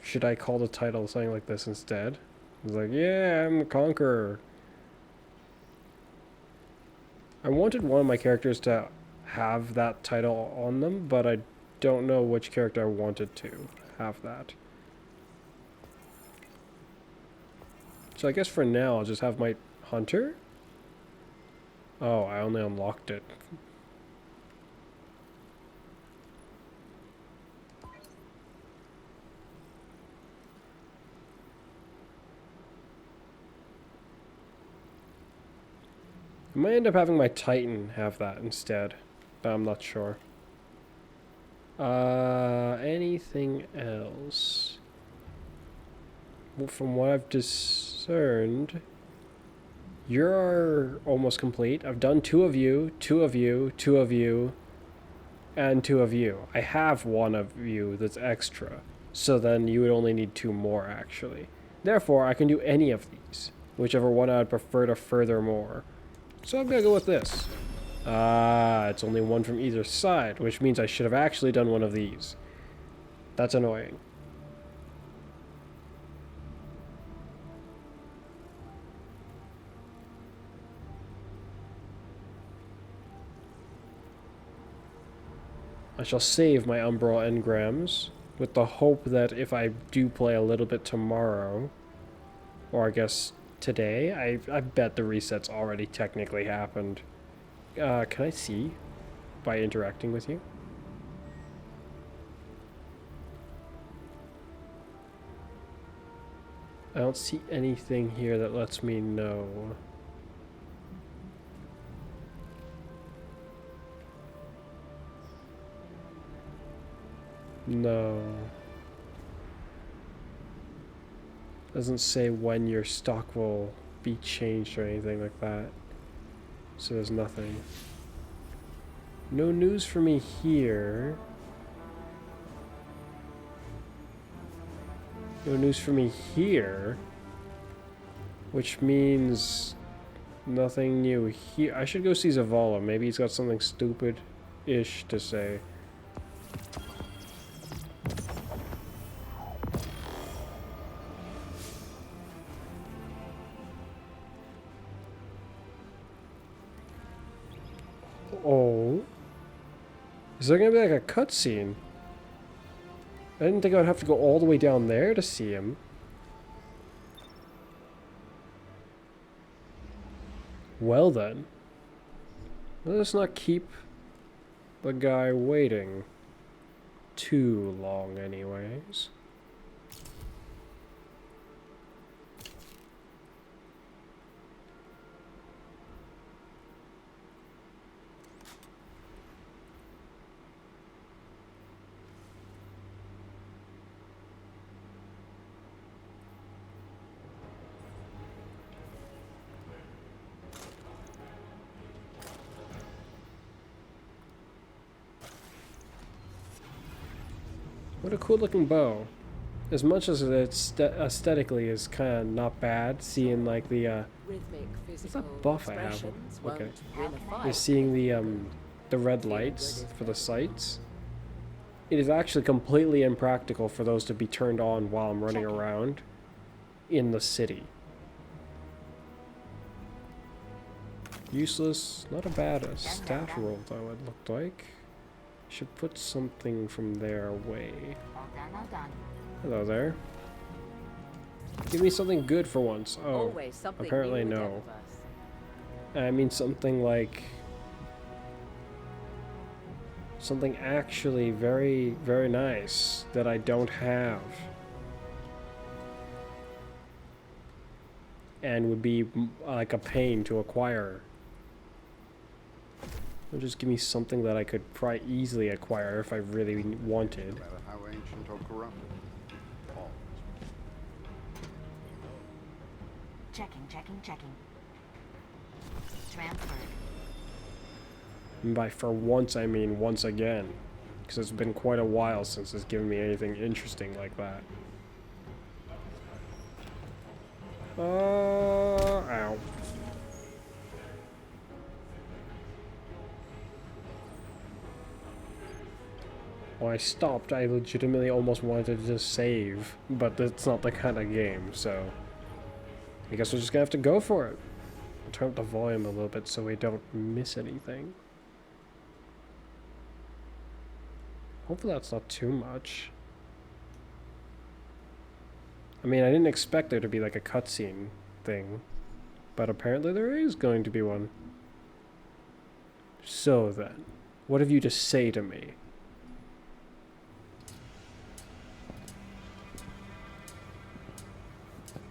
Should I call the title something like this instead? It's like, yeah, I'm the Conqueror. I wanted one of my characters to have that title on them, but I don't know which character I wanted to have that. So I guess for now, I'll just have my Hunter? Oh, I only unlocked it. I might end up having my Titan have that instead, but I'm not sure. Anything else? Well, from what I've discerned, you're almost complete. I've done 2 of you, 2 of you, 2 of you, and 2 of you. I have 1 of you that's extra, so then you would only need 2 more, actually. Therefore, I can do any of these, whichever one I would prefer to furthermore. So I'm gonna go with this. Ah, it's only 1 from either side, which means I should have actually done 1 of these. That's annoying. I shall save my Umbral engrams, with the hope that if I do play a little bit tomorrow, or I guess today, I bet the reset's already technically happened. Can I see by interacting with you? I don't see anything here that lets me know. No. Doesn't say when your stock will be changed or anything like that. So there's nothing. No news for me here. No news for me here. Which means nothing new here. I should go see Zavala. Maybe he's got something stupid-ish to say. Oh. Is there gonna be like a cutscene? I didn't think I would have to go all the way down there to see him. Well then. Let us not keep the guy waiting too long anyways. What a cool looking bow. as much as it's aesthetically is kind of not bad, seeing like the Rhythmic, what's physical that buff I have? expressions Okay, won't win a fight. is seeing the red lights for the sights. It is actually completely impractical for those to be turned on while I'm running around in the city. Useless, not a bad stat roll though, it looked like. Should put something from there away. Hello there. Give me something good for once. Oh, Always something apparently new with no. Eververse. I mean something like... something actually very, very nice that I don't have. And would be like a pain to acquire. Or just give me something that I could probably easily acquire if I really wanted. No matter how ancient or corrupted. All Checking. Transferred. And by for once, I mean once again. Because it's been quite a while since it's given me anything interesting like that. Ow. When I stopped, I legitimately almost wanted to just save, but that's not the kind of game, so I guess we're just gonna have to go for it. I'll turn up the volume a little bit so we don't miss anything. Hopefully that's not too much. I mean, I didn't expect there to be like a cutscene thing, but apparently there is going to be one. So then, what have you to say to me?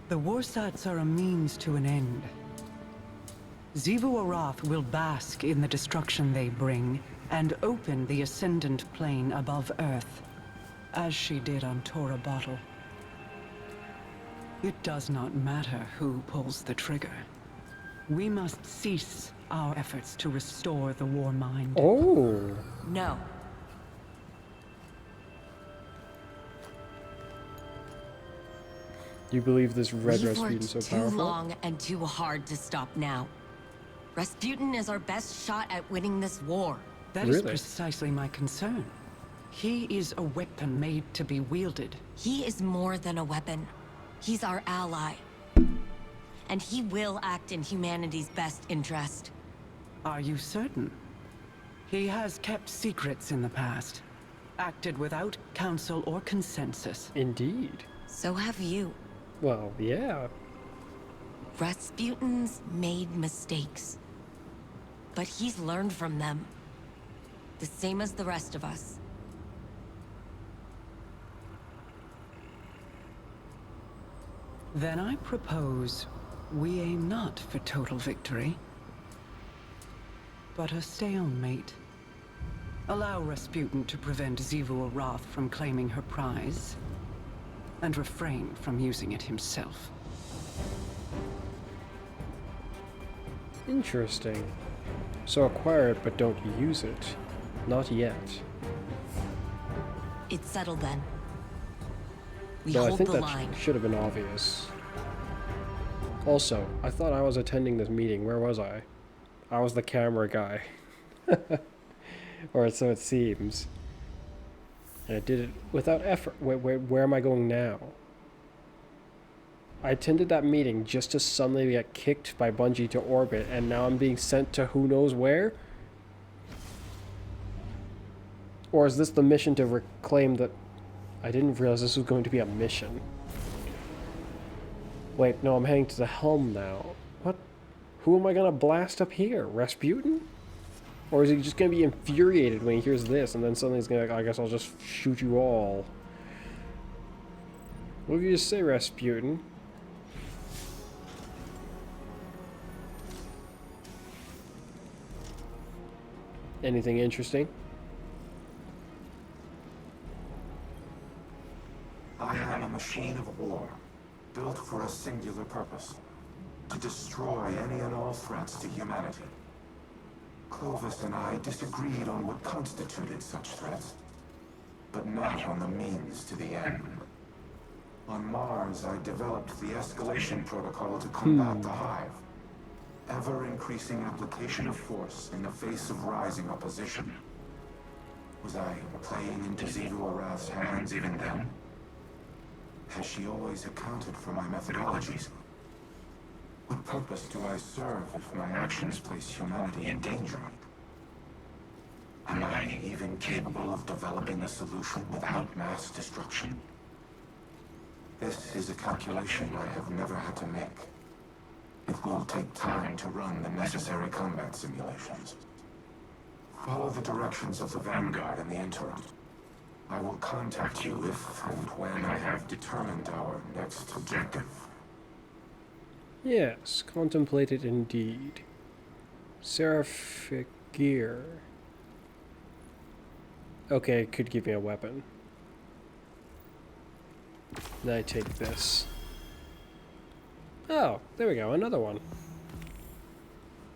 The Warsats are a means to an end. Xivu Arath will bask in the destruction they bring and open the Ascendant Plane above Earth, as she did on Tora Bottle. It does not matter who pulls the trigger. We must cease our efforts to restore the War Mind. Oh! No. You believe this red We've Rasputin worked so too powerful? long and too hard to stop now. Rasputin is our best shot at winning this war. That is Really? precisely my concern. He is a weapon made to be wielded. He is more than a weapon. He's our ally. And he will act in humanity's best interest. Are you certain? He has kept secrets in the past, acted without counsel or consensus. Indeed. So have you. Well, yeah. Rasputin's made mistakes. But he's learned from them. The same as the rest of us. Then I propose we aim not for total victory, but a stalemate. Allow Rasputin to prevent Xivu Arath from claiming her prize, and refrain from using it himself. Interesting. So acquire it, but don't use it. Not yet. It's settled then. We No, I hold think the that line. should have been obvious. Also, I thought I was attending this meeting. Where was I? I was the camera guy. Or so it seems. And I did it without effort. Where am I going now? I attended that meeting just to suddenly get kicked by Bungie to orbit, and now I'm being sent to who knows where? Or is this the mission to reclaim the... I didn't realize this was going to be a mission. Wait, no, I'm heading to the helm now. What? Who am I gonna blast up here? Rasputin? Or is he just gonna be infuriated when he hears this, and then suddenly he's gonna, I guess I'll just shoot you all. What did you just say, Rasputin? Anything interesting? I am a machine of war, built for a singular purpose. To destroy any and all threats to humanity. Clovis and I disagreed on what constituted such threats, but not on the means to the end. On Mars, I developed the escalation protocol to combat the Hive. Ever-increasing application of force in the face of rising opposition. Was I playing into Xivu Arath's hands even then? Has she always accounted for my methodologies? What purpose do I serve if my actions place humanity in danger? Am I even capable of developing a solution without mass destruction? This is a calculation I have never had to make. It will take time to run the necessary combat simulations. Follow the directions of the Vanguard in the interim. I will contact you if and when I have determined our next objective. Yes, contemplated indeed. Seraphic gear. Okay, it could give me a weapon. Then I take this. Oh, there we go, another one.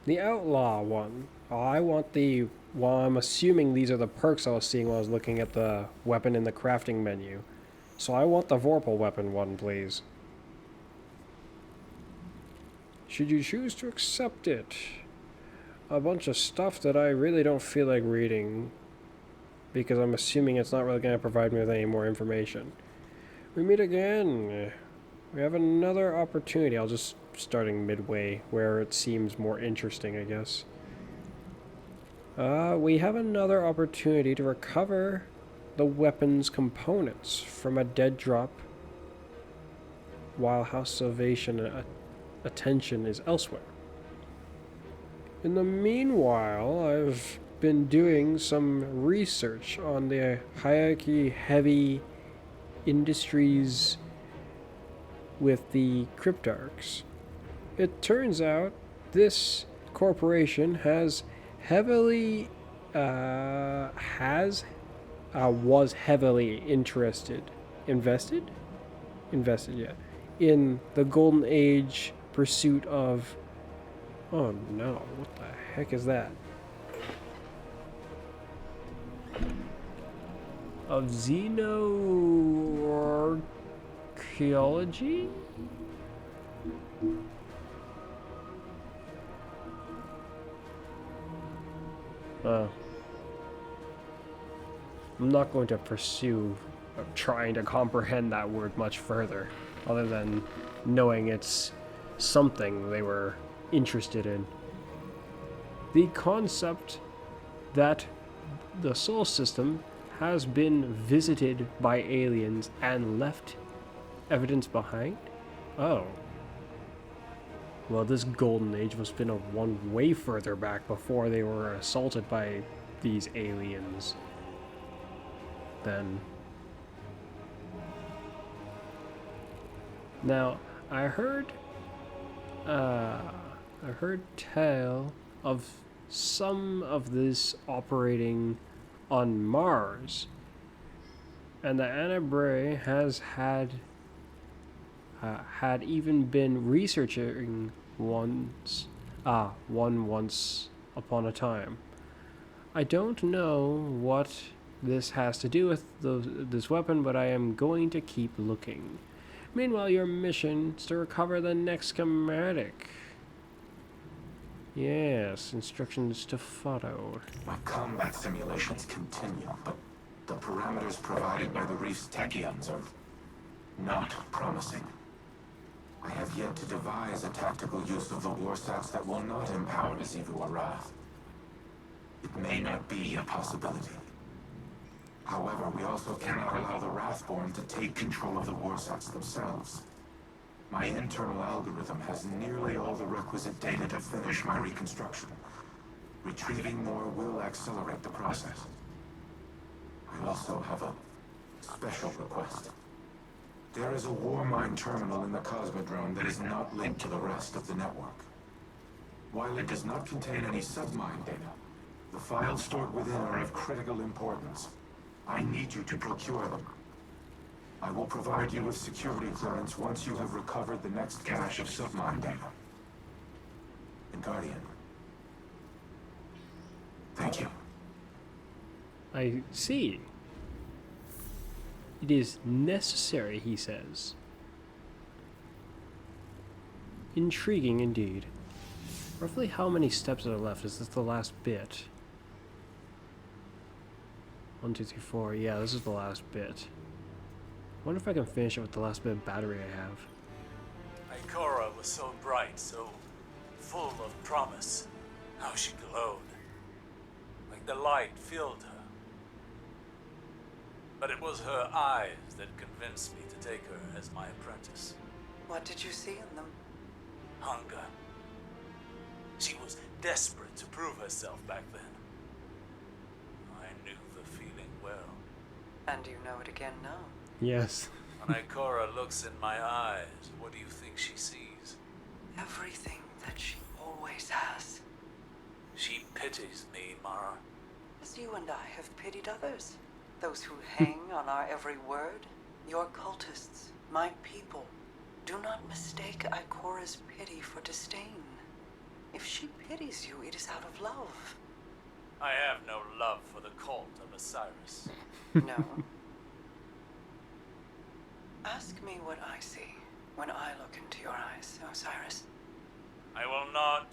The outlaw one. Oh, I want the... Well, I'm assuming these are the perks I was seeing while I was looking at the weapon in the crafting menu. So I want the Vorpal weapon one, please. Should you choose to accept it? A bunch of stuff that I really don't feel like reading, because I'm assuming it's not really going to provide me with any more information. We meet again. We have another opportunity. I'll just starting midway where it seems more interesting, I guess. We have another opportunity to recover the weapon's components from a dead drop while House Salvation attention is elsewhere. In the meanwhile, I've been doing some research on the hierarchy-heavy industries with the Cryptarchs. It turns out this corporation was heavily invested, yeah, in the Golden Age pursuit of, oh no, what the heck is that? Of xenoarchaeology? I'm not going to pursue trying to comprehend that word much further, other than knowing it's something they were interested in. The concept that the Sol system has been visited by aliens and left evidence behind? Oh. Well, this golden age must have been a one way further back before they were assaulted by these aliens. Then. Now, I heard tell of some of this operating on Mars, and the Anabrae has had even been researching one once upon a time. I don't know what this has to do with this weapon, but I am going to keep looking. Meanwhile, your mission is to recover the next schematic. Yes, instructions to follow. My combat simulations continue, but the parameters provided by the Reef's Techians are not promising. I have yet to devise a tactical use of the warsats that will not empower Xivu Arath. It may not be a possibility. However, we also cannot allow the Wrathborn to take control of the warsats themselves. My internal algorithm has nearly all the requisite data to finish my reconstruction. Retrieving more will accelerate the process. I also have a special request. There is a Warmind terminal in the Cosmodrome that is not linked to the rest of the network. While it does not contain any submind data, the files stored within are of critical importance. I need you to procure them. I will provide you with security clearance once you have recovered the next cache of submind data. And Guardian, thank you. I see. It is necessary, he says. Intriguing indeed. Roughly how many steps are left? Is this the last bit? 1, 2, 3, 4. Yeah, this is the last bit. Wonder if I can finish it with the last bit of battery I have. Ikora was so bright, so full of promise. How she glowed. Like the light filled her. But it was her eyes that convinced me to take her as my apprentice. What did you see in them? Hunger. She was desperate to prove herself back then. I knew the feeling well. And you know it again now. Yes. When Ikora looks in my eyes, what do you think she sees? Everything that she always has. She pities me, Mara. As you and I have pitied others. Those who hang on our every word. Your cultists, my people. Do not mistake Ikora's pity for disdain. If she pities you, it is out of love. I have no love for the cult of Osiris. No. Ask me what I see when I look into your eyes, Osiris. I will not.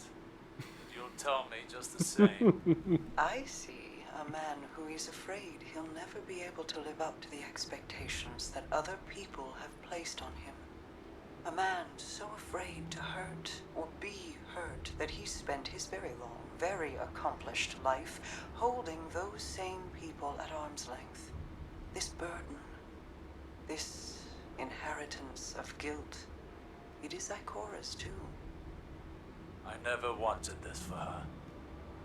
You'll tell me just the same. I see a man who is afraid he'll never be able to live up to the expectations that other people have placed on him. A man so afraid to hurt or be hurt that he spent his very long, very accomplished life holding those same people at arm's length. This burden, this inheritance of guilt, it is Ikora's too. I never wanted this for her.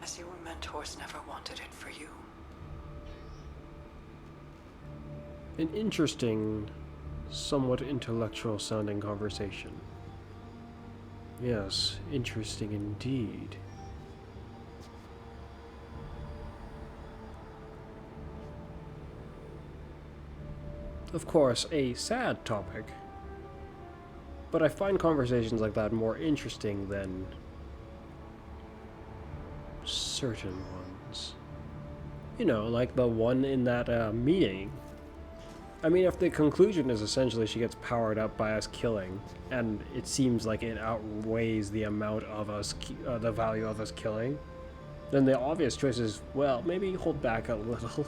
As your mentors never wanted it for you. An interesting, somewhat intellectual sounding conversation. Yes, interesting indeed. Of course, a sad topic, but I find conversations like that more interesting than certain ones. You know, like the one in that meeting. I mean, if the conclusion is essentially she gets powered up by us killing, and it seems like it outweighs the amount of us, the value of us killing, then the obvious choice is, well, maybe hold back a little.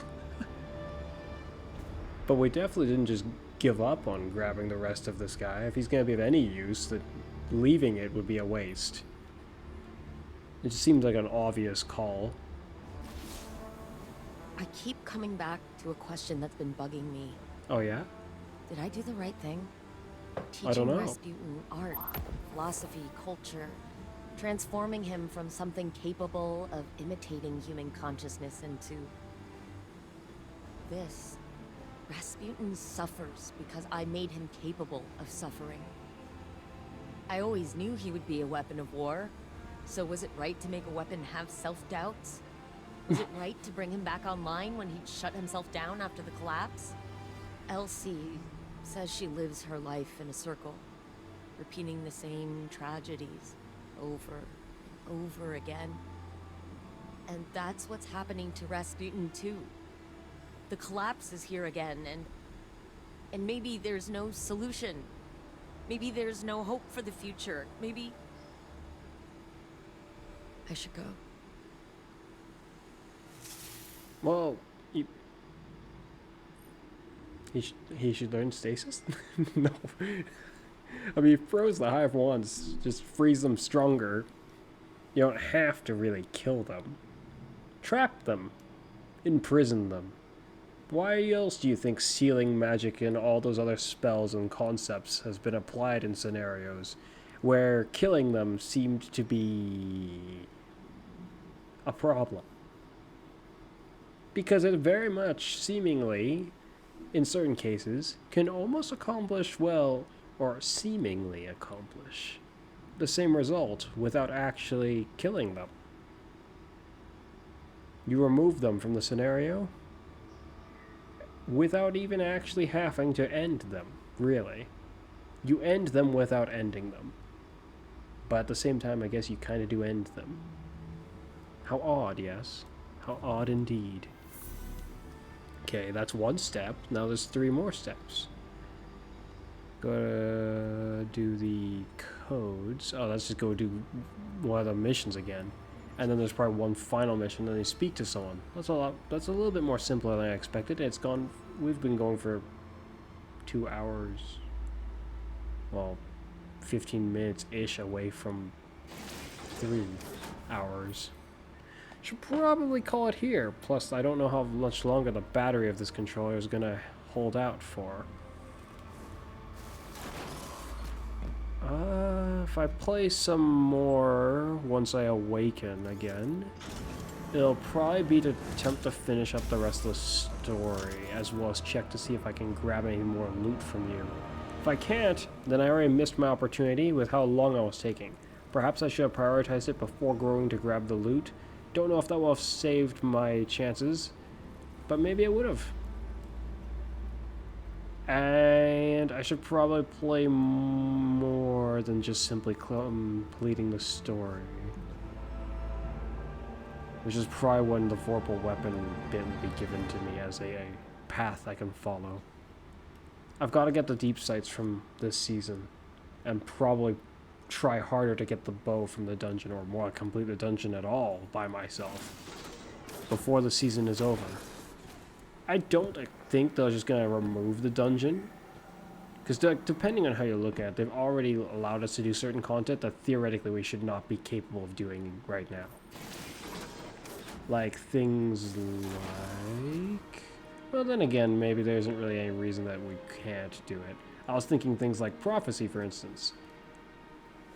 But we definitely didn't just give up on grabbing the rest of this guy. If he's going to be of any use, that leaving it would be a waste. It just seems like an obvious call. I keep coming back to a question that's been bugging me. Oh yeah? Did I do the right thing? I don't know. Teaching Rasputin art, philosophy, culture, transforming him from something capable of imitating human consciousness into this. Rasputin suffers because I made him capable of suffering. I always knew he would be a weapon of war, so was it right to make a weapon have self-doubts? Was it right to bring him back online when he'd shut himself down after the collapse? Elsie says she lives her life in a circle, repeating the same tragedies over and over again. And that's what's happening to Rasputin too. The collapse is here again, and maybe there's no solution. Maybe there's no hope for the future. Maybe I should go. Well, he should learn stasis? No. I mean, froze the Hive once, just freeze them stronger. You don't have to really kill them. Trap them. Imprison them. Why else do you think sealing magic and all those other spells and concepts has been applied in scenarios where killing them seemed to be a problem? Because it very much, seemingly, in certain cases, can almost accomplish, well, or seemingly accomplish, the same result without actually killing them. You remove them from the scenario without even actually having to end them, really. You end them without ending them. But at the same time, I guess you kind of do end them. How odd, yes? How odd indeed. Okay, that's one step. Now there's 3 more steps. Gotta do the codes. Oh, let's just go do one of the missions again. And then there's probably one final mission, and they speak to someone. That's a lot. That's a little bit more simpler than I expected. It's gone. We've been going for 2 hours. Well, 15 minutes-ish away from 3 hours. Should probably call it here. Plus, I don't know how much longer the battery of this controller is gonna hold out for. If I play some more once I awaken again, it'll probably be to attempt to finish up the rest of the story, as well as check to see if I can grab any more loot from you. If I can't, then I already missed my opportunity with how long I was taking. Perhaps I should have prioritized it before going to grab the loot. Don't know if that will have saved my chances, but maybe it would have. And I should probably play more than just simply completing the story. Which is probably when the vorpal weapon bit will be given to me as a path I can follow. I've got to get the deep sights from this season, and probably try harder to get the bow from the dungeon, or more, complete the dungeon at all by myself before the season is over. I don't think they're just going to remove the dungeon, because depending on how you look at it, they've already allowed us to do certain content that theoretically we should not be capable of doing right now. Like things like... Well, then again, maybe there isn't really any reason that we can't do it. I was thinking things like prophecy, for instance.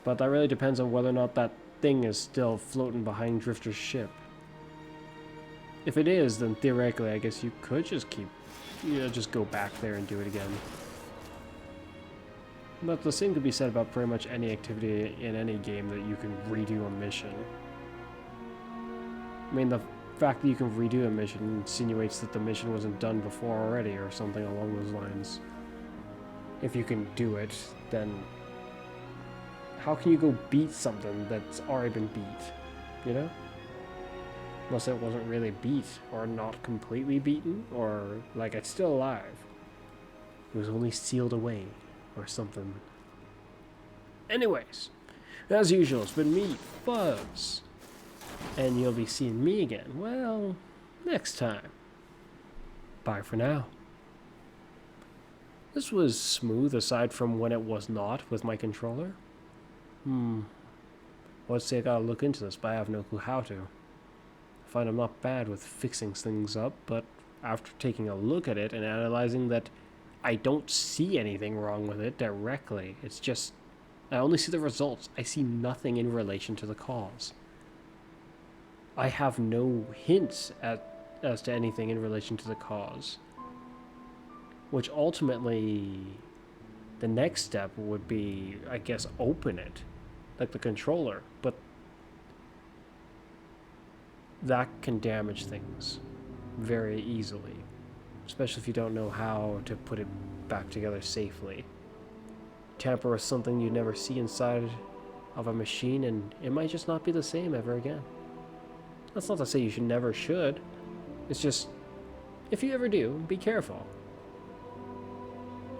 But that really depends on whether or not that thing is still floating behind Drifter's ship. If it is, then theoretically, I guess you could just just go back there and do it again. But the same could be said about pretty much any activity in any game that you can redo a mission. I mean, the fact that you can redo a mission insinuates that the mission wasn't done before already, or something along those lines. If you can do it, then how can you go beat something that's already been beat, you know? Unless it wasn't really beat, or not completely beaten, or like it's still alive. It was only sealed away, or something. Anyways, as usual, it's been me, Fuzz. And you'll be seeing me again, well, next time. Bye for now. This was smooth, aside from when it was not with my controller. Let's say I gotta look into this, but I have no clue how to. I find I'm not bad with fixing things up, but after taking a look at it and analyzing that I don't see anything wrong with it directly, it's just, I only see the results. I see nothing in relation to the cause. I have no hints as to anything in relation to the cause. Which ultimately, the next step would be, I guess, open it. Like the controller. But that can damage things very easily. Especially if you don't know how to put it back together safely. Tamper with something you never see inside of a machine, and it might just not be the same ever again. That's not to say you never should. It's just, if you ever do, be careful.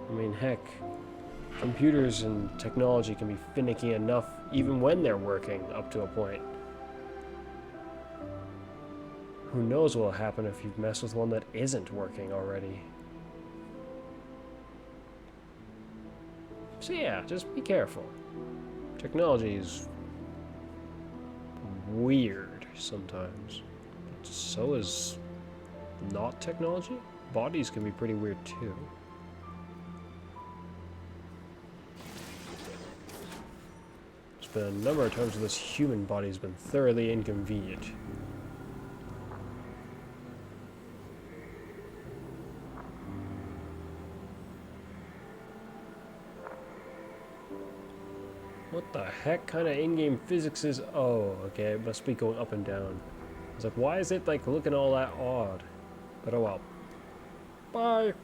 I mean, heck, computers and technology can be finicky enough even when they're working up to a point. Who knows what will happen if you mess with one that isn't working already. So yeah, just be careful. Technology is weird sometimes. But so is not technology. Bodies can be pretty weird too. There's been a number of times where this human body has been thoroughly inconvenient. What the heck kind of in-game physics is... Oh, okay, it must be going up and down. I was like, why is it like looking all that odd? But oh well. Bye!